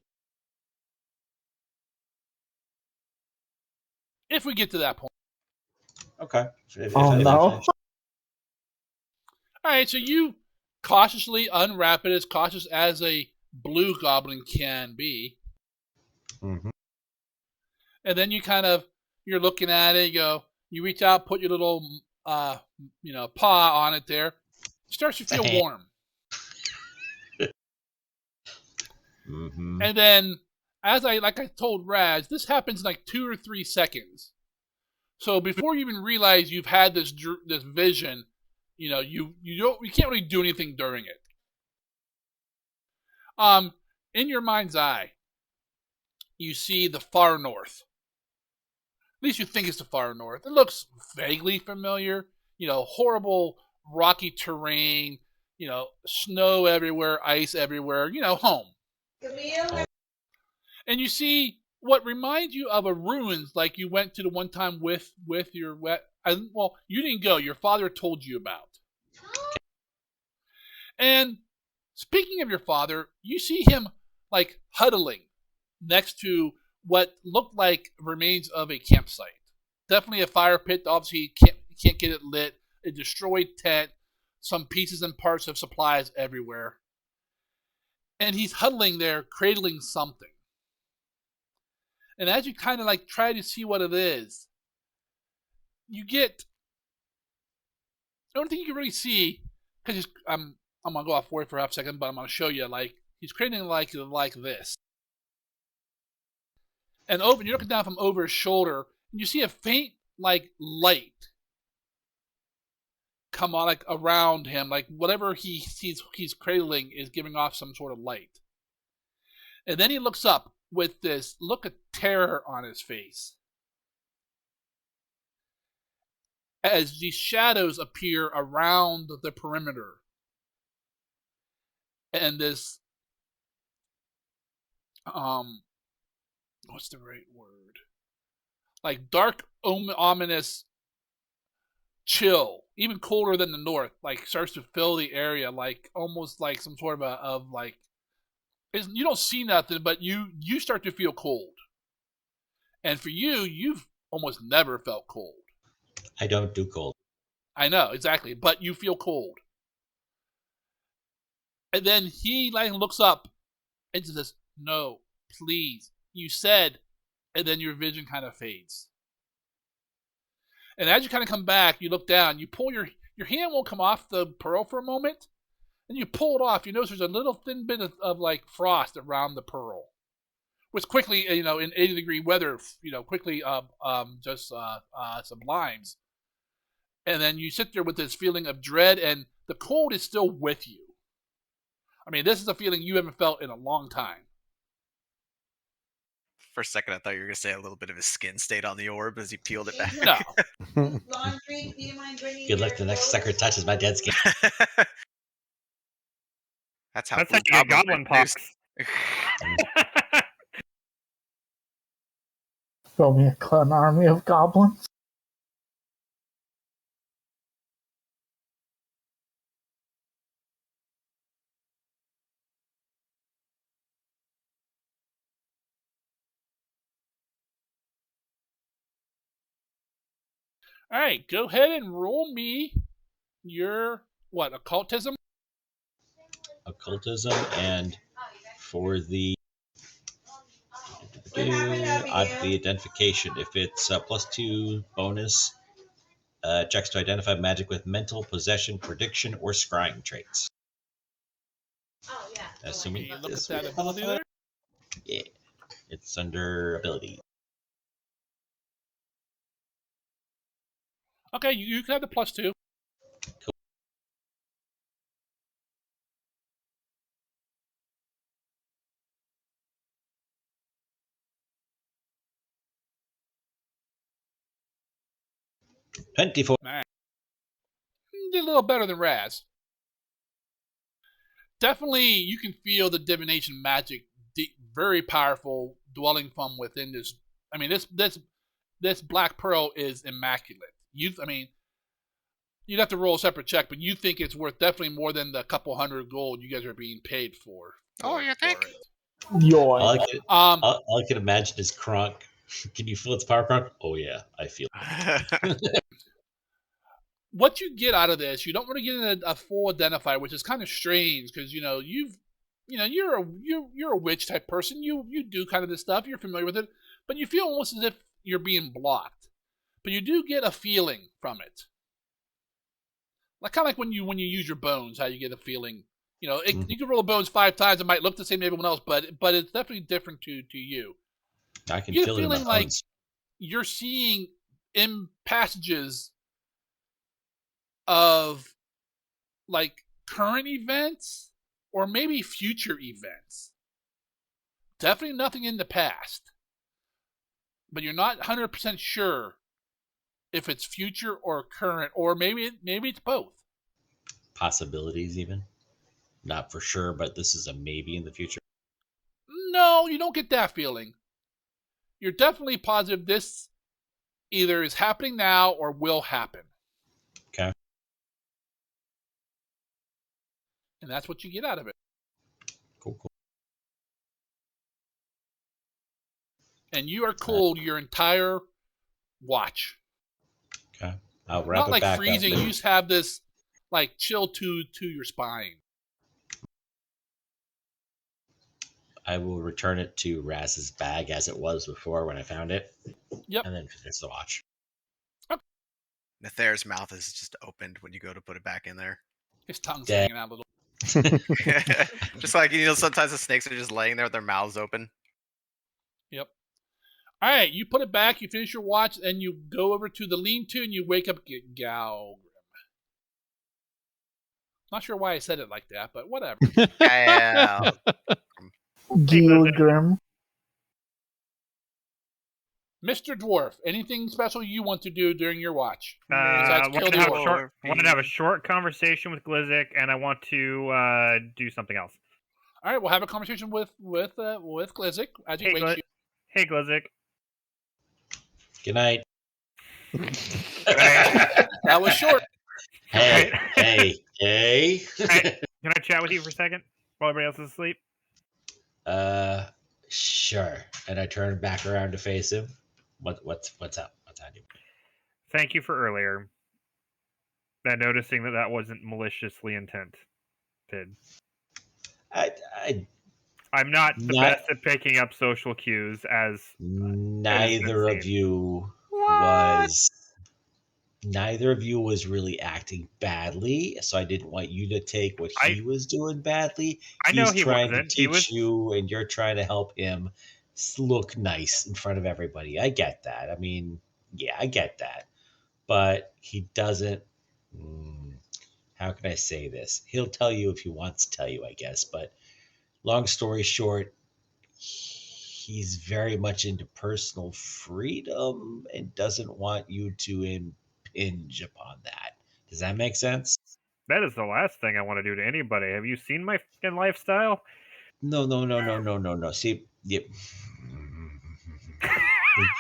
If we get to that point. Okay. Oh, no. All right, so you cautiously unwrap it, as cautious as a blue goblin can be. Mm-hmm. And then you're looking at it, you reach out, put your little, paw on it there. It starts to feel warm. Mm-hmm. And then, like I told Raz, this happens in like 2 or 3 seconds. So before you even realize you've had this vision, you can't really do anything during it. In your mind's eye, you see the far north. At least you think it's the far north. It looks vaguely familiar. Horrible rocky terrain. Snow everywhere, ice everywhere. Home. And you see what reminds you of a ruins, like you went to the one time with your you didn't go. Your father told you about. And speaking of your father, you see him like huddling next to what looked like remains of a campsite. Definitely a fire pit. Obviously, can't get it lit. A destroyed tent. Some pieces and parts of supplies everywhere. And he's huddling there, cradling something. And as you kind of like try to see what it is, you get the only thing you can really see, because I'm gonna go off word for half a second, but I'm gonna show you like he's cradling like this. And you're looking down from over his shoulder, and you see a faint like light come on like around him, like whatever he's cradling is giving off some sort of light. And then he looks up with this look of terror on his face as these shadows appear around the perimeter. And this what's the right word? Like dark, ominous chill, even colder than the north, like starts to fill the area, like almost like some sort of like you don't see nothing, but you start to feel cold. And for you've almost never felt cold. I don't do cold. I know, exactly, but you feel cold. And then he like looks up and says, "No, please, you said," and then your vision kind of fades. And as you kind of come back, you look down, you pull your hand won't come off the pearl for a moment, and you pull it off. You notice there's a little thin bit of like frost around the pearl, which quickly, in 80-degree weather, quickly just sublimes. And then you sit there with this feeling of dread, and the cold is still with you. I mean, this is a feeling you haven't felt in a long time. For a second, I thought you were gonna say a little bit of his skin stayed on the orb as he peeled it back. No. Laundry, do you mind bringing Good luck your the next clothes? sucker touches my dead skin. That's how That's blue how you get goblins goblin are produced. pox. Build me a clone army of goblins. All right, go ahead and roll me your occultism. Occultism, and for the identification, if it's +2 bonus checks to identify magic with mental, possession, prediction, or scrying traits. Assuming Okay, you look this at that would ability qualify. there. Yeah, it's under ability. Okay, you can have the +2. Cool. $24. All right. Did a little better than Raz. Definitely, you can feel the divination magic, very powerful, dwelling from within this. I mean, this black pearl is immaculate. You'd have to roll a separate check, but you think it's worth definitely more than the couple hundred gold you guys are being paid for. Oh, you think? it. Yoink. All I can imagine is Kronk. Can you feel its power, Kronk? Oh yeah, I feel it. What you get out of this, you don't really get a full identifier, which is kind of strange because you're a witch type person. You do kind of this stuff. You're familiar with it, but you feel almost as if you're being blocked. But you do get a feeling from it, like kind of like when you use your bones, how you get a feeling. You can roll the bones 5 times. It might look the same to everyone else, but it's definitely different to you. I can You get a feel it in my feeling like bones. you're seeing in passages of like current events or maybe future events. Definitely nothing in the past. But you're not 100% sure if it's future or current, or maybe it's both. Possibilities, even. Not for sure, but this is a maybe in the future. No, you don't get that feeling. You're definitely positive this either is happening now or will happen. Okay. And that's what you get out of it. Cool. And you are cold your entire watch. Okay. I'll wrap Not it like back freezing, up. you just have this like chill to your spine. I will return it to Raz's bag as it was before when I found it. Yep. And then finish the watch. Nether's mouth is just opened when you go to put it back in there. His tongue's Yeah. hanging out a little. Just like, sometimes the snakes are just laying there with their mouths open. Yep. All right, you put it back, you finish your watch, and you go over to the lean-to, and you wake up Galgrim. Not sure why I said it like that, but whatever. Yeah. Gilgrim. Mr. Dwarf, anything special you want to do during your watch? I kill the orc. wanted to have a short conversation with Glizzik, and I want to do something else. All right, we'll have a conversation with Glizzik as he wakes you. Hey, Glizzik. Good night. That was short. Hey. Hey, can I chat with you for a second while everybody else is asleep? Sure. And I turn back around to face him. What's up? What's happening? Thank you for earlier. Noticing that wasn't maliciously intended. I'm not the best at picking up social cues, as neither of you was really acting badly, so I didn't want you to take what he was doing badly. I know he trying wasn't. to teach you, and you're trying to help him look nice in front of everybody. I get that. I mean, yeah, I get that. But he doesn't. How can I say this? He'll tell you if he wants to tell you, I guess. But long story short, he's very much into personal freedom and doesn't want you to impinge upon that. Does that make sense? That is the last thing I want to do to anybody. Have you seen my fucking lifestyle? No. See, yep.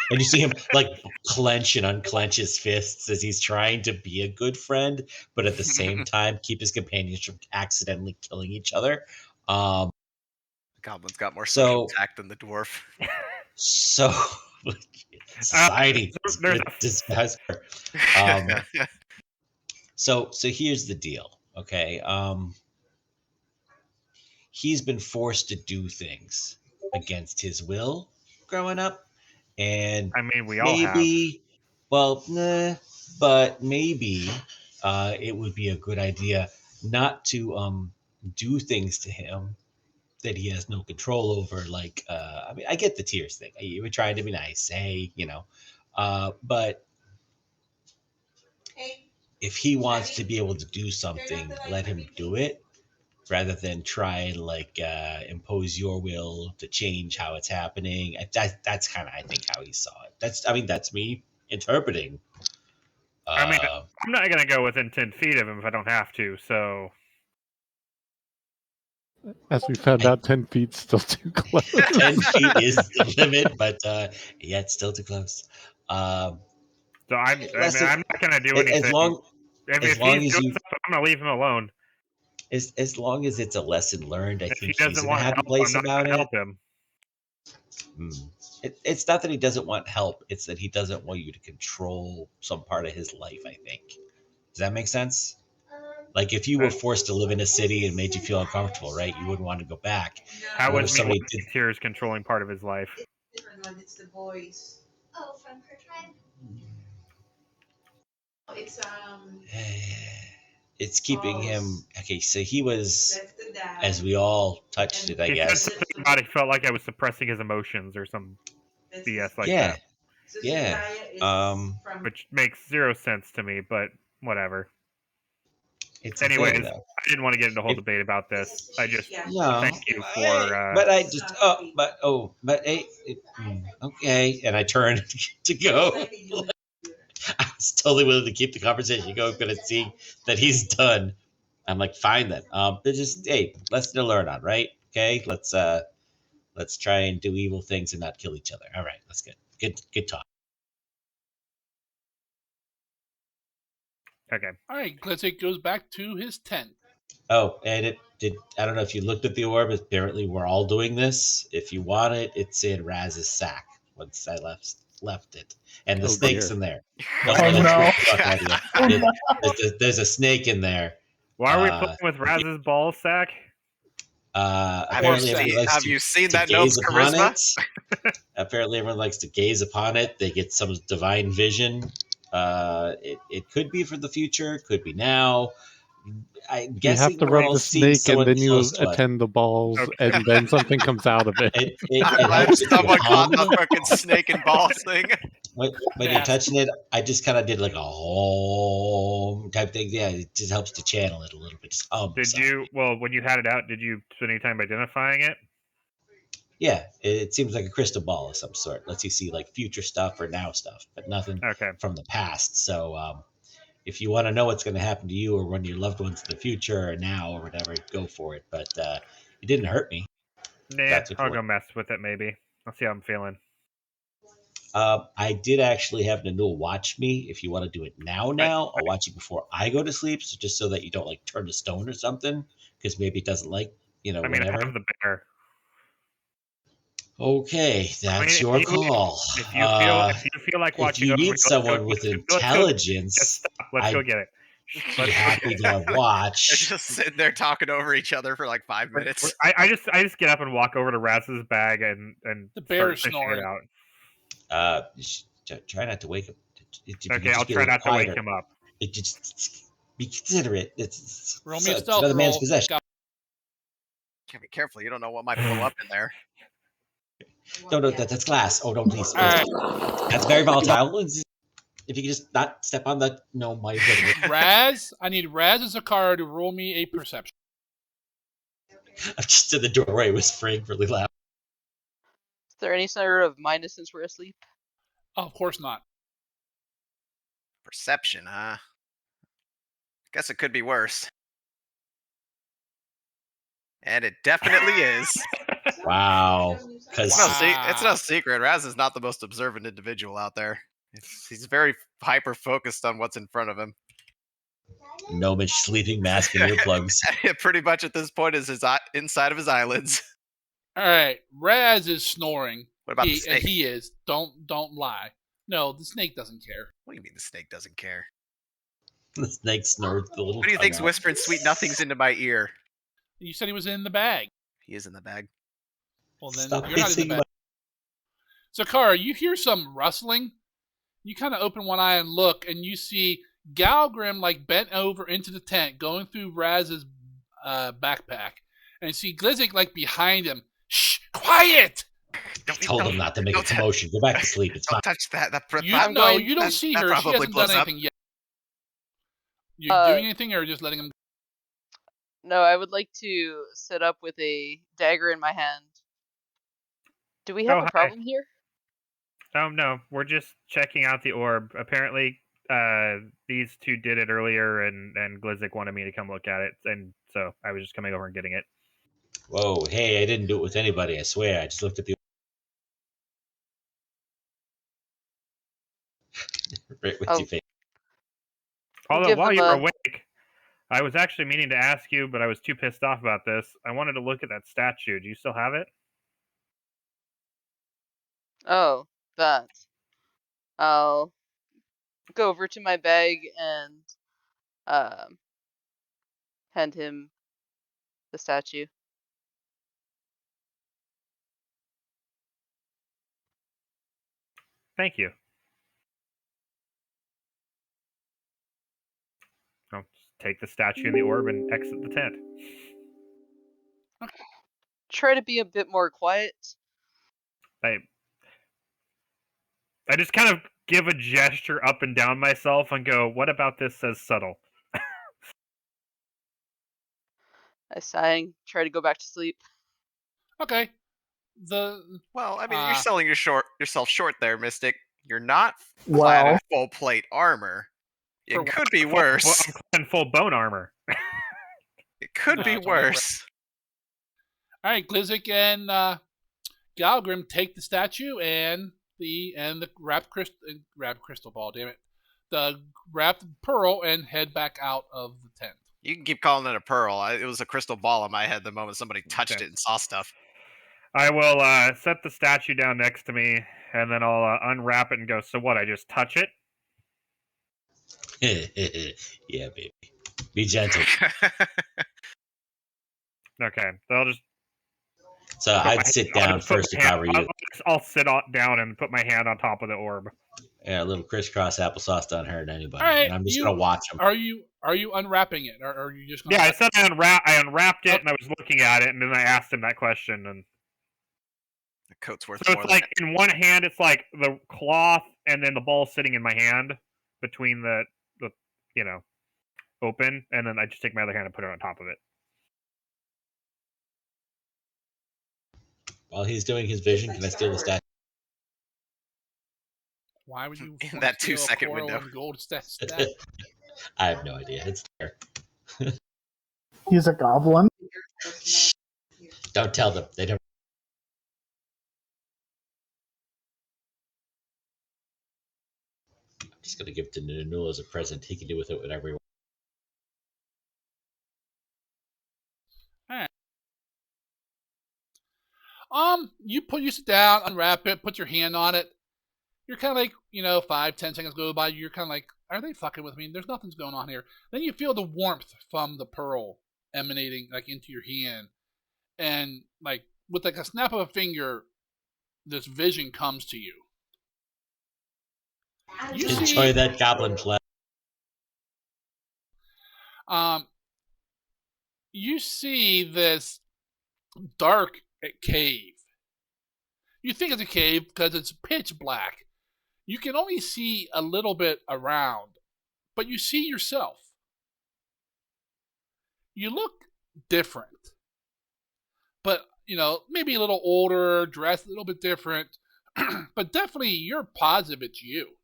And you see him like clench and unclench his fists as he's trying to be a good friend, but at the same time keep his companions from accidentally killing each other. Goblin's got more social tact than the dwarf. So Society. there's disaster. So here's the deal. Okay. He's been forced to do things against his will growing up, and I mean, we all have. maybe, well, nah, but maybe it would be a good idea not to do things to him that he has no control over. Like, I mean, I get the tears thing. You were trying to be nice, hey, but Hey, if he wants to be able to do something, let him do it, rather than try and like impose your will to change how it's happening. That's kind of, I think, how he saw it. That's me interpreting. I mean, I'm not gonna go within 10 feet of him if I don't have to. So As we found out, 10 feet's still too close. 10 feet is the limit, but yeah, it's still too close. so I'm Listen, not gonna do anything. As long if as he's long doing as you- something, I'm gonna leave him alone. as long as it's a lesson learned, I If he think he's doesn't in a want happy help, place I'm not about gonna it. help him. It's not that he doesn't want help; it's that he doesn't want you to control some part of his life. I think. Does that make sense? Like if you were forced to live in a city and made you feel uncomfortable, right? You wouldn't want to go back. How What was if somebody me did? tears controlling part of his life? it's different one. It's the boys. Oh, from her tribe? It's It's keeping him. Okay, so he was, that's the dad. as we all touched it, I He said guess. something about he felt like I was suppressing his emotions or some That's BS like Yeah. that, So Yeah. Soraya is from which makes zero sense to me. But whatever. It's Anyways, a thing, though. I didn't want to get into a whole If- debate about this. I just No, thank you for. but I just hey, okay, and I turned to go. I was totally willing to keep the conversation going, but it's seeing that he's done. I'm like, fine then. There's just, hey, lesson to learn on, right? Okay, let's try and do evil things and not kill each other. All right, that's good talk. Okay. All right, Glitzik goes back to his tent. Oh, and it did. I don't know if you looked at the orb. Apparently, we're all doing this. If you want it, it's in Raz's sack. Once I left it, and the Oh, snake's dear. in there. Oh, Don't let it no. freak the fuck out of you. There's a snake in there. Why are we Uh, playing with Raz's ball sack? Apparently, everyone likes Have you seen to that gaze gnome's upon charisma? it. Apparently, everyone likes to gaze upon it. They get some divine vision. It could be for the future. Could be now. I'm You guessing have to we're rub all the seeing snake and someone then you close to us. attend the balls, Okay. and then something comes out of it. It I'm glad helps if you're someone caught hung. the fucking snake and balls thing. When Yeah. you're touching it, I just kind of did like a home type thing. Yeah, it just helps to channel it a little bit. Just Did softly. you? Well, when you had it out, did you spend any time identifying it? Yeah, it seems like a crystal ball of some sort. Lets you see like future stuff or now stuff, but nothing Okay. from the past. So if you want to know what's going to happen to you or one of your loved ones in the future or now or whatever, go for it. But it didn't hurt me. Nah, That's what you I'll go want. mess with it maybe. Let's see how I'm feeling. I did actually have Nanul watch me. If you want to do it now, I'll watch you before I go to sleep. So just so that you don't like turn to stone or something, because maybe it doesn't like I mean, I whatever. have the bear. Okay, that's if your you- call. If you feel like If watching you over me, need let's someone go- with let's go- intelligence, Just stop. Let's go get it. be Let's go happy get to They're watch. just sitting there talking over each other for like 5 minutes. I just get up and walk over to Raz's bag and The bear is start fishing it snoring. out. Try not to wake him. Okay, I'll try not to wake him up. It just be considerate. It's Roll me a it's stealth another man's roll. possession. Can't be careful. You don't know what might blow up in there. No, that's glass. Oh, don't please. All right, That's very volatile. If you could just not step on the my goodness. Raz. I need Raz and Zakara to roll me a perception. I'm just in the doorway whispering really loud. Is there any sort of minus since we're asleep? Oh, of course not. Perception, huh? Guess it could be worse. And it definitely is. Wow. It's Because it's no secret. Raz is not the most observant individual out there. He's very hyper focused on what's in front of him. Gnomish sleeping mask and earplugs. Pretty much at this point is his inside of his eyelids. All right, Raz is snoring, What about the snake? He is. Don't lie. No, the snake doesn't care. What do you mean the snake doesn't care? The snake snorts the little. What do you tongue think's out. whispering sweet nothings into my ear? You said he was in the bag. He is in the bag. Well, then Stop you're not in hissing the bag. Zakara, you hear some rustling. You kind of open one eye and look, and you see Galgrim like bent over into the tent, going through Raz's backpack, and you see Glizzy like behind him. Shh, quiet! Told him not to make a commotion. Go back to sleep. It's fine. Don't touch that. You don't see her. She hasn't done anything yet. You doing anything, or just letting him? No, I would like to sit up with a dagger in my hand. Do we have a problem here? No, we're just checking out the orb. Apparently, these two did it earlier, and Glizzik wanted me to come look at it, and so I was just coming over and getting it. Whoa, hey, I didn't do it with anybody, I swear. I just looked at the right with your face. Although, while you were awake, I was actually meaning to ask you, but I was too pissed off about this. I wanted to look at that statue. Do you still have it? Oh, that. I'll go over to my bag and hand him the statue. Thank you. I'll just take the statue and the orb and exit the tent. Try to be a bit more quiet. I just kind of give a gesture up and down myself and go, what about this says subtle? I sigh and try to go back to sleep. Okay. Well, I mean, you're selling yourself short there, Mystic. You're not Well, clad in full plate armor. It could be worse. I'm clad in full bone armor. It could be worse. All right, Glizzik and Galgrim take the statue and the wrapped crystal ball. Damn it, the wrapped pearl, and head back out of the tent. You can keep calling it a pearl. It was a crystal ball in my head the moment somebody touched it and saw stuff. I will set the statue down next to me, and then I'll unwrap it and go, so what, I just touch it? Yeah, baby. Be gentle. Okay, so I'll just... So I'd sit down first if I were you. I'll sit down and put my hand on top of the orb. Yeah, a little crisscross applesauce don't hurt anybody. All right, and I'm just going to watch them. Are you unwrapping it, or are you just going I said I unwrapped it, and I was looking at it, and then I asked him that question, and... The coat's worth so more it's like, in one hand, it's like the cloth, and then the ball sitting in my hand, between the open, and then I just take my other hand and put it on top of it. While he's doing his vision, can I steal the statue? Why would you in that 2-second window? Gold I have no idea. It's there. He's a goblin. Don't tell them. They don't. I'm just going to give it to Nunu as a present. He can do with it whatever he wants. You sit down, unwrap it, put your hand on it. You're kind of like, 5-10 seconds go by. You're kind of like, are they fucking with me? There's nothing's going on here. Then you feel the warmth from the pearl emanating like into your hand, and like with like a snap of a finger, this vision comes to you. Enjoy that goblin flesh. You see this dark cave. You think it's a cave because it's pitch black. You can only see a little bit around, but you see yourself. You look different, but maybe a little older, dressed a little bit different, but definitely you're positive it's you.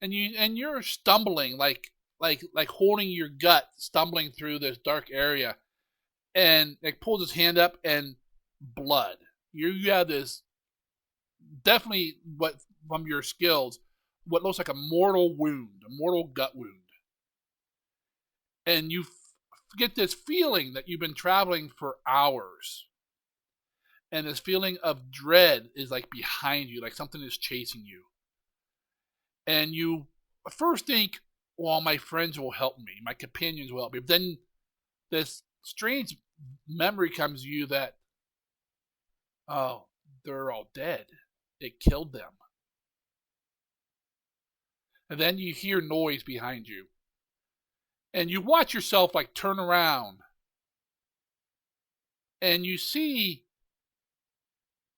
And you're stumbling like holding your gut, stumbling through this dark area, and it pulls his hand up and blood. You have this definitely what from your skills, what looks like a mortal wound, a mortal gut wound, and you get this feeling that you've been traveling for hours, and this feeling of dread is like behind you, like something is chasing you. And you first think, well, my friends will help me, my companions will help me. But then this strange memory comes to you that, oh, they're all dead. It killed them. And then you hear noise behind you. And you watch yourself like turn around. And you see,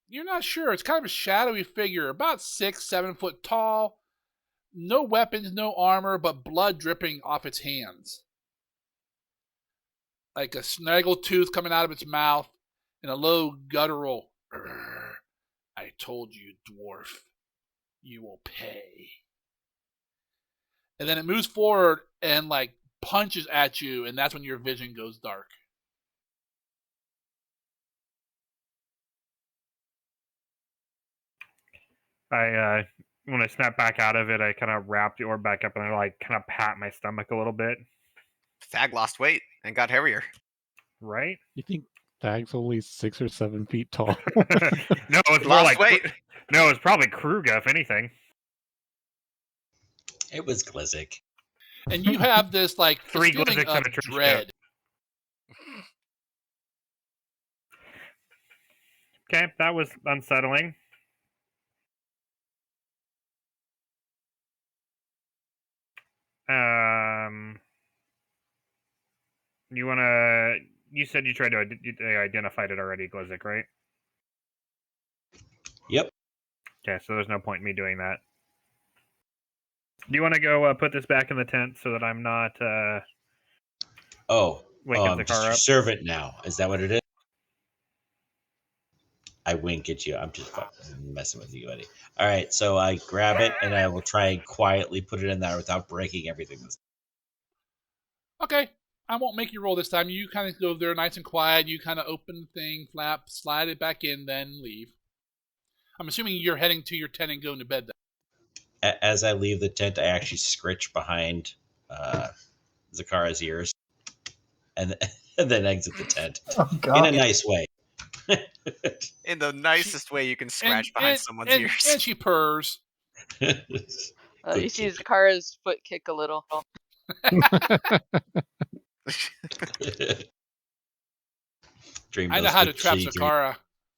you're not sure, it's kind of a shadowy figure, about 6-7 foot tall. No weapons, no armor, but blood dripping off its hands. Like a snaggle tooth coming out of its mouth, and a low guttural, I told you, dwarf, you will pay. And then it moves forward and like punches at you, and that's when your vision goes dark. When I snap back out of it, I kind of wrap the orb back up and I like kind of pat my stomach a little bit. Thag lost weight and got hairier. Right? You think Thag's only 6 or 7 feet tall? No, it's more Lost like weight. no, it's probably Kruga, if anything. It was Glizzic. And you have this like this 3 feeling Glizzics of and a trench dread. Okay, that was unsettling. You wanna? You said you tried to identified it already, Glizzic, right? Yep. Okay, so there's no point in me doing that. Do you want to go put this back in the tent so that I'm not waking I'm just Zakara your up? servant now. Is that what it is? I wink at you. I'm just fucking messing with you, buddy. All right, so I grab it and I will try and quietly put it in there without breaking everything. Okay, I won't make you roll this time. You kind of go there nice and quiet. You kind of open the thing, flap, slide it back in, then leave. I'm assuming you're heading to your tent and going to bed then. As I leave the tent, I actually scritch behind Zakara's ears and then exit the tent Oh, in God. a nice way. In the nicest way you can scratch behind someone's ears. And she purs. You Good see kid. Zakara's foot kick a little. Dream I know those how good to trap shitty dreams. Zakara.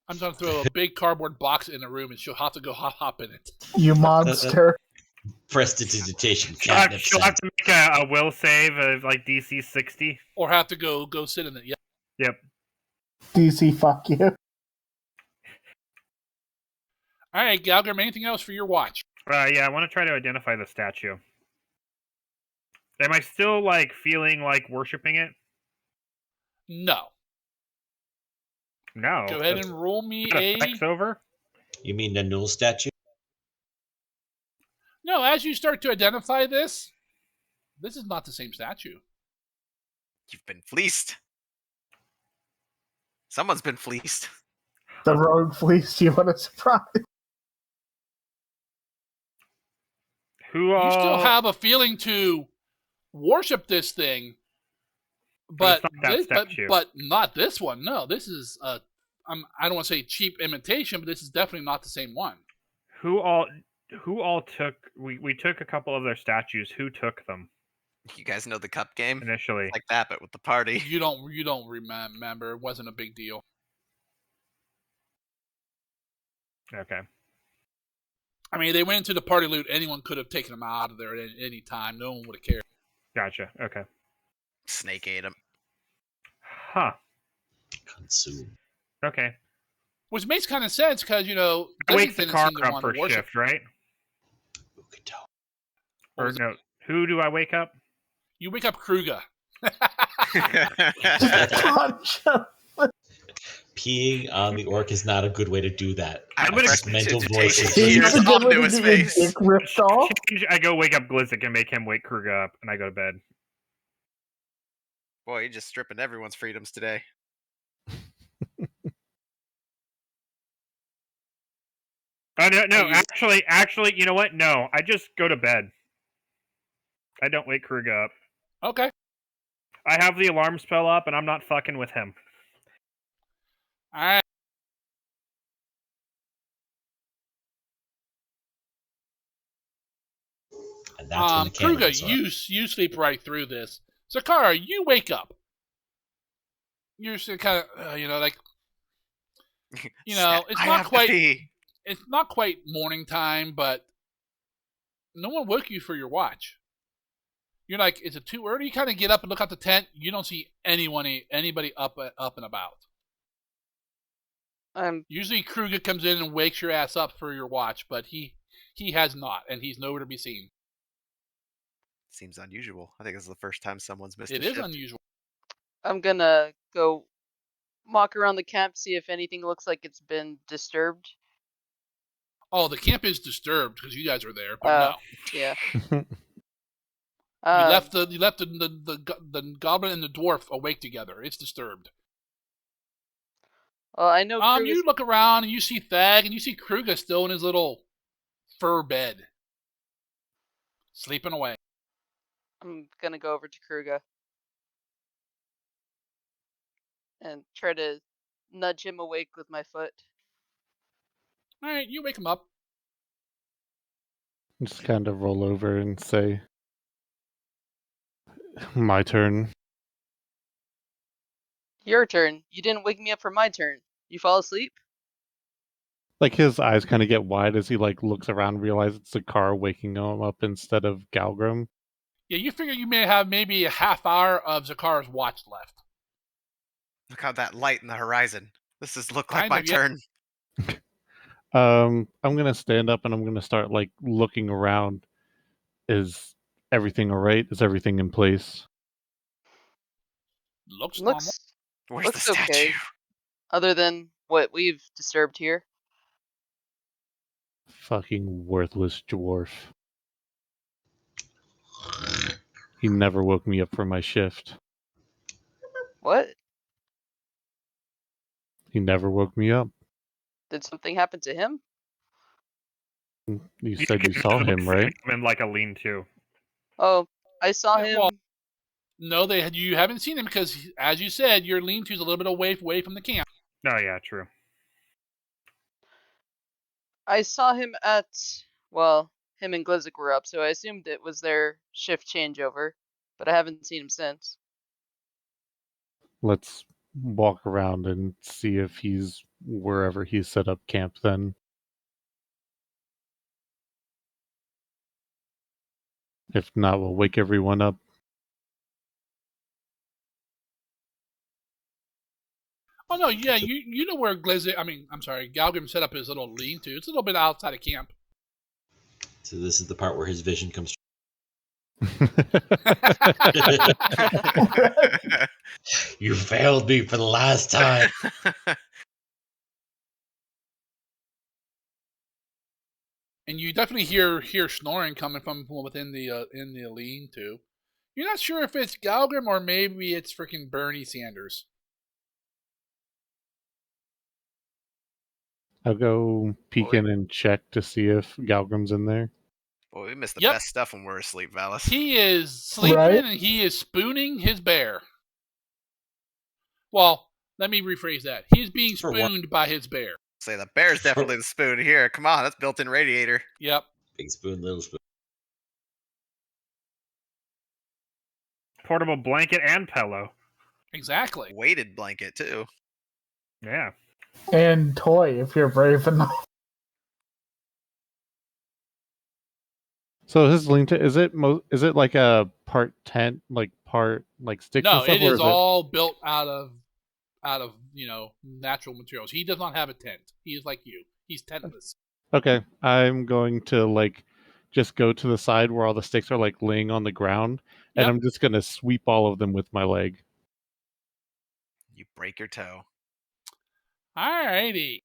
I'm going to throw a big cardboard box in the room and she'll have to go hop in it. You monster. Prestidigitation She'll have, catnip she'll have scent. to make a will save of like DC 60. Or have to go sit in it. Yeah. Yep. DC, fuck you. All right, Galgrim, anything else for your watch? Yeah, I want to try to identify the statue. Am I still like feeling like worshiping it? No. No. Go ahead and roll me That a... effect's over? You mean the Nul statue? No, as you start to identify this is not the same statue. You've been fleeced. Someone's been fleeced. The rogue fleeced you. What a surprise. Who You all... still have a feeling to worship this thing, But but it's not that statue. but not this one. No, this is I don't want to say cheap imitation, but this is definitely not the same one. Who all took... We took a couple of their statues. Who took them You guys know the cup game? initially? Like that, but with the party. You don't remember. It wasn't a big deal. Okay. I mean, they went into the party loot. Anyone could have taken them out of there at any time. No one would have cared. Gotcha. Okay. Snake ate him. Huh. Consume. Okay. Which makes kind of sense because, I wake the Blessington car seemed to up want for to worship. shift, right? Who could tell? Or no. Who do I wake up? You wake up Kruga. Punch him. Peeing on the orc is not a good way to do that. I'm gonna- Just mental Prestidigitation voices. tears That's a good way onto to his get your face. dick ripped off. I go wake up Glizzic and make him wake Kruga up, and I go to bed. Boy, you're just stripping everyone's freedoms today. Oh no! Are you- Actually, you know what? No, I just go to bed. I don't wake Kruga up. Okay. I have the alarm spell up, and I'm not fucking with him. All right. That's when the Kruger, cannibals are. you sleep right through this. Zakara, you wake up. You're kind of, like, it's I not have to quite, pee. it's not quite morning time, but no one woke you for your watch. You're like, is it too early? You kind of get up and look out the tent. You don't see anybody up and about. Usually Kruger comes in and wakes your ass up for your watch, but he has not, and he's nowhere to be seen. Seems unusual. I think this is the first time someone's missed It a is shift. unusual. I'm gonna go walk around the camp, see if anything looks like it's been disturbed. Oh, the camp is disturbed because you guys are there, but Oh, no. yeah. You left the goblin and the dwarf awake together. It's disturbed. Well, I know. You look around and you see Thag and you see Kruger still in his little fur bed, sleeping away. I'm gonna go over to Kruger and try to nudge him awake with my foot. All right, you wake him up. Just kind of roll over and say, "My turn." Your turn. You didn't wake me up for my turn. You fall asleep? Like his eyes kind of get wide as he like looks around, and realizes it's a car waking him up instead of Galgrim. Yeah, you figure you may have maybe a half hour of Zakara's watch left. Look how that light in the horizon. This is look like Kind my of, yeah. turn. I'm gonna stand up and I'm gonna start like looking around. Is everything alright? Is everything in place? Looks normal. Where's Looks the statue? okay. Other than what we've disturbed here. Fucking worthless dwarf. He never woke me up for my shift. What? He never woke me up. Did something happen to him? You said you saw him, right? In like a lean-to. Oh, I saw him. Well, no, you haven't seen him because, as you said, your lean-to's a little bit away from the camp. Oh yeah, true. I saw him at, well, him and Glizik were up, so I assumed it was their shift changeover, but I haven't seen him since. Let's walk around and see if he's wherever he set up camp then. If not, we'll wake everyone up. Oh no, yeah, you know where Galgrim set up his little lean-to. It's a little bit outside of camp. So this is the part where his vision comes true. You failed me for the last time. And you definitely hear snoring coming from within the in the lean-to. You're not sure if it's Galgrim or maybe it's freaking Bernie Sanders. I'll go peek in and check to see if Galgrim's in there. Well, we missed the Yep. best stuff when we're asleep, Valis. He is sleeping Right. and he is spooning his bear. Well, let me rephrase that. He's being For what? spooned by his bear. Say the bear's definitely the spoon here. Come on, that's built-in radiator. Yep. Big spoon, little spoon. Portable blanket and pillow. Exactly. Weighted blanket too. Yeah. And toy, if you're brave enough. So his lean-to, is it like a part tent, like part like sticks and No, stuff? it or is all built out of natural materials. He does not have a tent. He is like you. He's tentless. Okay, I'm going to like just go to the side where all the sticks are like laying on the ground, and Yep. I'm just gonna sweep all of them with my leg. You break your toe. Alrighty.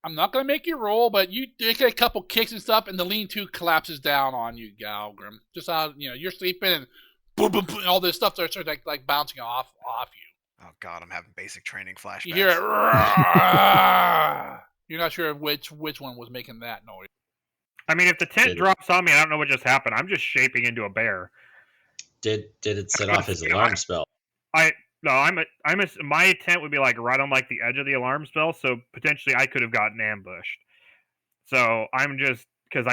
I'm not gonna make you roll, but you get a couple kicks and stuff, and the lean-to collapses down on you, Galgrim. Just how you're sleeping, and boom, boom, boom, and all this stuff starts like bouncing off you. Oh god, I'm having basic training flashbacks. You hear it. You're not sure which one was making that noise. I mean, if the tent Did it- drops on me, I don't know what just happened. I'm just shaping into a bear. Did it set off his alarm spell? My tent would be like right on like the edge of the alarm spell, so potentially I could have gotten ambushed. So I'm just because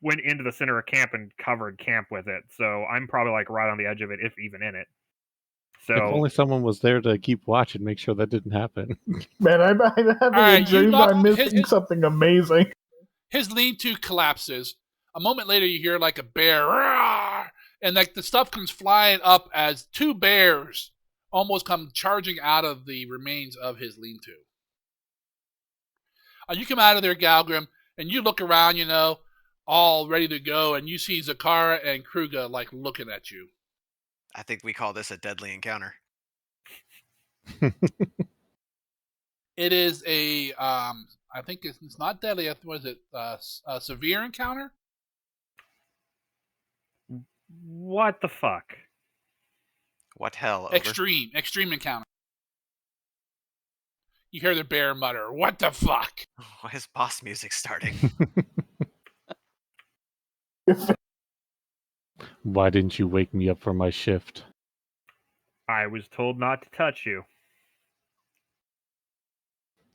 went into the center of camp and covered camp with it. So I'm probably like right on the edge of it, if even in it. So If only someone was there to keep watch and make sure that didn't happen. Man, I'm having Alright, a you dream that lost I'm missing something amazing. His lean-to collapses. A moment later, you hear like a bear, "Roar!" And like the stuff comes flying up as two bears almost come charging out of the remains of his lean-to. You come out of there, Galgrim, and you look around, all ready to go, and you see Zakara and Kruga like looking at you. I think we call this a deadly encounter. It is a, I think it's not deadly. Was it a severe encounter? what the fuck? What hell? Over? Extreme encounter. You hear the bear mutter, "What the fuck?" Why is boss music starting? Why didn't you wake me up for my shift? I was told not to touch you.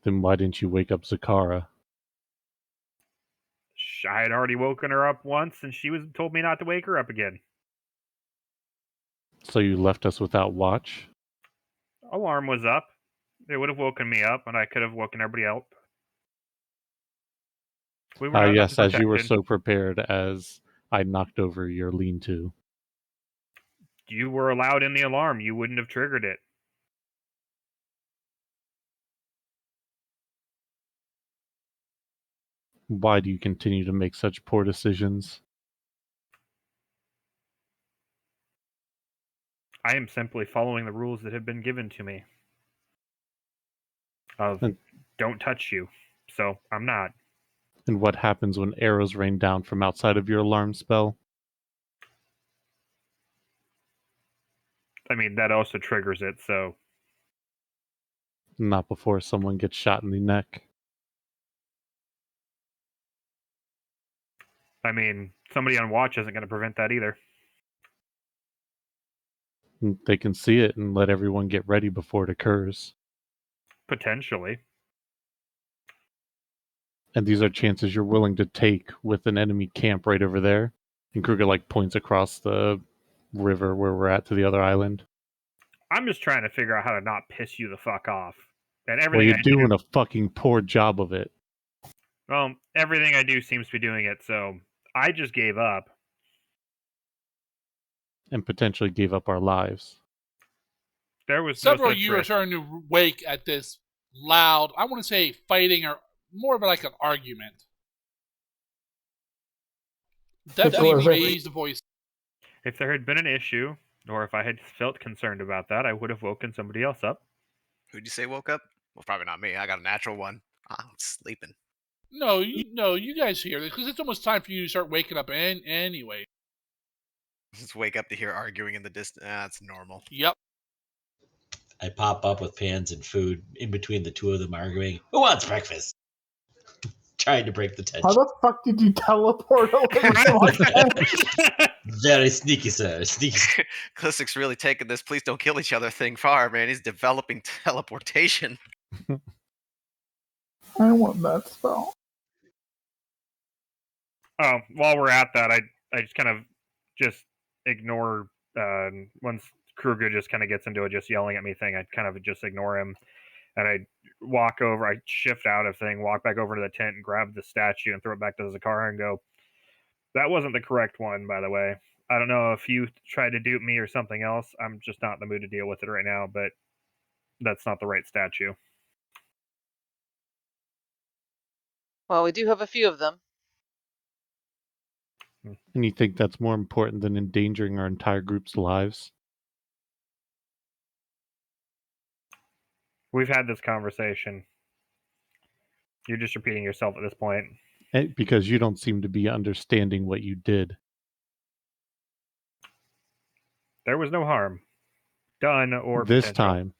Then why didn't you wake up Zakara? I had already woken her up once, and she was told me not to wake her up again. So you left us without watch? Alarm was up. It would have woken me up, and I could have woken everybody up. We were Yes, as you were unprotected. so prepared as I knocked over your lean-to. You were allowed in the alarm. You wouldn't have triggered it. Why do you continue to make such poor decisions? I am simply following the rules that have been given to me. Of And- don't touch you. So I'm not. And what happens when arrows rain down from outside of your alarm spell? I mean, that also triggers it, so Not before someone gets shot in the neck. I mean, somebody on watch isn't going to prevent that either. They can see it and let everyone get ready before it occurs. Potentially. And these are chances you're willing to take with an enemy camp right over there. And Kruger points across the river where we're at to the other island. I'm just trying to figure out how to not piss you the fuck off. And Well, everything you're doing a fucking poor job of it. Well, everything I do seems to be doing it, so I just gave up. And potentially gave up our lives. There was no Several such of you are risk. starting to wake at this loud, I want to say fighting, or more of like an argument. Definitely was a- raised the voice. If there had been an issue, or if I had felt concerned about that, I would have woken somebody else up. Who'd you say woke up? Well, probably not me. I got a natural one. I'm sleeping. No, you guys hear this because it's almost time for you to start waking up anyway. Just wake up to hear arguing in the distance. That's normal. Yep. I pop up with pans and food in between the two of them arguing. Who wants breakfast? Trying to break the How tension. the fuck did you teleport away? Very sneaky, sir. Sneaky. Klissik's really taking this please don't kill each other thing far, man. He's developing teleportation. I want that spell. Oh, while we're at that, I just kind of just ignore once Kruger just kind of gets into a just yelling at me thing. I kind of just ignore him, and I walk over. I shift out of thing, walk back over to the tent, and grab the statue and throw it back to Zakara and go, "That wasn't the correct one, by the way. I don't know if you tried to dupe me or something else. I'm just not in the mood to deal with it right now, but that's not the right statue." Well, we do have a few of them. And you think that's more important than endangering our entire group's lives? We've had this conversation. You're just repeating yourself at this point. Because you don't seem to be understanding what you did. There was no harm done or This potential. time.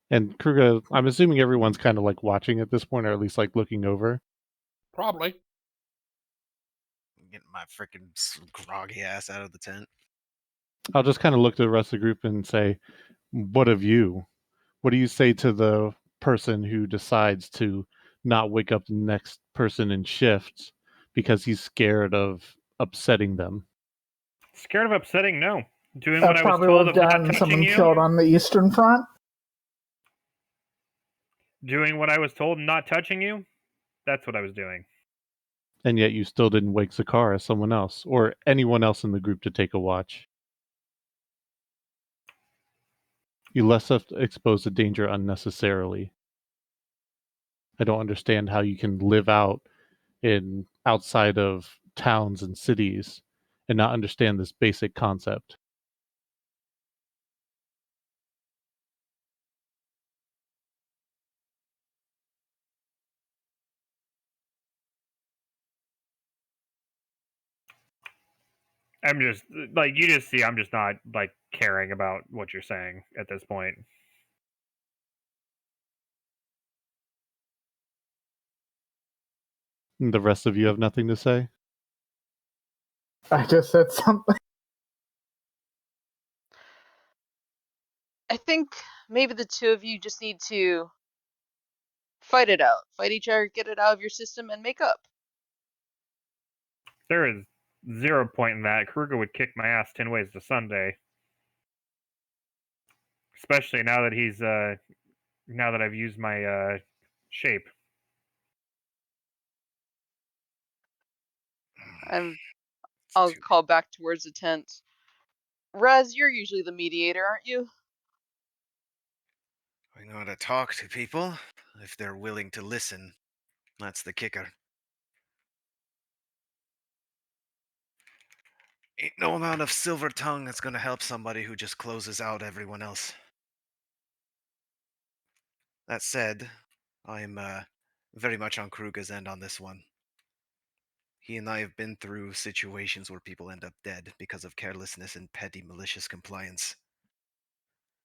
And Kruger, I'm assuming everyone's kind of watching at this point, or at least looking over. Probably. Getting my freaking groggy ass out of the tent. I'll just kind of look to the rest of the group and say, what of you? What do you say to the person who decides to not wake up the next person in shifts because he's scared of upsetting them? Scared of upsetting? No. Doing what I was Probably told would of have not gotten touching someone you. killed on the Eastern Front. Doing what I was told and not touching you. That's what I was doing. And yet you still didn't wake Zakara, someone else, or anyone else in the group to take a watch. You left us exposed to danger unnecessarily. I don't understand how you can live out in outside of towns and cities and not understand this basic concept. I'm just like you just see. I'm just not like caring about what you're saying at this point. And the rest of you have nothing to say? I just said something. I think maybe the two of you just need to fight it out. Fight each other, get it out of your system, and make up. There is 0 point in that. Kruger would kick my ass 10 ways to Sunday. Especially now that he's now that I've used my shape. I'll call back towards the tent. Raz, you're usually the mediator, aren't you? I know how to talk to people if they're willing to listen. That's the kicker. Ain't no amount of silver tongue that's gonna help somebody who just closes out everyone else. That said, I'm very much on Kruger's end on this one. He and I have been through situations where people end up dead because of carelessness and petty malicious compliance.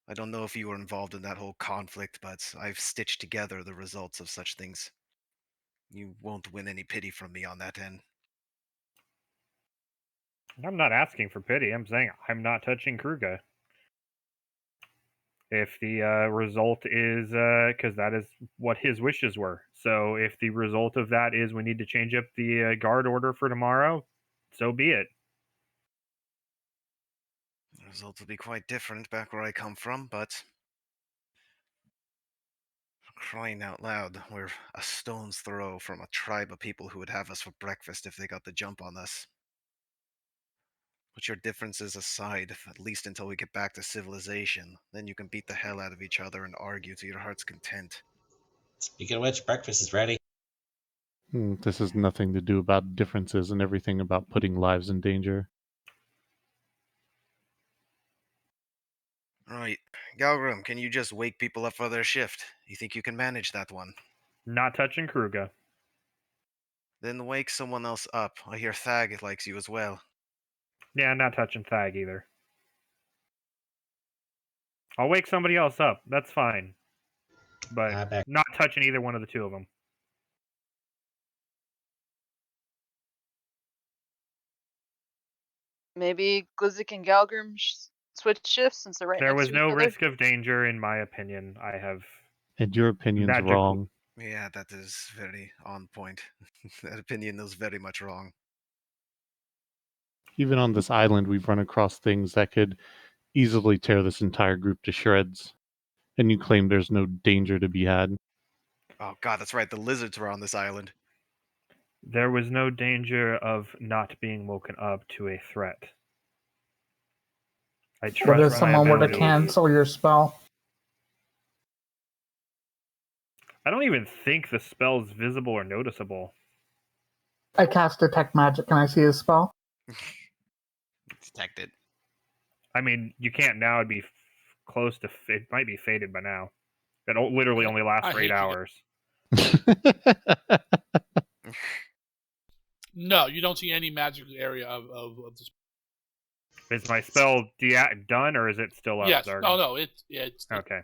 I don't know if you were involved in that whole conflict, but I've stitched together the results of such things. You won't win any pity from me on that end. I'm not asking for pity. I'm saying I'm not touching Kruger. If the result is because that is what his wishes were. So if the result of that is we need to change up the guard order for tomorrow, so be it. The result will be quite different back where I come from, but for crying out loud, we're a stone's throw from a tribe of people who would have us for breakfast if they got the jump on us. Put your differences aside, at least until we get back to civilization. Then you can beat the hell out of each other and argue to your heart's content. Speaking of which, breakfast is ready. This has nothing to do about differences and everything about putting lives in danger. Right. Galgrim, can you just wake people up for their shift? You think you can manage that one? Not touching Kruger. Then wake someone else up. I hear Thag likes you as well. Yeah, not touching Thag either. I'll wake somebody else up. That's fine. But Back. not touching either one of the two of them. Maybe Glizik and Galgrim switch shifts since they're right There next was to no each other. risk of danger, in my opinion. I have. And your opinion's Magical. wrong. Yeah, that is very on point. That opinion is very much wrong. Even on this island, we've run across things that could easily tear this entire group to shreds. And you claim there's no danger to be had. Oh god, that's right, the lizards were on this island. There was no danger of not being woken up to a threat. I What trust if my someone were to abilities. cancel your spell? I don't even think the spell's visible or noticeable. I cast Detect Magic. Can I see his spell? Detect it. I mean, you can't now. It'd be close to. It might be faded by now. It literally only lasts I for 8 hate you guys. hours. No, you don't see any magic area of this. Is my spell done, or is it still up? Yes. Zargan? No. It's Okay.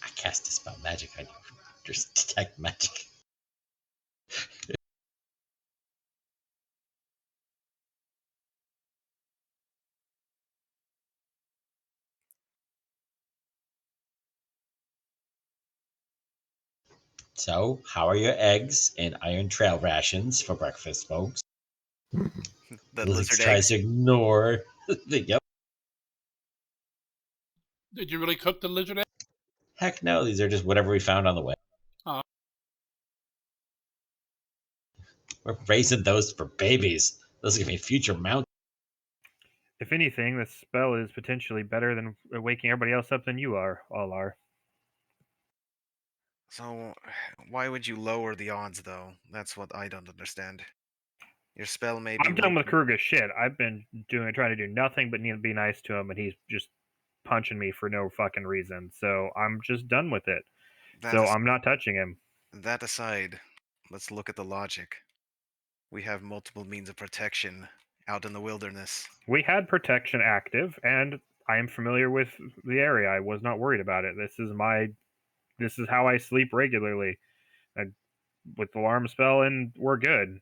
I cast Dispel Magic on you. Just detect magic. So, how are your eggs and Iron Trail rations for breakfast, folks? The Lix lizard tries eggs. to ignore the yep. Did you really cook the lizard egg? Heck no, these are just whatever we found on the way. Oh. We're raising those for babies. Those are gonna be future mounts. If anything, this spell is potentially better than waking everybody else up than you all are. So, why would you lower the odds, though? That's what I don't understand. Your spell may be. I'm done with Kruger's shit. I've been trying to do nothing but need to be nice to him, and he's just punching me for no fucking reason. So I'm just done with it. So I'm not touching him. That aside, let's look at the logic. We have multiple means of protection out in the wilderness. We had protection active, and I am familiar with the area. I was not worried about it. This is how I sleep regularly. With the alarm spell, and we're good.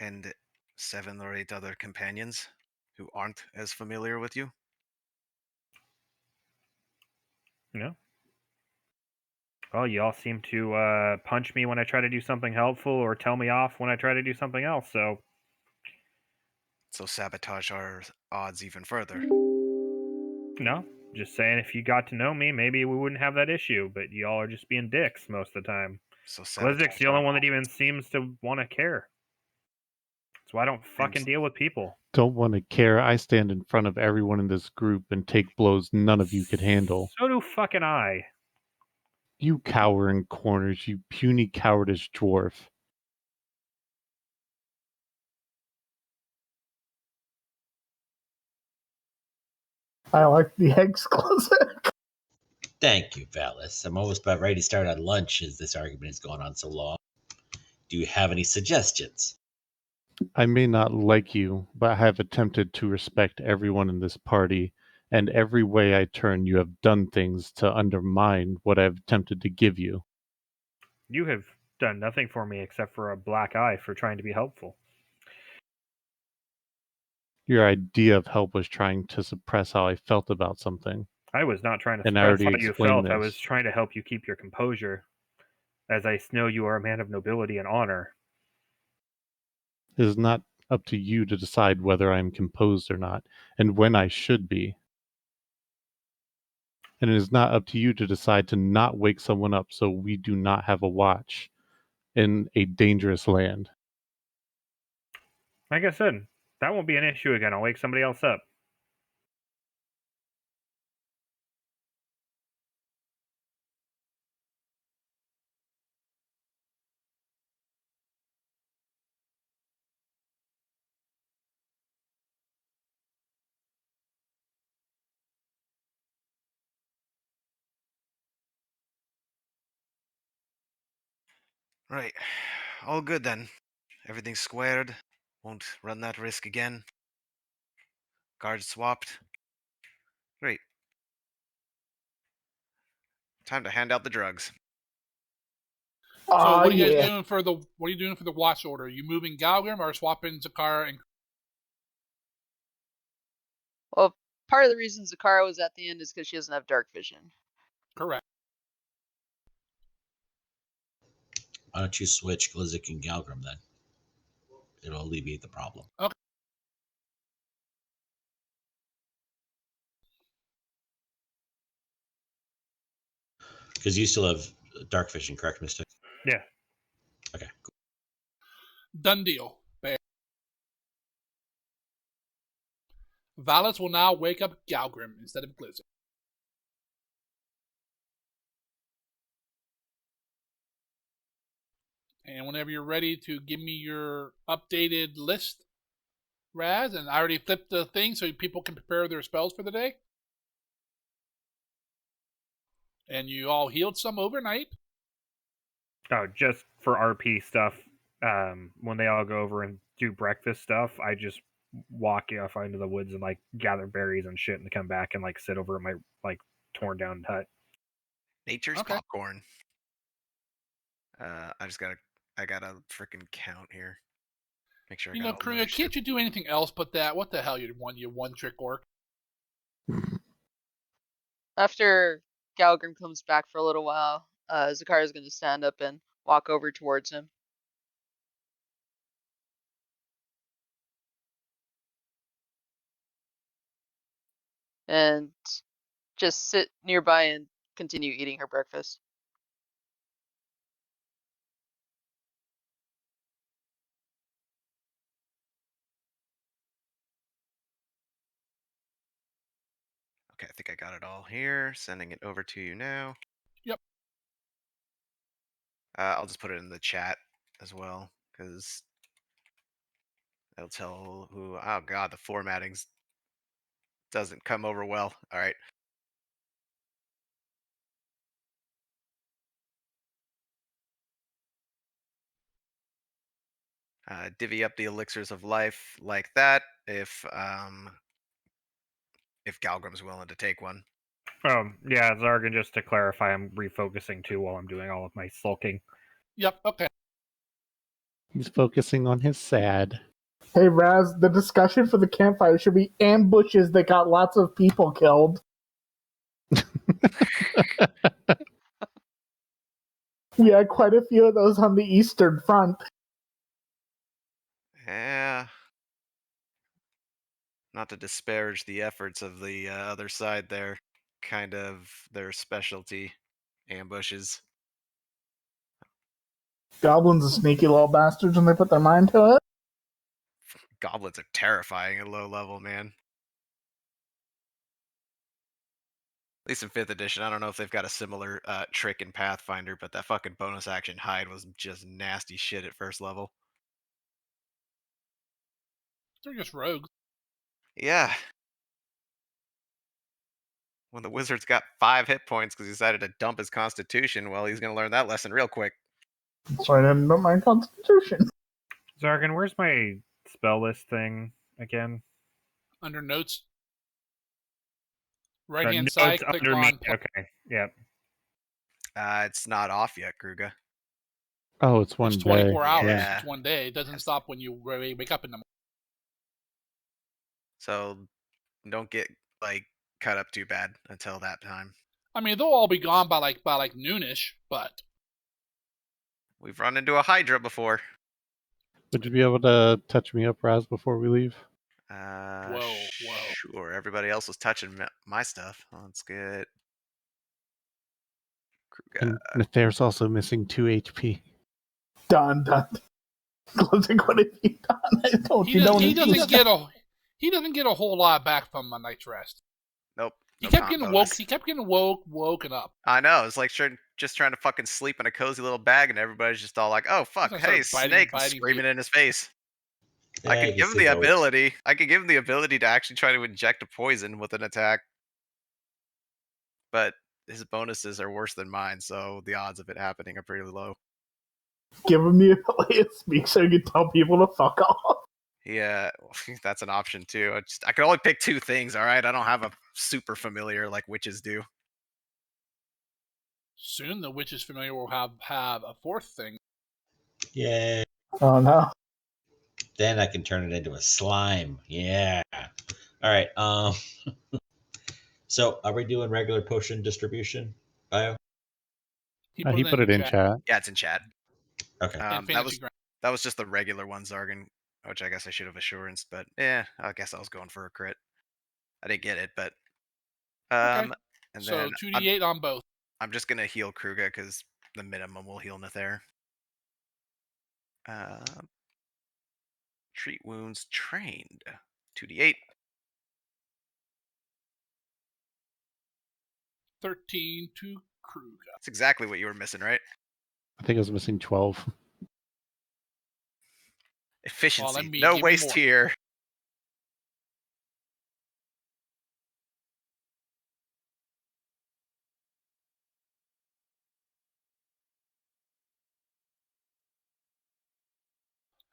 And 7 or 8 other companions who aren't as familiar with you? No. Well, you all seem to punch me when I try to do something helpful or tell me off when I try to do something else, so sabotage our odds even further. no. Just saying, if you got to know me, maybe we wouldn't have that issue, but y'all are just being dicks most of the time. So Glizik's the only one that even seems to want to care. That's why I don't fucking deal with people. Don't want to care. I stand in front of everyone in this group and take blows none of you could handle. So do fucking I. You cower in corners, you puny cowardice dwarf. I like the eggs Glizzik. Thank you, Valis. I'm almost about ready to start on lunch as this argument is going on so long. Do you have any suggestions? I may not like you, but I have attempted to respect everyone in this party, and every way I turn you have done things to undermine what I have attempted to give you. You have done nothing for me except for a black eye for trying to be helpful. Your idea of help was trying to suppress how I felt about something. I was not trying to And I suppress already how you explained felt. I this. was trying to help you keep your composure, as I know you are a man of nobility and honor. It is not up to you to decide whether I am composed or not, and when I should be. And it is not up to you to decide to not wake someone up so we do not have a watch in a dangerous land. Like I said, that won't be an issue again. I'll wake somebody else up. Right. All good then. Everything's squared. Won't run that risk again. Guards swapped. Great. Time to hand out the drugs. So what are you guys yeah. doing for the watch order? Are you moving Galgrim or swapping Zakara and Well, part of the reason Zakara was at the end is because she doesn't have dark vision. correct? Why don't you switch Glizik and Galgrim then? It'll alleviate the problem. Okay. Because you still have dark vision, correct, Mystic? Yeah. Okay, cool. Done deal. Bear. Valis will now wake up Galgrim instead of Glizzik. And whenever you're ready to give me your updated list, Raz, and I already flipped the thing so people can prepare their spells for the day. And you all healed some overnight. Oh, just for RP stuff. When they all go over and do breakfast stuff, I just walk off into the woods and like gather berries and shit, and come back and like sit over at my like torn down hut. Nature's Okay. popcorn. I gotta freaking count here. Make sure I You got know, all Kruger, my can't shit. you do anything else but that? What the hell, you one trick orc? After Galgrim comes back for a little while, Zakara's going to stand up and walk over towards him. And just sit nearby and continue eating her breakfast. Okay, I think I got it all here. Sending it over to you now. Yep. I'll just put it in the chat as well, because it'll tell who. Oh god, the formatting doesn't come over well. All right. Divvy up the elixirs of life like that if Galgrim's willing to take one. Yeah, Zargan, just to clarify, I'm refocusing too while I'm doing all of my sulking. Yep. Okay. He's focusing on his sad. Hey Raz, the discussion for the campfire should be ambushes that got lots of people killed. We had quite a few of those on the Eastern Front. Yeah. Not to disparage the efforts of the other side there. Kind of their specialty, ambushes. Goblins are sneaky little bastards when they put their mind to it. Goblins are terrifying at low level, man. At least in 5th edition. I don't know if they've got a similar trick in Pathfinder, but that fucking bonus action hide was just nasty shit at 1st level. They're just rogues. Yeah. When the wizard's got 5 hit points because he decided to dump his constitution, well, he's going to learn that lesson real quick. So I didn't know my constitution. Zargan, where's my spell list thing again? Under notes. Right hand Notes side, click underneath. on. Okay, yep. It's not off yet, Kruga. Oh, it's one It's day. 24 hours. Yeah. It's one day. It doesn't stop when you wake up in the morning. So don't get cut up too bad until that time. I mean, they'll all be gone by like noonish, but We've run into a Hydra before. Would you be able to touch me up, Raz, before we leave? Whoa. Sure. Everybody else was touching my stuff. Let's get Kruga. And Nathair's also missing 2 HP. Done. Glizzy, what have you done? I told you he doesn't get a whole lot back from a night's rest. Nope. He no kept con getting bonus. woke. He kept getting woken up. I know. It's like just trying to fucking sleep in a cozy little bag, and everybody's just all like, "Oh fuck, He's hey, gonna start snake!" biting screaming people. in his face. I Yeah, could give him the ability. I could give him the ability to actually try to inject a poison with an attack, but his bonuses are worse than mine, so the odds of it happening are pretty low. Give him the ability to speak so you can tell people to fuck off. Yeah, that's an option too. I can only pick 2 things. All right, I don't have a super familiar like witches do. Soon, the witches familiar will have a 4th thing. Yay. Oh no. Then I can turn it into a slime. Yeah. All right. So are we doing regular potion distribution, Bio? He put it in chat. Yeah, it's in chat. Okay. That was just the regular one, Zargan, which I guess I should have assurance, but yeah, I guess I was going for a crit. I didn't get it, but Okay. and So then 2d8 on both. I'm just gonna heal Kruga because the minimum will heal Nathair. Treat wounds trained. 2d8. 13 to Kruga. That's exactly what you were missing, right? I think I was missing 12. Efficiency. me- No give me waste more. here.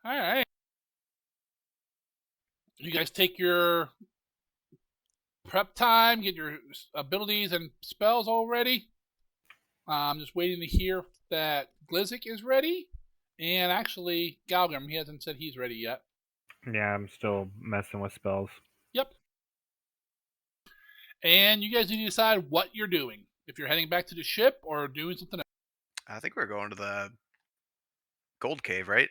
All right. You guys take your prep time, get your abilities and spells all ready. I'm just waiting to hear that Glizzy is ready. And actually, Galgrim, he hasn't said he's ready yet. Yeah, I'm still messing with spells. Yep. And you guys need to decide what you're doing. If you're heading back to the ship or doing something else. I think we're going to the Gold Cave, right?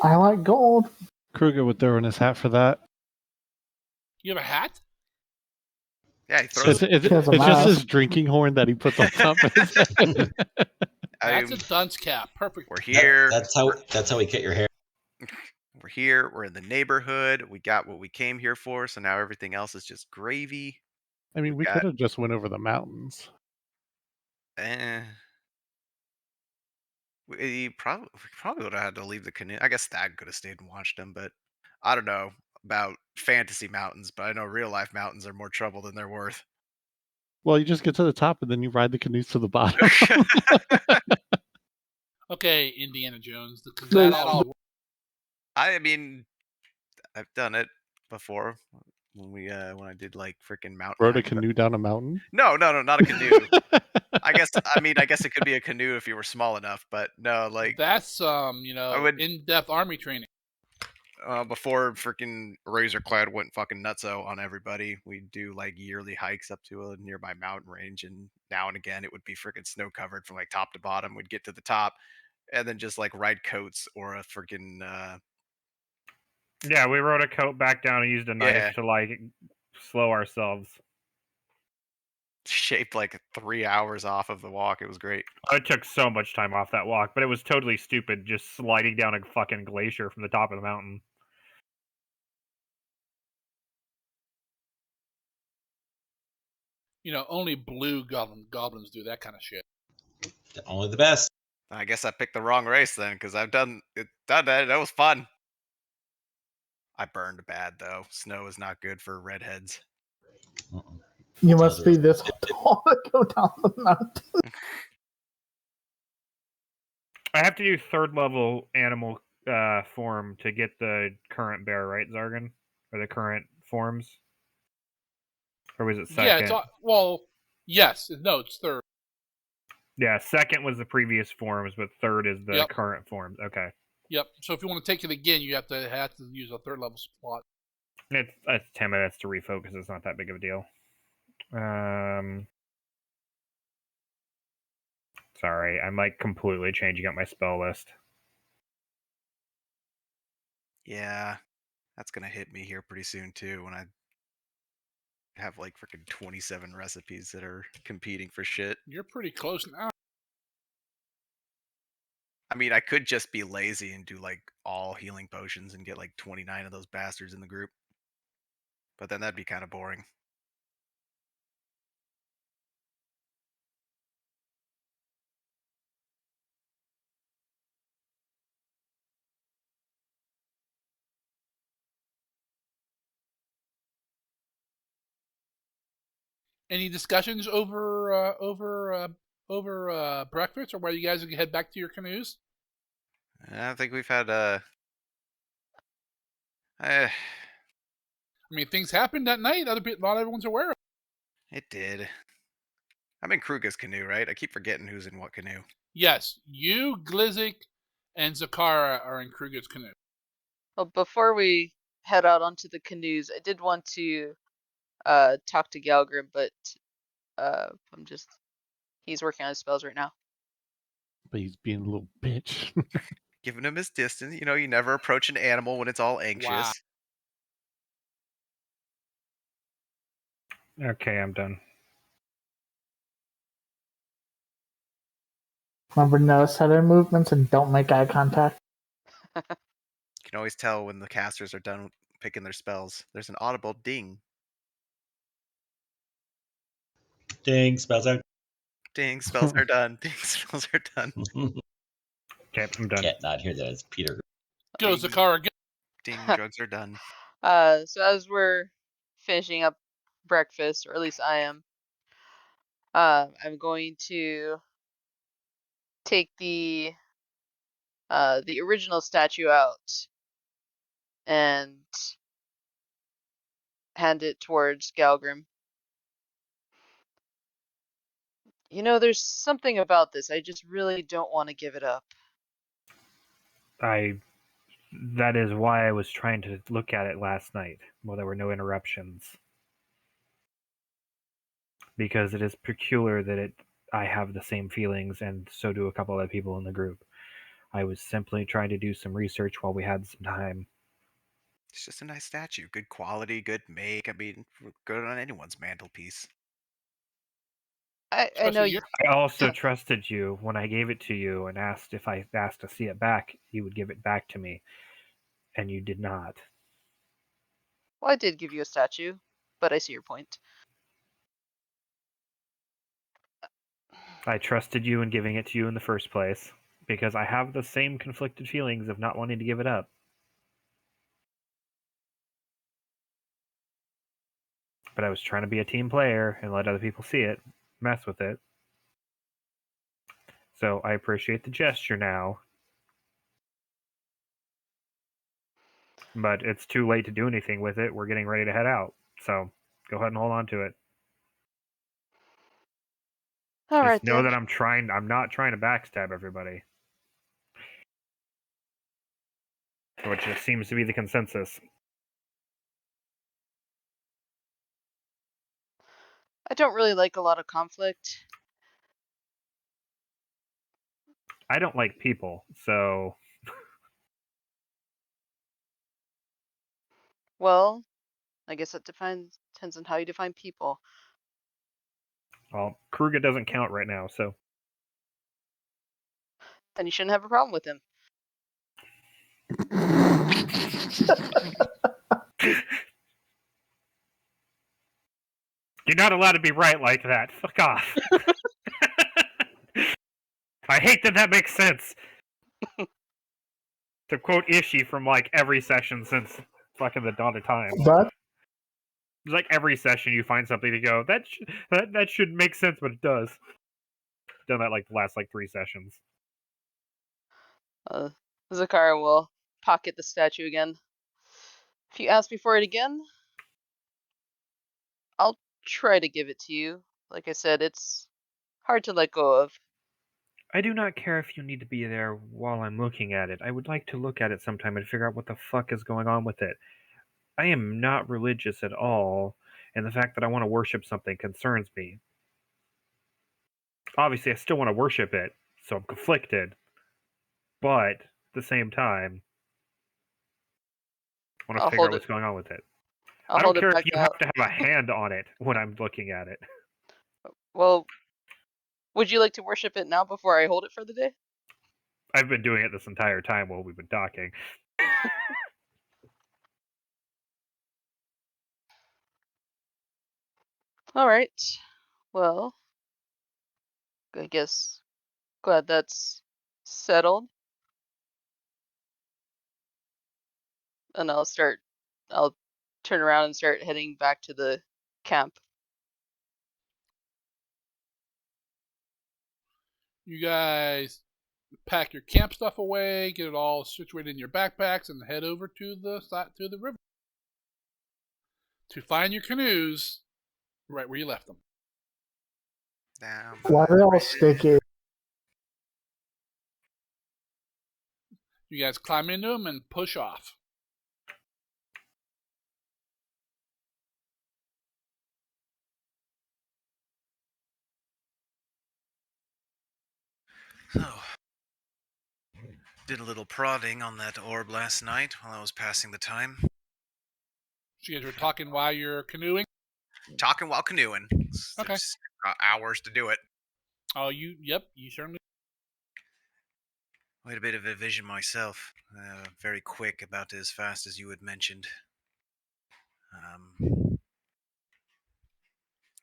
I like gold. Kruger would throw in his hat for that. You have a hat? Yeah, he throws. So- It's He has a just mask. his drinking horn that he puts on top of his head. That's I- a dunce cap. Perfect. we're here. That's how we cut your hair. We're here. We're in the neighborhood. We got what we came here for. So now everything else is just gravy. I mean, we got- could have just went over the mountains. We probably would have had to leave the canoe. I guess Thad could have stayed and watched them, but I don't know about fantasy mountains. But I know real life mountains are more trouble than they're worth. Well, you just get to the top and then you ride the canoes to the bottom. Okay, Indiana Jones. Does There's- that all I mean, I've done it before when I did like freaking mountain. Rode a hike, but- canoe down a mountain. No, not a canoe. I guess it could be a canoe if you were small enough, but no, like That's would- in-depth army training. before freaking Razorclad went fucking nutso on everybody, we'd do like yearly hikes up to a nearby mountain range, and now and again it would be freaking snow covered from like top to bottom. We'd get to the top, and then just like ride coats or a freaking Yeah, we rode a coat back down and used a knife Yeah. to like slow ourselves. shaped like 3 hours off of the walk. It was great. I took so much time off that walk, but it was totally stupid just sliding down a fucking glacier from the top of the mountain. Only blue goblins do that kind of shit. Only the best. I guess I picked the wrong race then, because I've done that. That was fun. I burned bad though. Snow is not good for redheads. Mm-mm. You Tell must the be rest. this tall to go down the mountain. I have to do third level animal form to get the current bear, right, Zargan? Or the current forms? Or was it second? Yeah, it's well, yes. No, it's third. Yeah, second was the previous forms, but third is the Yep. current forms. Okay. Yep. So if you want to take it again, you have to use a third level slot. It's 10 minutes to refocus. It's not that big of a deal. Sorry, I'm like completely changing up my spell list. Yeah, that's gonna hit me here pretty soon too. When I have like freaking 27 recipes that are competing for shit. You're pretty close now. I mean, I could just be lazy and do like all healing potions and get like 29 of those bastards in the group. But then that'd be kind of boring. Any discussions over breakfast, or where you guys head back to your canoes? I think we've had I mean, things happened that night. Not everyone's aware of. it did. I'm in Kruga's canoe, right? I keep forgetting who's in what canoe. Yes, you, Glizzik, and Zakara are in Kruger's canoe. Well, before we head out onto the canoes, I did want to talk to Galgrim, but he's working on his spells right now. But he's being a little bitch. Giving him his distance. You know, you never approach an animal when it's all anxious. Wow. Okay, I'm done. Remember, notice how their movements and don't make eye contact. You can always tell when the casters are done picking their spells. There's an audible ding. Ding, spells out. Ding, spells are done. Ding, spells are done. Okay, I'm done. Can't not hear that. It's Peter. Go, Ding. Zakara, go. Ding, drugs are done. So as we're finishing up breakfast, or at least I am, I'm going to take the original statue out and hand it towards Galgrim. There's something about this. I just really don't want to give it up. That is why I was trying to look at it last night, while there were no interruptions. Because it is peculiar that it I have the same feelings, and so do a couple other people in the group. I was simply trying to do some research while we had some time. It's just a nice statue. Good quality, good make. I mean, good on anyone's mantelpiece. I Especially know your I also trusted you when I gave it to you and asked if I asked to see it back, you would give it back to me, and you did not. Well, I did give you a statue, but I see your point. I trusted you in giving it to you in the first place because I have the same conflicted feelings of not wanting to give it up. But I was trying to be a team player and let other people see it, mess with it. So I appreciate the gesture now. But it's too late to do anything with it. We're getting ready to head out. So go ahead and hold on to it. All right Just know then. that I'm not trying to backstab everybody. Which just seems to be the consensus. I don't really like a lot of conflict. I don't like people, so Well, I guess it depends on how you define people. well, Kruger doesn't count right now, so Then you shouldn't have a problem with him. you're not allowed to be right like that. Fuck off. I hate that makes sense. To quote Ishii from like every session since fucking the dawn of time. But It's like every session you find something to go, that should make sense, but it does. Done that like the last like 3 sessions. Zakara will pocket the statue again. If you ask me for it again, I'll try to give it to you. Like I said, it's hard to let go of. I do not care if you need to be there while I'm looking at it. I would like to look at it sometime and figure out what the fuck is going on with it. I am not religious at all, and the fact that I want to worship something concerns me. Obviously, I still want to worship it, so I'm conflicted. But at the same time, I want to I'll figure out hold what's it. going on with it. I'll I don't hold it care if back you out. have to have a hand on it when I'm looking at it. Well, would you like to worship it now before I hold it for the day? I've been doing it this entire time while we've been talking. All right. Well, I guess glad that's settled. And I'll turn around and start heading back to the camp. you guys pack your camp stuff away, get it all situated in your backpacks, and head over to the river to find your canoes right where you left them. Down why by are they the all river. sticky? You guys climb into them and push off. So, did a little prodding on that orb last night while I was passing the time. So you guys were talking while you're canoeing. Talking while canoeing. Okay. There's hours to do it. Oh, you certainly. I had a bit of a vision myself. Very quick, about as fast as you had mentioned.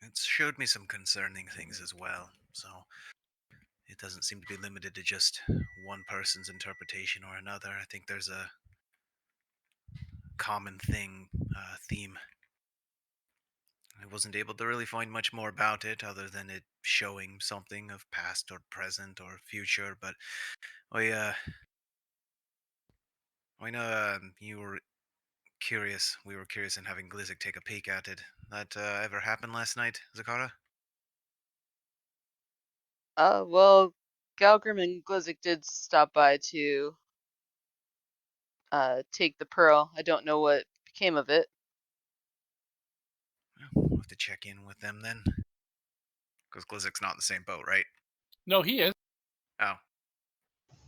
It showed me some concerning things as well. So it doesn't seem to be limited to just one person's interpretation or another. I think there's a common theme. I wasn't able to really find much more about it other than it showing something of past or present or future, but I know you were curious. We were curious in having Glizzik take a peek at it. That ever happened last night, Zakara? Well, Galgrim and Glizzik did stop by to take the pearl. I don't know what became of it. We'll have to check in with them then. Because Glizik's not in the same boat, right? No, he is. Oh.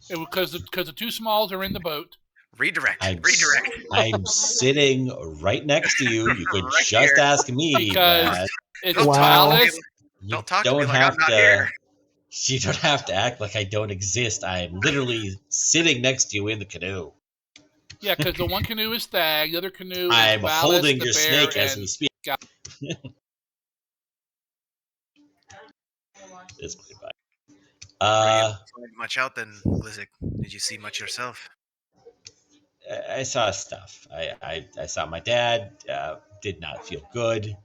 Because the two smalls are in the boat. Redirect. I'm, Redirect. I'm sitting right next to you. You could Right just here. ask me. Because Brad. it's Don't Wow. talk to me. Talus. You Don't talk to me like I'm have not to. here. You don't have to act like I don't exist. I am literally sitting next to you in the canoe. Yeah, because the one canoe is Stag, the other canoe is I'm Valis, holding the your bear, snake as and we speak. Guy. It's pretty fine. Were you able to find much out then, Glizik? Did you see much yourself? I saw stuff. I saw my dad. Did not feel good.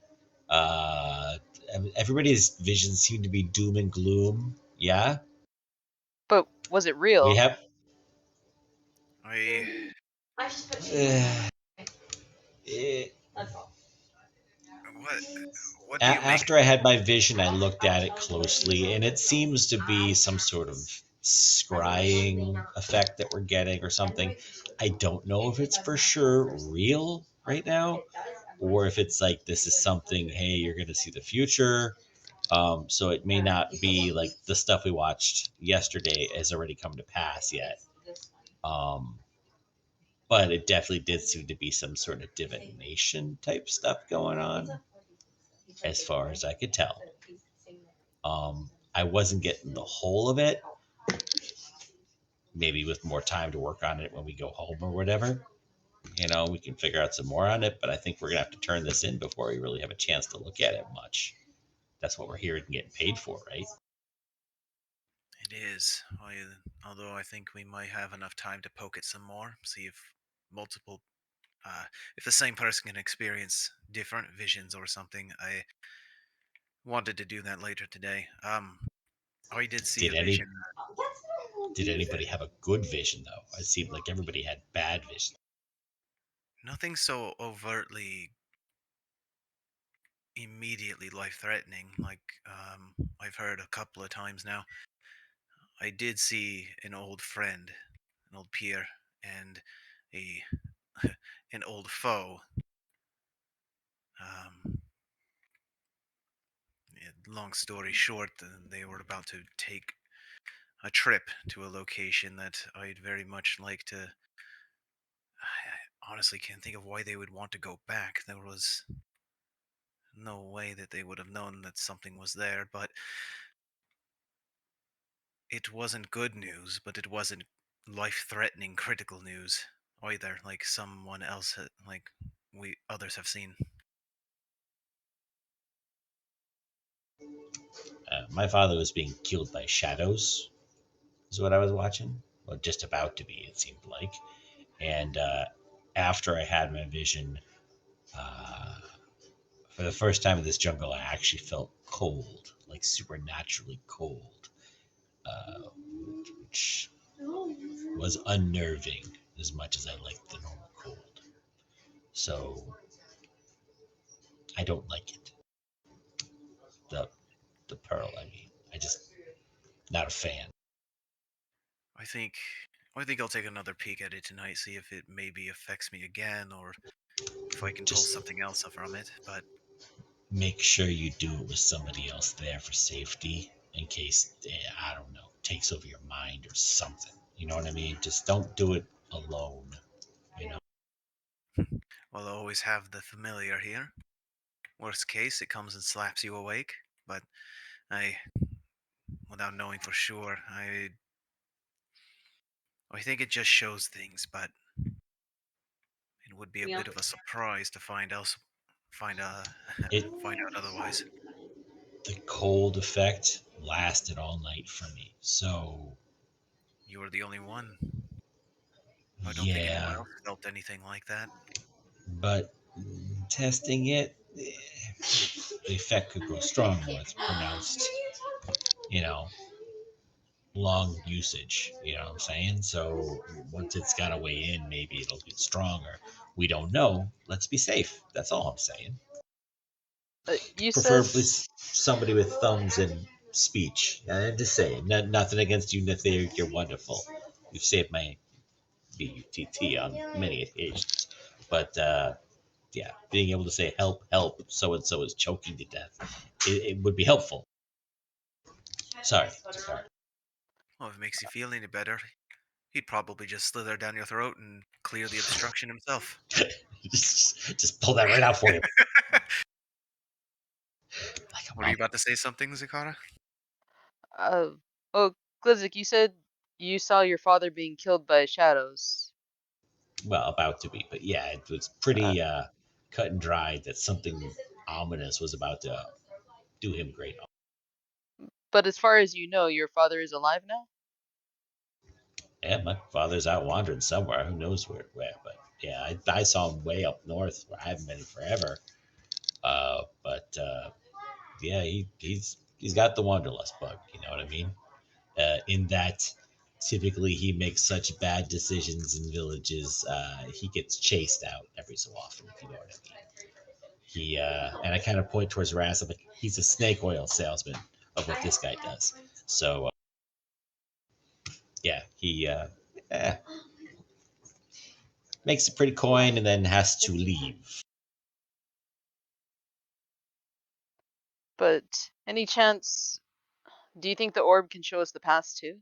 Everybody's visions seem to be doom and gloom. Yeah, But was it we real? have. I what do you make? After I had my vision, I looked at it closely, and it seems to be some sort of scrying effect that we're getting or something. I don't know if it's for sure real right now, or if it's like this is something, hey, you're going to see the future. So it may not be like the stuff we watched yesterday has already come to pass yet. But it definitely did seem to be some sort of divination type stuff going on, as far as I could tell. I wasn't getting the whole of it. Maybe with more time to work on it when we go home or whatever, we can figure out some more on it. But I think we're gonna have to turn this in before we really have a chance to look at it much. That's what we're here and getting paid for, right? It is. Although I think we might have enough time to poke it some more, see if if the same person can experience different visions or something. I wanted to do that later today. I did see Did a vision. Did anybody have a good vision though? It seemed like everybody had bad vision. Nothing so overtly immediately life-threatening like I've heard a couple of times now. I did see an old friend, an old peer, and a an old foe. Long story short, they were about to take a trip to a location that I'd very much like to. I honestly can't think of why they would want to go back. There was no way that they would have known that something was there, but it wasn't good news, but it wasn't life-threatening critical news either, like someone else like we others have seen. My father was being killed by shadows, is what I was watching. Well, just about to be, it seemed like. And after I had my vision, uh, for the first time in this jungle, I actually felt cold, like supernaturally cold, which was unnerving as much as I liked the normal cold. So I don't like it. The pearl, I mean. I just not a fan. I think I'll take another peek at it tonight, see if it maybe affects me again, or if I can pull Just something else up from it. But make sure you do it with somebody else there for safety in case, I don't know, takes over your mind or something. You know what I mean? Just don't do it alone. I'll always have the familiar here. Worst case, it comes and slaps you awake. But without knowing for sure, I think it just shows things, but it would be a bit of a surprise to find out It find out otherwise. The cold effect lasted all night for me. So You were the only one. I don't think anyone yeah, else felt anything like that. but testing it, the effect could grow stronger when it's pronounced. You know, long usage. You know what I'm saying? So once it's got a way in, maybe it'll get stronger. We don't know. Let's be safe. That's all I'm saying. You Preferably said somebody with thumbs and speech. I'm just saying, nothing against you, Nathir. You're wonderful. You've saved my BUTT on many occasions. But yeah, being able to say help, help, so and so is choking to death, it would be helpful. Sorry. Well, if it makes you feel any better, he'd probably just slither down your throat and clear the obstruction himself. just pull that right out for you. Like a Were you mom. about to say something, Zakara? Oh, Glizik, you said you saw your father being killed by shadows. Well, about to be, but yeah, it was pretty cut and dried that something ominous was about to do him great. But as far as you know, your father is alive now? Yeah, my father's out wandering somewhere. Who knows where? But yeah, I saw him way up north where I haven't been in forever. But yeah, he's got the wanderlust bug. You know what I mean? In that typically he makes such bad decisions in villages, he gets chased out every so often. If you know what I mean. He and I kind of point towards Ras. I'm like, he's a snake oil salesman of what this guy does. So yeah, he makes a pretty coin and then has to leave. But any chance, do you think the orb can show us the past too?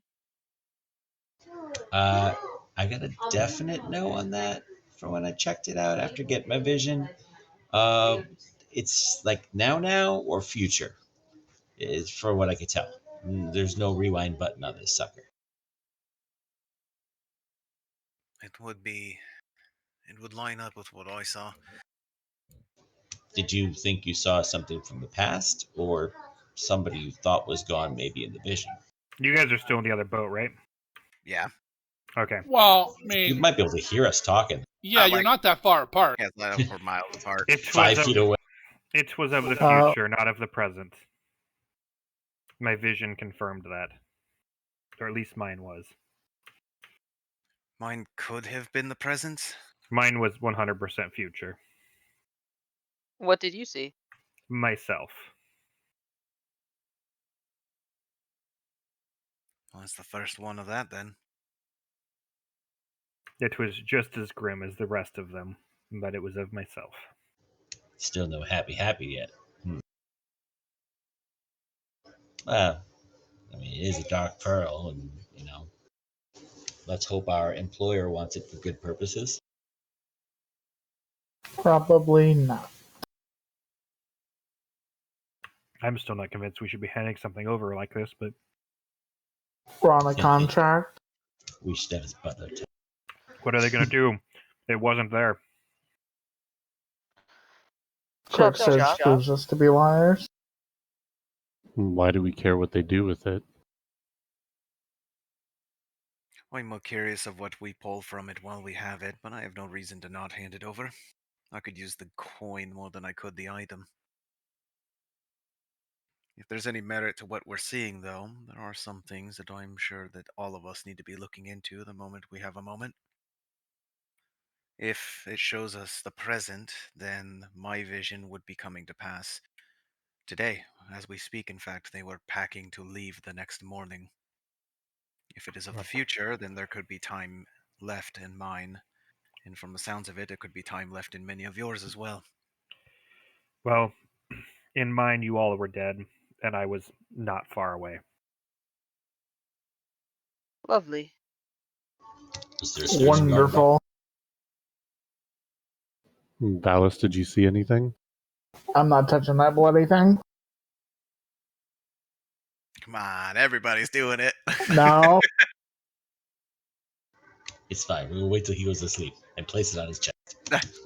I got a definite no on that from when I checked it out after getting my vision. It's like now or future, is for what I could tell. There's no rewind button on this sucker. It would line up with what I saw. Did you think you saw something from the past, or somebody you thought was gone maybe in the vision? You guys are still in the other boat, right? Yeah. Okay. Well, I You mean, might be able to hear us talking yeah, you're like- not that far apart. Yeah, we're miles apart. It was 5 feet away. It was of the Uh, future, not of the present. My vision confirmed that. Or at least mine was. Mine could have been the present. Mine was 100% future. What did you see? Myself. Well, that's the first one of that then. It was just as grim as the rest of them, but it was of myself. Still no happy yet. Well, I mean, it is a dark pearl, and let's hope our employer wants it for good purposes. Probably not. I'm still not convinced we should be handing something over like this, but We're on a contract. We should have his butler too. what are they going to do? It wasn't there. Quick Shut search up. proves us to be liars. Why do we care what they do with it? I'm more curious of what we pull from it while we have it, but I have no reason to not hand it over. I could use the coin more than I could the item. If there's any merit to what we're seeing, though, there are some things that I'm sure that all of us need to be looking into the moment we have a moment. If it shows us the present, then my vision would be coming to pass. Today, as we speak, in fact, they were packing to leave the next morning. If it is of the future, then there could be time left in mine. And from the sounds of it, there could be time left in many of yours as well. Well, in mine, you all were dead, and I was not far away. Lovely. Was there a Sturgeon guard Wonderful. Dallas, did you see anything? I'm not touching that bloody thing. Come on, everybody's doing it. No. It's fine. We will wait till he goes to sleep and place it on his chest.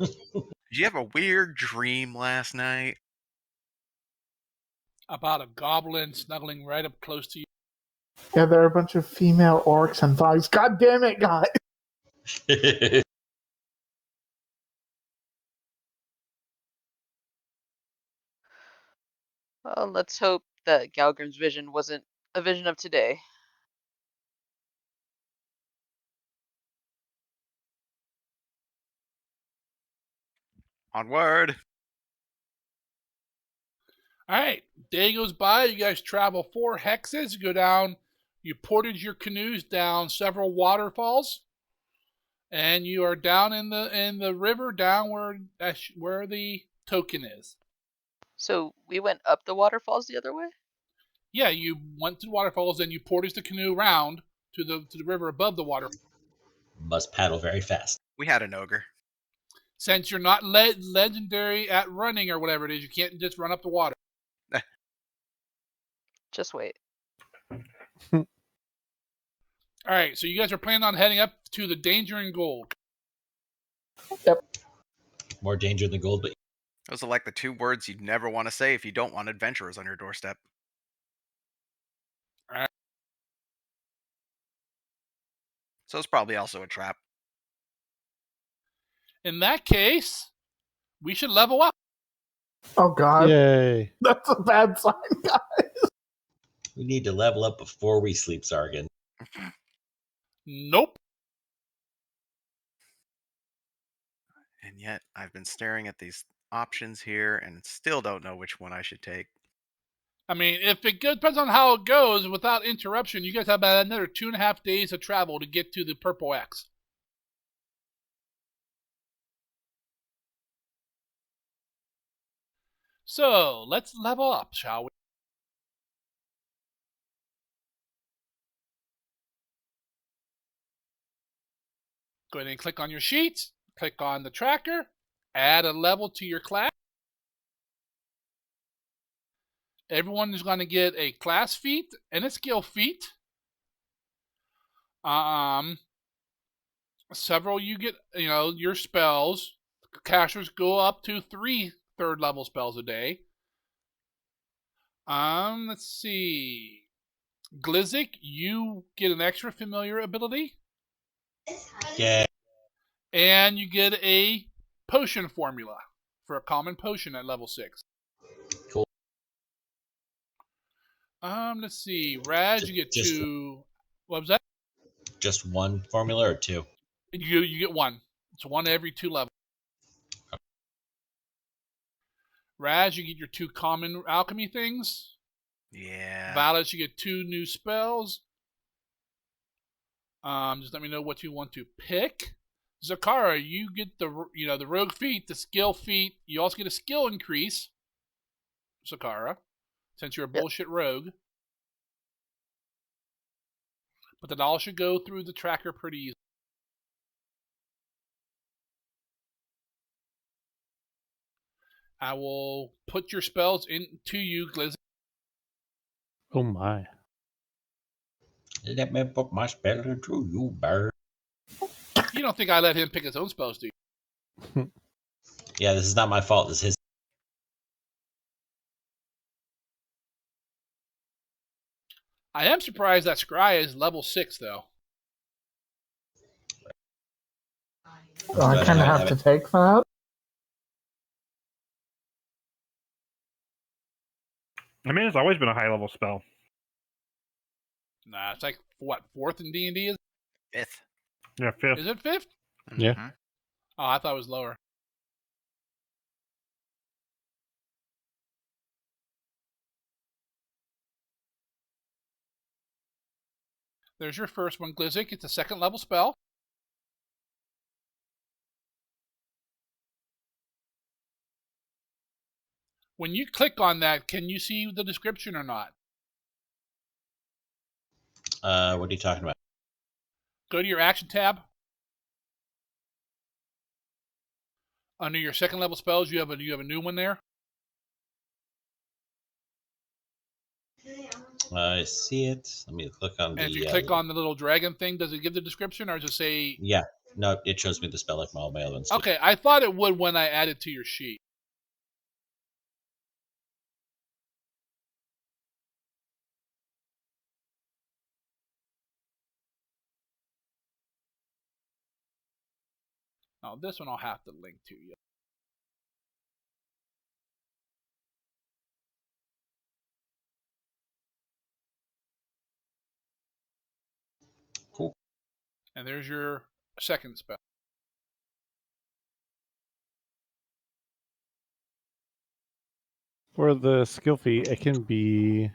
Did you have a weird dream last night? About a goblin snuggling right up close to you. Yeah, there are a bunch of female orcs and fogs. God damn it, guy. Well, let's hope that Galgrim's vision wasn't a vision of today. Onward! All right, day goes by. You guys travel 4 hexes. You go down. You portage your canoes down several waterfalls, and you are down in the river, down where the token is. So we went up the waterfalls the other way? Yeah, you went to the waterfalls, then you portaged the canoe round to the river above the water. Must paddle very fast. We had an ogre. Since you're not legendary at running or whatever it is, you can't just run up the water. Just wait. All right, so you guys are planning on heading up to the Danger and Gold. More danger than gold, but Those are like the two words you'd never want to say if you don't want adventurers on your doorstep. Alright. So it's probably also a trap. In that case, we should level up. Oh God, Yay. that's a bad sign, guys. we need to level up before we sleep, Sargon. Nope. And yet, I've been staring at these options here and still don't know which one I should take. I mean, if it depends on how it goes without interruption, you guys have about another 2.5 days of travel to get to the Purple X. So, let's level up, shall we? Go ahead and click on your sheets, click on the tracker, add a level to your class. Everyone is going to get a class feat and a skill feat. Several you get, your spells. Casters go up to 3 third level spells a day. Let's see. Glizzik, you get an extra familiar ability. Yeah. And you get a potion formula for a common potion at level 6. Cool. Let's see. Raz, you get Just- 2. What was that? Just one formula or 2? You get 1. It's 1 every 2 levels. Raz, you get your 2 common alchemy things. Yeah. Valis, you get 2 new spells. Just let me know what you want to pick. Zakara, you get the rogue feat, the skill feat. You also get a skill increase. Zakara, since you're a bullshit rogue. But that all should go through the tracker pretty easily. I will put your spells into you, Glizzy. Oh my. Let me put my spell into you, bird. You don't think I let him pick his own spells, do you? Yeah, this is not my fault. This is his. I am surprised that Scry is level 6, though. I kind of have to take that. I mean, it's always been a high level spell. Nah, it's like, what, 4th in D&D? Is 5th. Yeah, 5th. it 5th? Yeah. Mhm. Oh, I thought it was lower. There's your first one, Glizzik. It's a 2nd level spell. When you click on that, can you see the description or not? What are you talking about? Go to your action tab. Under your 2nd level spells, you have a new one there. I see it. Let me click on And the. if you click on the little dragon thing, does it give the description or does it say? Yeah. No, it shows me the spell like all my other ones. do. Okay, I thought it would when I added to your sheet. Now this one I'll have to link to you. Cool. And there's your 2nd spell. For the skill feat, it can be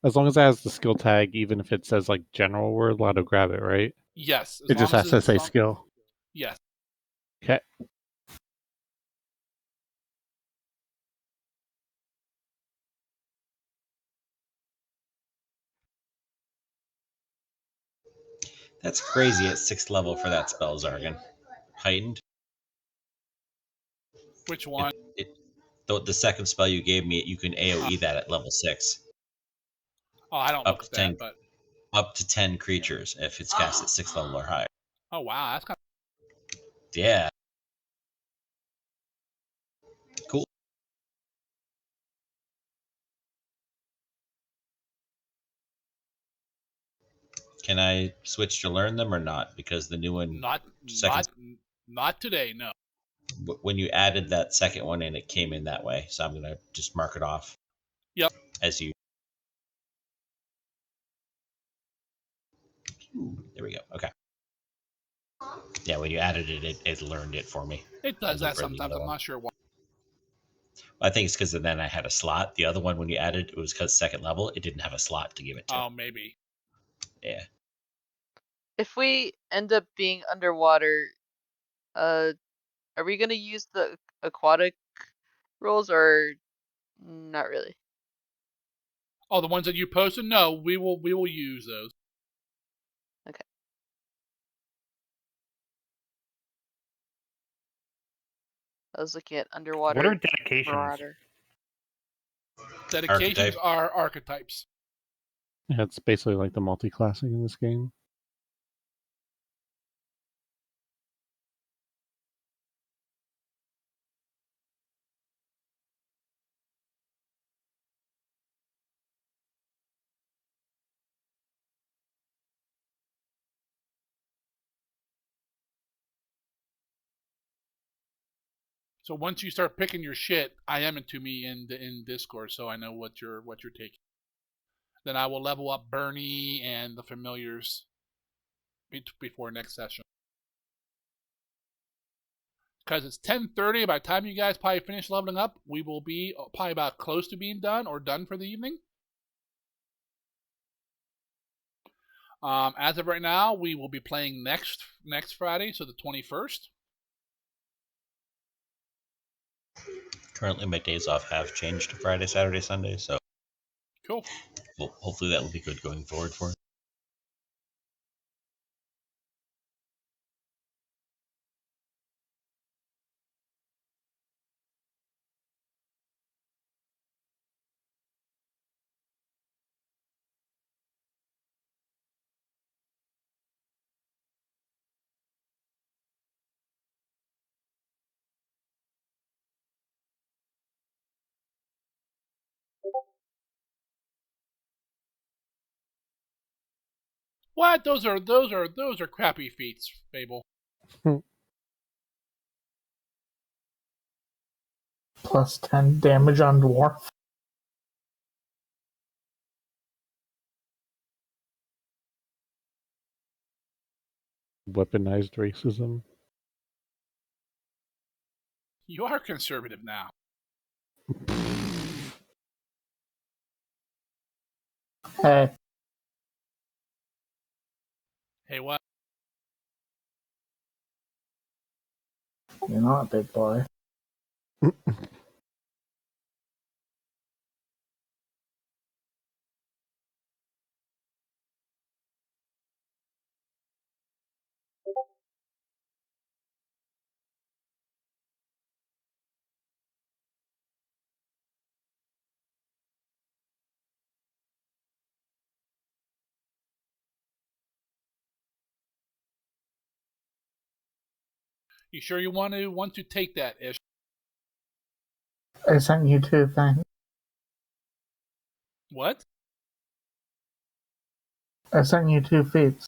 as long as it has the skill tag, even if it says like general word, allowed to grab it, right? Yes. It just has to say skill. Yes. Okay. That's crazy at 6th level for that spell, Zargan. Heightened. Which one? The second spell you gave me, you can AoE that at level 6. Oh, I don't Up look to at 10. that, but Up to 10 creatures if it's cast at 6th level or higher. oh wow, that's kind Yeah. Cool. Can I switch to learn them or not? Because the new one, not today. No. when you added that second one in, it came in that way. So I'm gonna just mark it off. Yep. As you. There we go. Okay. Yeah, when you added it, it learned it for me. It does that For the sometimes. other I'm one. not sure why. I think it's because then I had a slot. The other one, when you added, it was because second level, it didn't have a slot to give it to. Oh, maybe. Yeah. If we end up being underwater, are we gonna use the aquatic rules or not really? Oh, the ones that you posted? No, we will use those. Okay. I was looking at underwater. What are dedications? Marauder. Dedications Archetype. are archetypes. Yeah, it's basically like the multi-classing in this game. So once you start picking your shit, IM it to me in Discord so I know what you're taking. Then I will level up Bernie and the familiars before next session. Because it's 10:30, by the time you guys probably finish leveling up, we will be probably about close to being done or done for the evening. As of right now, we will be playing next Friday, so the 21st. Currently, my days off have changed to Friday, Saturday, Sunday, so Cool. well, hopefully that will be good going forward for us. What? Those are crappy feats, Fable. Plus 10 damage on dwarf. Weaponized racism. You are conservative now. Hey, Hey, what? you're not, big boy. You sure you want to take that, Ish? I sent you 2 things. What? I sent you 2 feats.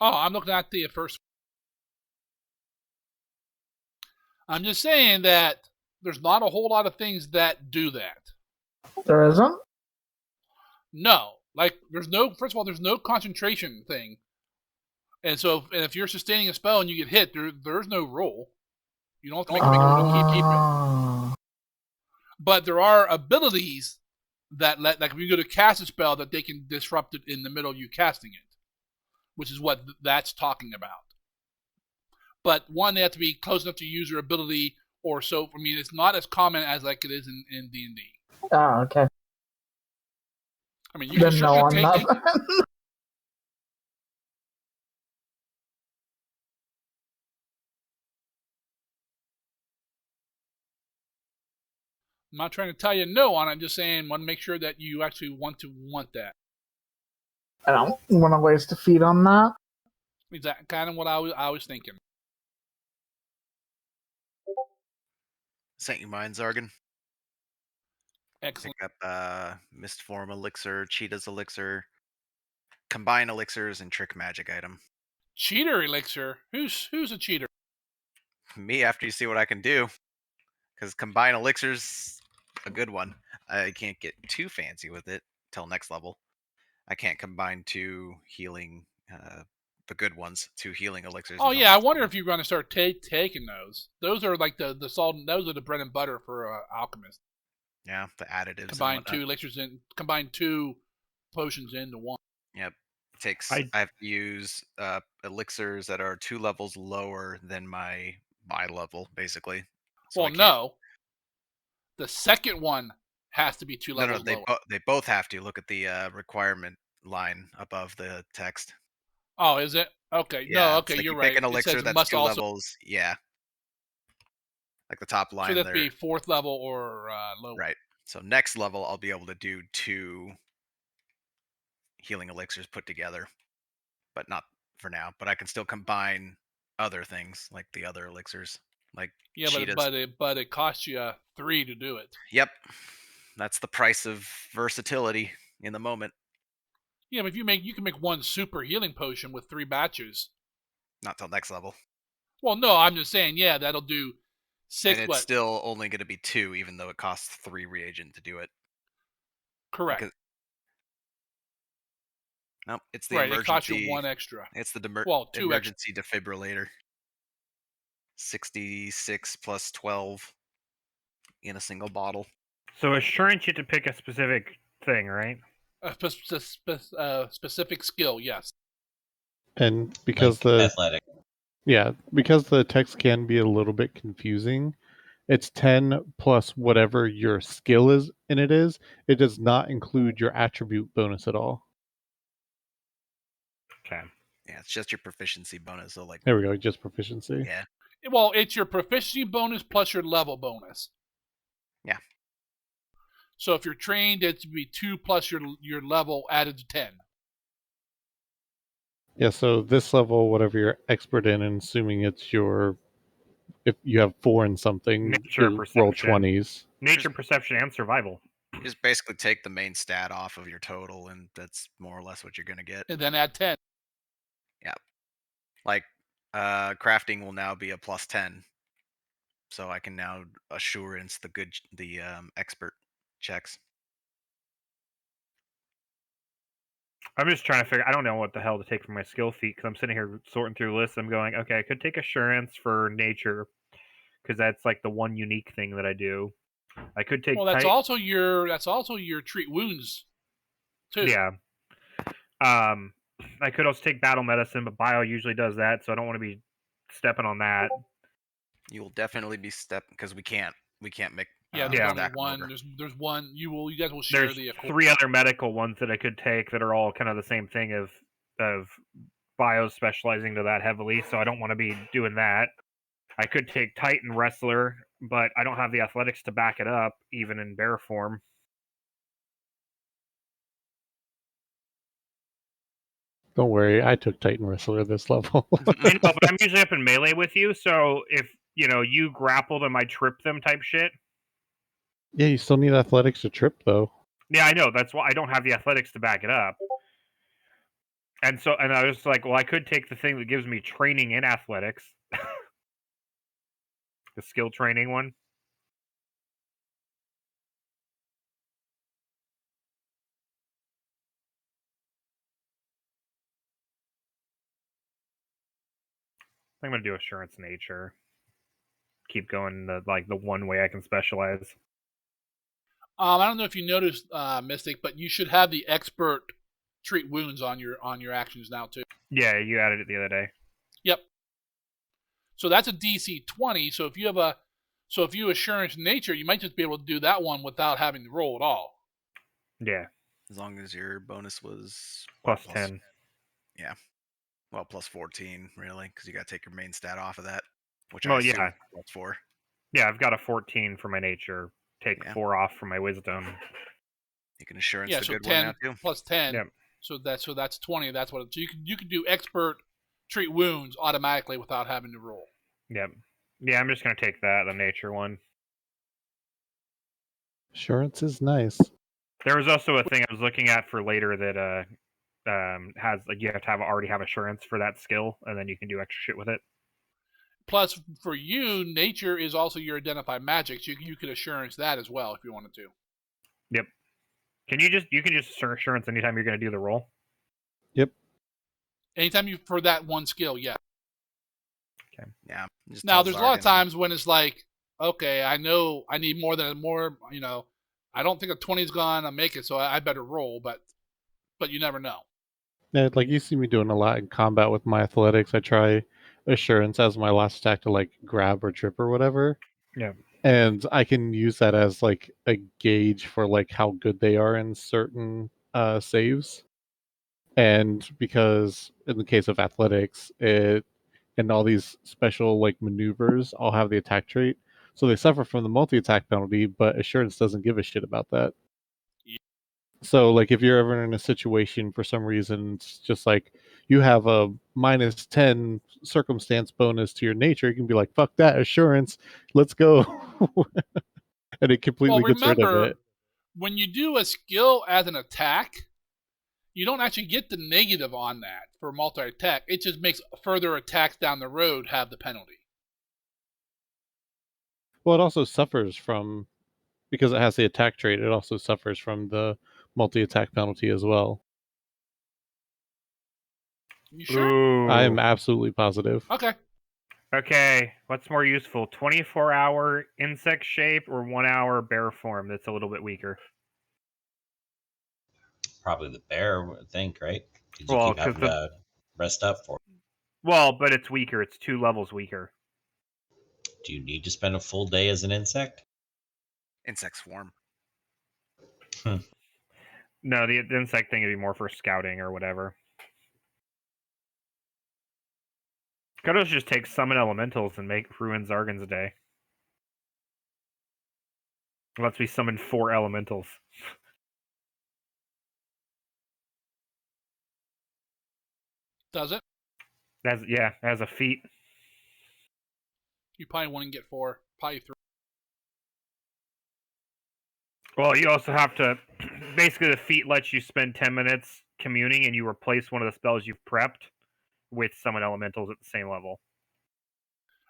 Oh, I'm looking at the first. I'm just saying that there's not a whole lot of things that do that. There isn't? No, like first of all, there's no concentration thing, and so if you're sustaining a spell and you get hit, there's no roll. You don't have to make a roll to keep it. Ah. But there are abilities that like when you go to cast a spell that they can disrupt it in the middle of you casting it, which is what that's talking about. But one, they have to be close enough to use your ability, or so. I mean, it's not as common as like it is in D&D. Oh, okay. I mean, you can Then no certainly on take. nothing. I'm not trying to tell you no on it. I'm just saying, want to make sure that you actually want that. I don't want to waste a feat on that. Exactly, kind of what I was thinking. Sent you mine, Zargan. Excellent. Pick up Mist Form Elixir, Cheetah's Elixir, Combine Elixirs, and Trick Magic item. Cheater elixir. Who's a cheater? Me, after you see what I can do. Because Combine Elixir's a good one. I can't get too fancy with it till next level. I can't combine two healing, the good ones, two healing elixirs. Oh until yeah, I next wonder level. if you're going to start taking those. Those are like the salt. Those are the bread and butter for alchemists. Yeah, the additives. Combine and two elixirs in. Combine two potions into one. Yep. I have to use elixirs that are 2 levels lower than my level, basically. So Well, no. The second one has to be 2 levels lower. They both have to. Look at the requirement line above the text. Oh, is it? Okay. Yeah, no, okay, like you're you right. pick an It elixir says that's must 2 also. levels. Yeah. Like the top line So that'd there. be 4th level or lower. Right. So next level, I'll be able to do 2 healing elixirs put together, but not for now. But I can still combine other things like the other elixirs, like Yeah, but it costs you 3 to do it. Yep, that's the price of versatility in the moment. Yeah, but if you can make one super healing potion with 3 batches. Not till next level. Well, no, I'm just saying. Yeah, that'll do 6. And it's still only going to be 2, even though it costs 3 reagent to do it. Correct. Because, nope, it's the right, emergency. It costs you 1 extra. It's the 2 emergency defibrillator. 66 plus 12 in a single bottle. So assurance, you have to pick a specific thing, right? A specific skill, yes. And because Like athletic. because the text can be a little bit confusing, it's 10 plus whatever your skill is in it is. It does not include your attribute bonus at all. Okay. Yeah, it's just your proficiency bonus. So like There we go, just proficiency. Yeah. Well, it's your proficiency bonus plus your level bonus. Yeah. So if you're trained, it's be 2 plus your level added to 10. Yeah, so this level, whatever you're expert in, and assuming it's if you have 4 in something, Nature, you roll perception. 20s. Nature, perception, and survival. Just basically take the main stat off of your total, and that's more or less what you're going to get. And then add 10. Yeah. Like, crafting will now be a plus 10. So I can now assurance the expert checks. I'm just trying to figure. I don't know what the hell to take for my skill feat because I'm sitting here sorting through lists. I'm going, okay, I could take assurance for nature because that's like the one unique thing that I do. I could take. Well, that's also your treat wounds, too. Yeah. I could also take battle medicine, but bio usually does that, so I don't want to be stepping on that. You will definitely be because we can't make. Yeah, Yeah. there's only one. There's one. You guys will share There's the. 3 other medical ones that I could take that are all kind of the same thing of bio specializing to that heavily, so I don't want to be doing that. I could take Titan Wrestler, but I don't have the athletics to back it up, even in bear form. Don't worry, I took Titan Wrestler this level. I know, but I'm usually up in melee with you, so if you grappled and I trip them type shit. Yeah, you still need athletics to trip, though. Yeah, I know. That's why I don't have the athletics to back it up. And I was like, well, I could take the thing that gives me training in athletics. The skill training one. I'm going to do assurance nature. Keep going the one way I can specialize. I don't know if you noticed, Mystic, but you should have the expert treat wounds on your actions now too. Yeah, you added it the other day. Yep. So that's a DC 20. So if you assurance nature, you might just be able to do that one without having to roll at all. Yeah. As long as your bonus was Plus 10. Well, plus 14, really, because you got to take your main stat off of that, which Well, I assume yeah. is plus 4. Yeah, I've got a 14 for my nature. Take Yeah. 4 off from my wisdom. You can assurance Yeah, the so good 10 one now, too. plus 10. Yep. So that's 20. That's what. So you can do expert treat wounds automatically without having to roll. Yep. Yeah, I'm just gonna take that, the nature one. Assurance is nice. There was also a thing I was looking at for later that has like you have to already have assurance for that skill, and then you can do extra shit with it. Plus, for you, nature is also your identified magic, so you could assurance that as well if you wanted to. Yep. You can just assurance anytime you're gonna do the roll. Yep. Anytime you for that one skill, yeah. Yeah. Just Now, tell there's a lot of Zargan. times when it's like, okay, I know I need more. I don't think a 20 is gonna make it, so I better roll. But you never know. Yeah, like you see me doing a lot in combat with my athletics. I try assurance as my last attack to like grab or trip or whatever. Yeah. And I can use that as like a gauge for like how good they are in certain saves. And because in the case of athletics, it and all these special like maneuvers all have the attack trait. So they suffer from the multi-attack penalty, but assurance doesn't give a shit about that. Yeah. So like if you're ever in a situation for some reason it's just like you have a minus 10 circumstance bonus to your nature, you can be like, fuck that assurance, let's go. And it completely Well, gets rid of remember, it. when you do a skill as an attack, you don't actually get the negative on that for multi-attack. It just makes further attacks down the road have the penalty. Well, it also suffers from, because it has the attack trait, it also suffers from the multi-attack penalty as well. You sure? Ooh. I am absolutely positive. Okay. Okay, what's more useful, 24-hour insect shape or 1 hour bear form that's a little bit weaker? Probably the bear, I would think, right? Because you Well, keep having to rest up for it. Well, but it's weaker. It's 2 levels weaker. Do you need to spend a full day as an insect? Insect swarm. No, the insect thing would be more for scouting or whatever. Could also just take summon elementals and make ruin Zargan's a day. Lets me summon 4 elementals. Does it? As a feat. You probably wouldn't get 4. Probably 3. Well, you also have to. Basically, the feat lets you spend 10 minutes communing, and you replace one of the spells you've prepped with summon elementals at the same level.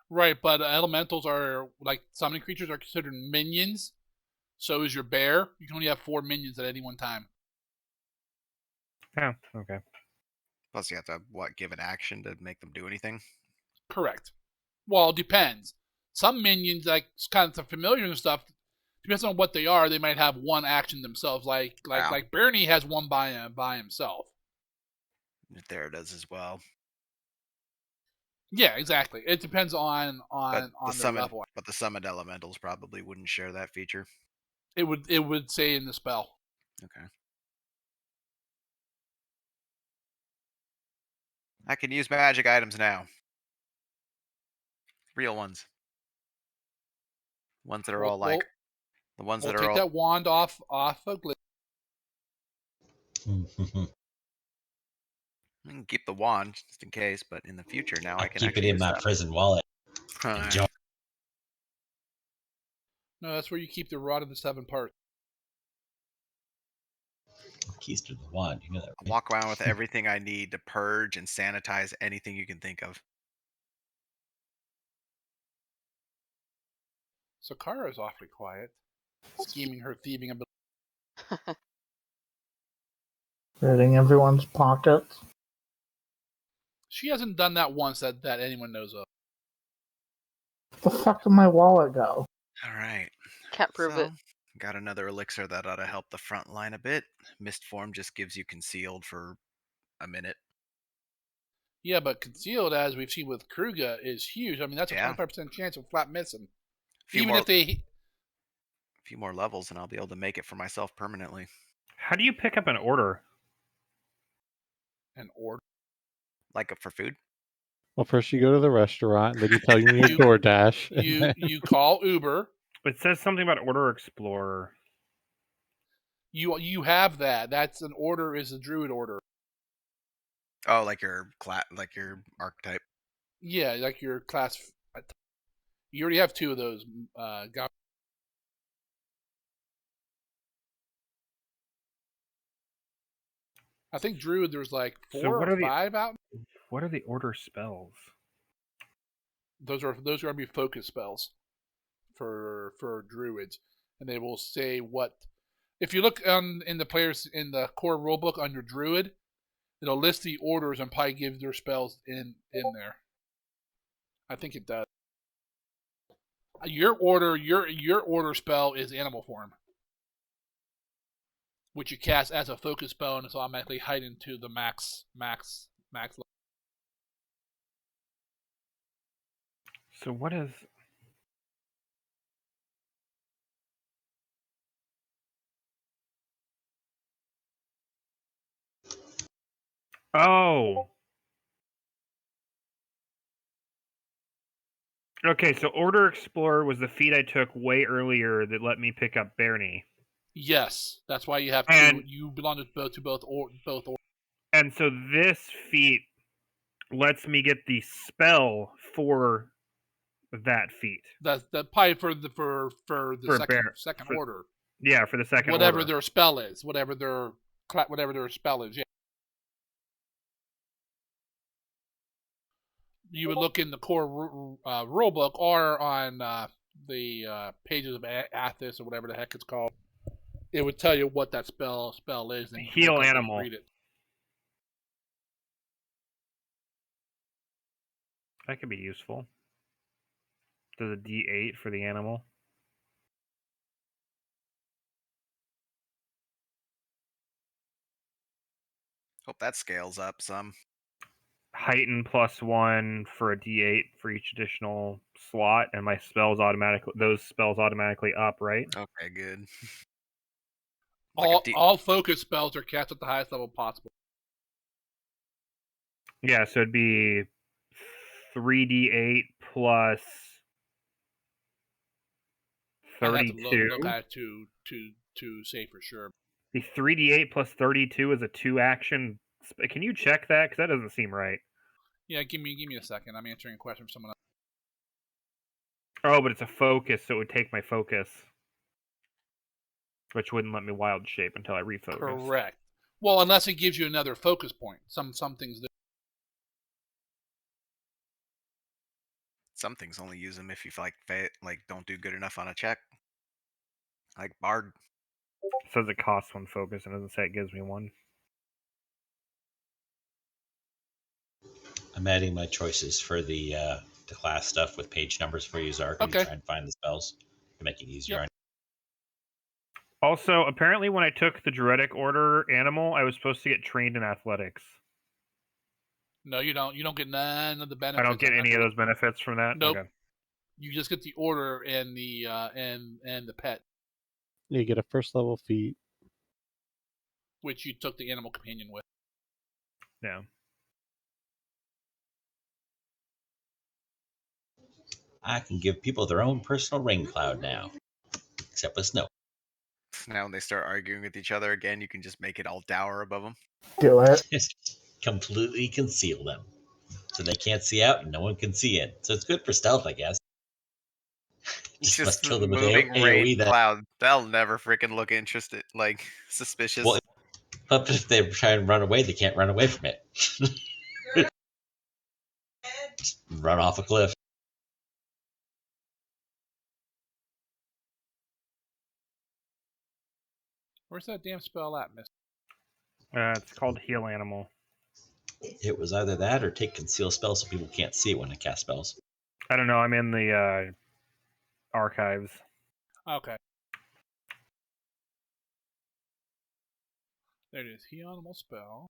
Right, but elementals are, like, summoning creatures are considered minions. So is your bear. You can only have 4 minions at any one time. Oh, okay. Plus, you have to, give an action to make them do anything? Correct. Well, it depends. Some minions, like kind of familiar and stuff, depends on what they are. They might have one action themselves. Like Bernie has one by himself. There it is as well. Yeah, exactly. It depends on their level. But the summoned elementals probably wouldn't share that feature. It would say in the spell. Okay. I can use magic items now. Real ones. Ones that are all like the ones that are take all. that wand off of Glitch. I can keep the wand just in case, but in the future now I can keep it in my prison wallet. Enjoy. No, that's where you keep the rod of the 7 parts. Keys to the wand, you know that. Right? Walk around with everything I need to purge and sanitize anything you can think of. Sakara is awfully quiet, scheming her thieving ability. Raiding everyone's pockets. She hasn't done that once that anyone knows of. Where the fuck did my wallet go? All right. Can't prove it. Got another elixir that ought to help the front line a bit. Mist form just gives you concealed for a minute. Yeah, but concealed, as we've seen with Kruga, is huge. I mean, that's a 25% chance of flat missing. A few more levels, and I'll be able to make it for myself permanently. How do you pick up an order? An order. Like for food. Well, first you go to the restaurant, and then you tell you need You- DoorDash. and You then- you call Uber. It says something about Order Explorer. You have that. That's an order. Is a druid order. Oh, like your archetype. Yeah, like your class. You already have 2 of those. I think druid. There's like 4 So what or are the- 5 out. What are the order spells? Those are going to be focus spells for druids, and they will say what. If you look in the players in the core rulebook under druid, it'll list the orders and probably give their spells in there. I think it does. Your order spell is animal form, which you cast as a focus spell, and it's automatically heightened to the max level. So what is... Oh! Okay, so Order Explorer was the feat I took way earlier that let me pick up Bernie. Yes, that's why you have And- you belong to both orders. And so this feat lets me get the spell for that feat. That's probably for the For second for- order. Yeah, for the second Whatever order. their spell is, whatever their spell is. Yeah. You would look in the core rulebook or on the pages of Athos or whatever the heck it's called. It would tell you what that spell is. And you can Heal look up and animal. Read it. That could be useful. Does a D8 for the animal. Hope that scales up some. Heighten +1 for a D8 for each additional slot, and my spells those spells automatically up, right? Okay, good. Like All focus spells are cast at the highest level possible. Yeah, so it'd be 3d8 plus I'd have to 32. look at it to say for sure. The 3d8 plus 32 is a 2-action. Can you check that? Because that doesn't seem right. Yeah, give me a second. I'm answering a question from someone else. Oh, but it's a focus, so it would take my focus, which wouldn't let me wild shape until I refocus. Correct. Well, unless it gives you another focus point. Some things do. Some things only use them if you don't do good enough on a check. Like Bard. It says it costs 1 focus, and it doesn't say it gives me 1. I'm adding my choices for the class stuff with page numbers for you, Zark. Okay. You try and find the spells to make it easier. Yep. Also, apparently when I took the Druidic Order animal, I was supposed to get trained in athletics. No, you don't. You don't get none of the benefits. I don't get any of those benefits from that? Nope. Okay. You just get the order and the and the pet. You get a first level feat. Which you took the animal companion with. Yeah. I can give people their own personal rain cloud now. Except with snow. Now when they start arguing with each other again, you can just make it all dour above them. Do it. Completely conceal them. So they can't see out and no one can see in. So it's good for stealth, I guess. Just must kill them with moving AoE rain that- cloud. They'll never freaking look interested, like suspicious. Well, but if they try and run away, they can't run away from it. Run off a cliff. Where's that damn spell at, miss? It's called Heal Animal. It was either that or take conceal spells so people can't see it when I cast spells. I don't know. I'm in the archives. Okay. There it is. Heal animal spell.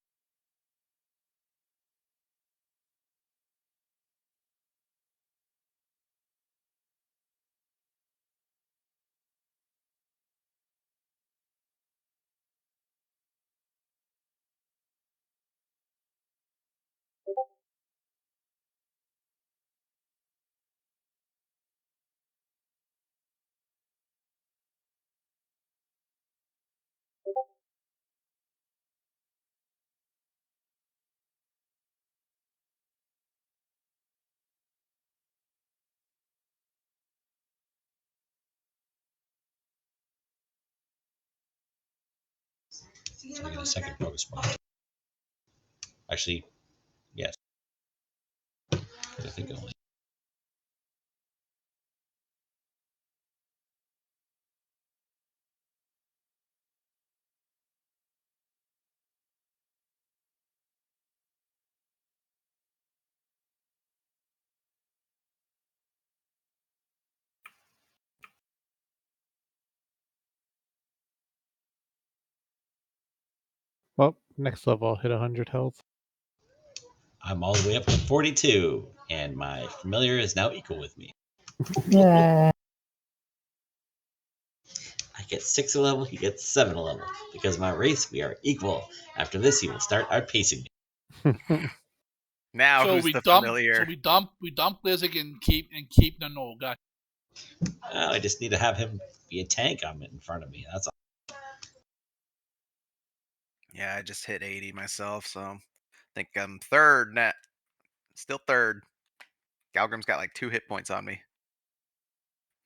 So I get a second focus point. Actually, yes. I think only. Well, next level I'll hit 100 health. I'm all the way up to 42, and my familiar is now equal with me. Yeah. I get 6 a level, he gets 7 a level. Because of my race, we are equal. After this, he will start outpacing me. Now So who's we the dump. familiar? So we dump Blizzard and keep the Null. Got I just need to have him be a tank in front of me. That's all. Yeah, I just hit 80 myself, so I think I'm third net. Still third. Galgrim's got like 2 hit points on me.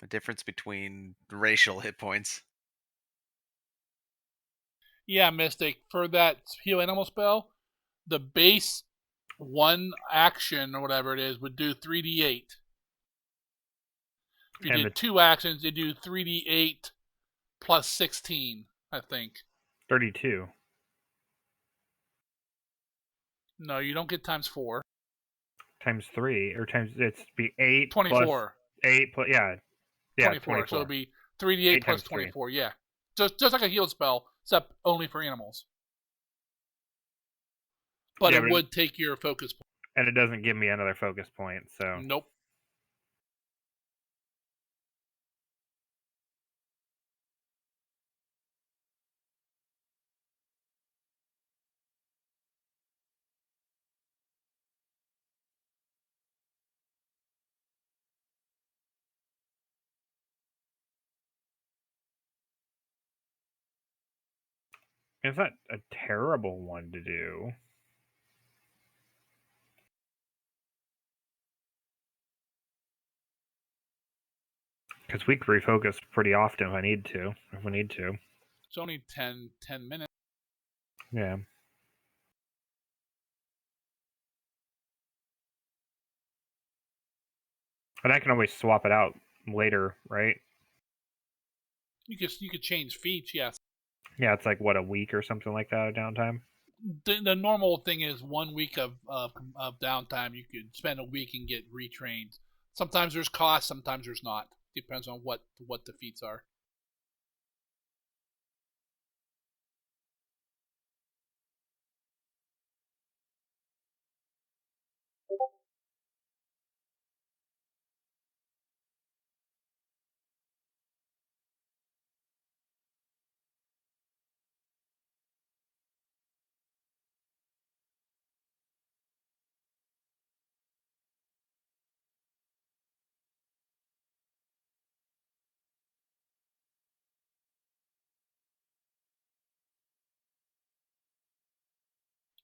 The difference between racial hit points. Yeah, Mystic, for that heal animal spell, the base one action or whatever it is would do 3d8. If you And did 2 actions, you do 3d8 plus 16, I think. 32. No, you don't get times 4. Times 3, or times, it's be 8 24. plus 8 plus, yeah. Yeah, 24. So it'd be 3d8 8 plus times 3. 24, yeah. Just like a heal spell, except only for animals. But Yeah, it but would take your focus point. And it doesn't give me another focus point, so. Nope. Is that a terrible one to do? Because we can refocus pretty often if we need to. It's only 10 minutes. Yeah. And I can always swap it out later, right? You could change feats, yes. Yeah, it's like, what, a week or something like that of downtime? The normal thing is 1 week of downtime. You could spend a week and get retrained. Sometimes there's cost, sometimes there's not. Depends on what the feats are.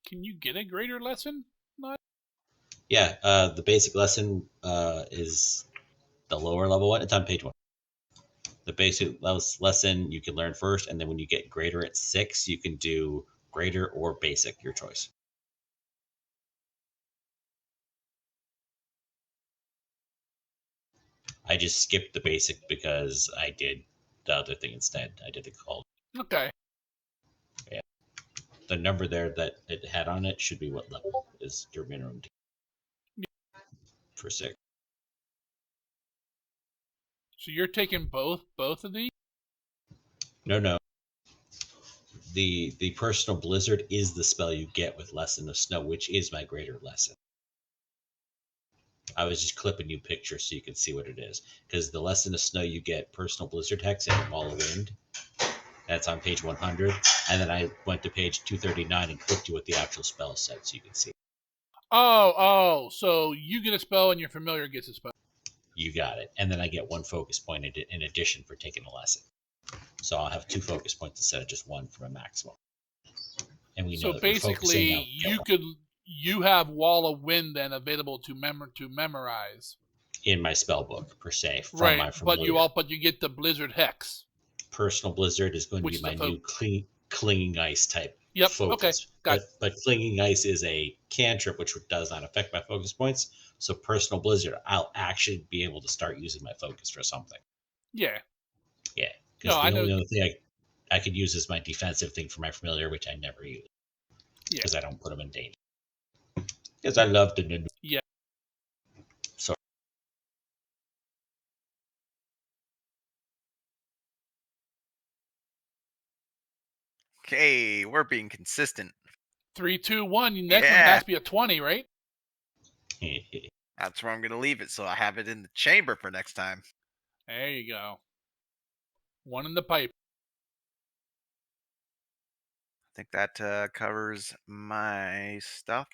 Can you get a greater lesson? Not. Yeah, the basic lesson is the lower level one. It's on page 1. The basic lesson you can learn first, and then when you get greater at 6, you can do greater or basic, your choice. I just skipped the basic because I did the other thing instead. I did the call. Okay. Yeah. The number there that it had on it should be what level is your minimum for 6. So you're taking both of these? No. The personal blizzard is the spell you get with Lesson of Snow, which is my greater lesson. I was just clipping you pictures so you can see what it is. Because the Lesson of Snow, you get personal blizzard hex and Wall of Wind. That's on page 100. And then I went to page 239 and clipped you what the actual spell said so you can see. Oh, so you get a spell and your familiar gets a spell. You got it. And then I get 1 focus point in addition for taking a lesson. So I'll have 2 focus points instead of just 1 for a maximum. And we know So basically, you have Wall of Wind then available to memorize in my spell book per se from my right, familiar. but you get the Blizzard Hex. Personal Blizzard is going to be my new clinging ice type Yep. focus. Okay. Got. But clinging ice is a cantrip which does not affect my focus points. So personal blizzard, I'll actually be able to start using my focus for something. Yeah. Yeah, because No, I the know. only other thing I could use is my defensive thing for my familiar, which I never use. Yeah. Because I don't put them in danger. Because I love to. Yeah. So Okay, we're being consistent. 3, 2, 1. Next one Yeah. has to be a 20, right? That's where I'm gonna leave it, so I have it in the chamber for next time. There you go. One in the pipe. I think that covers my stuff.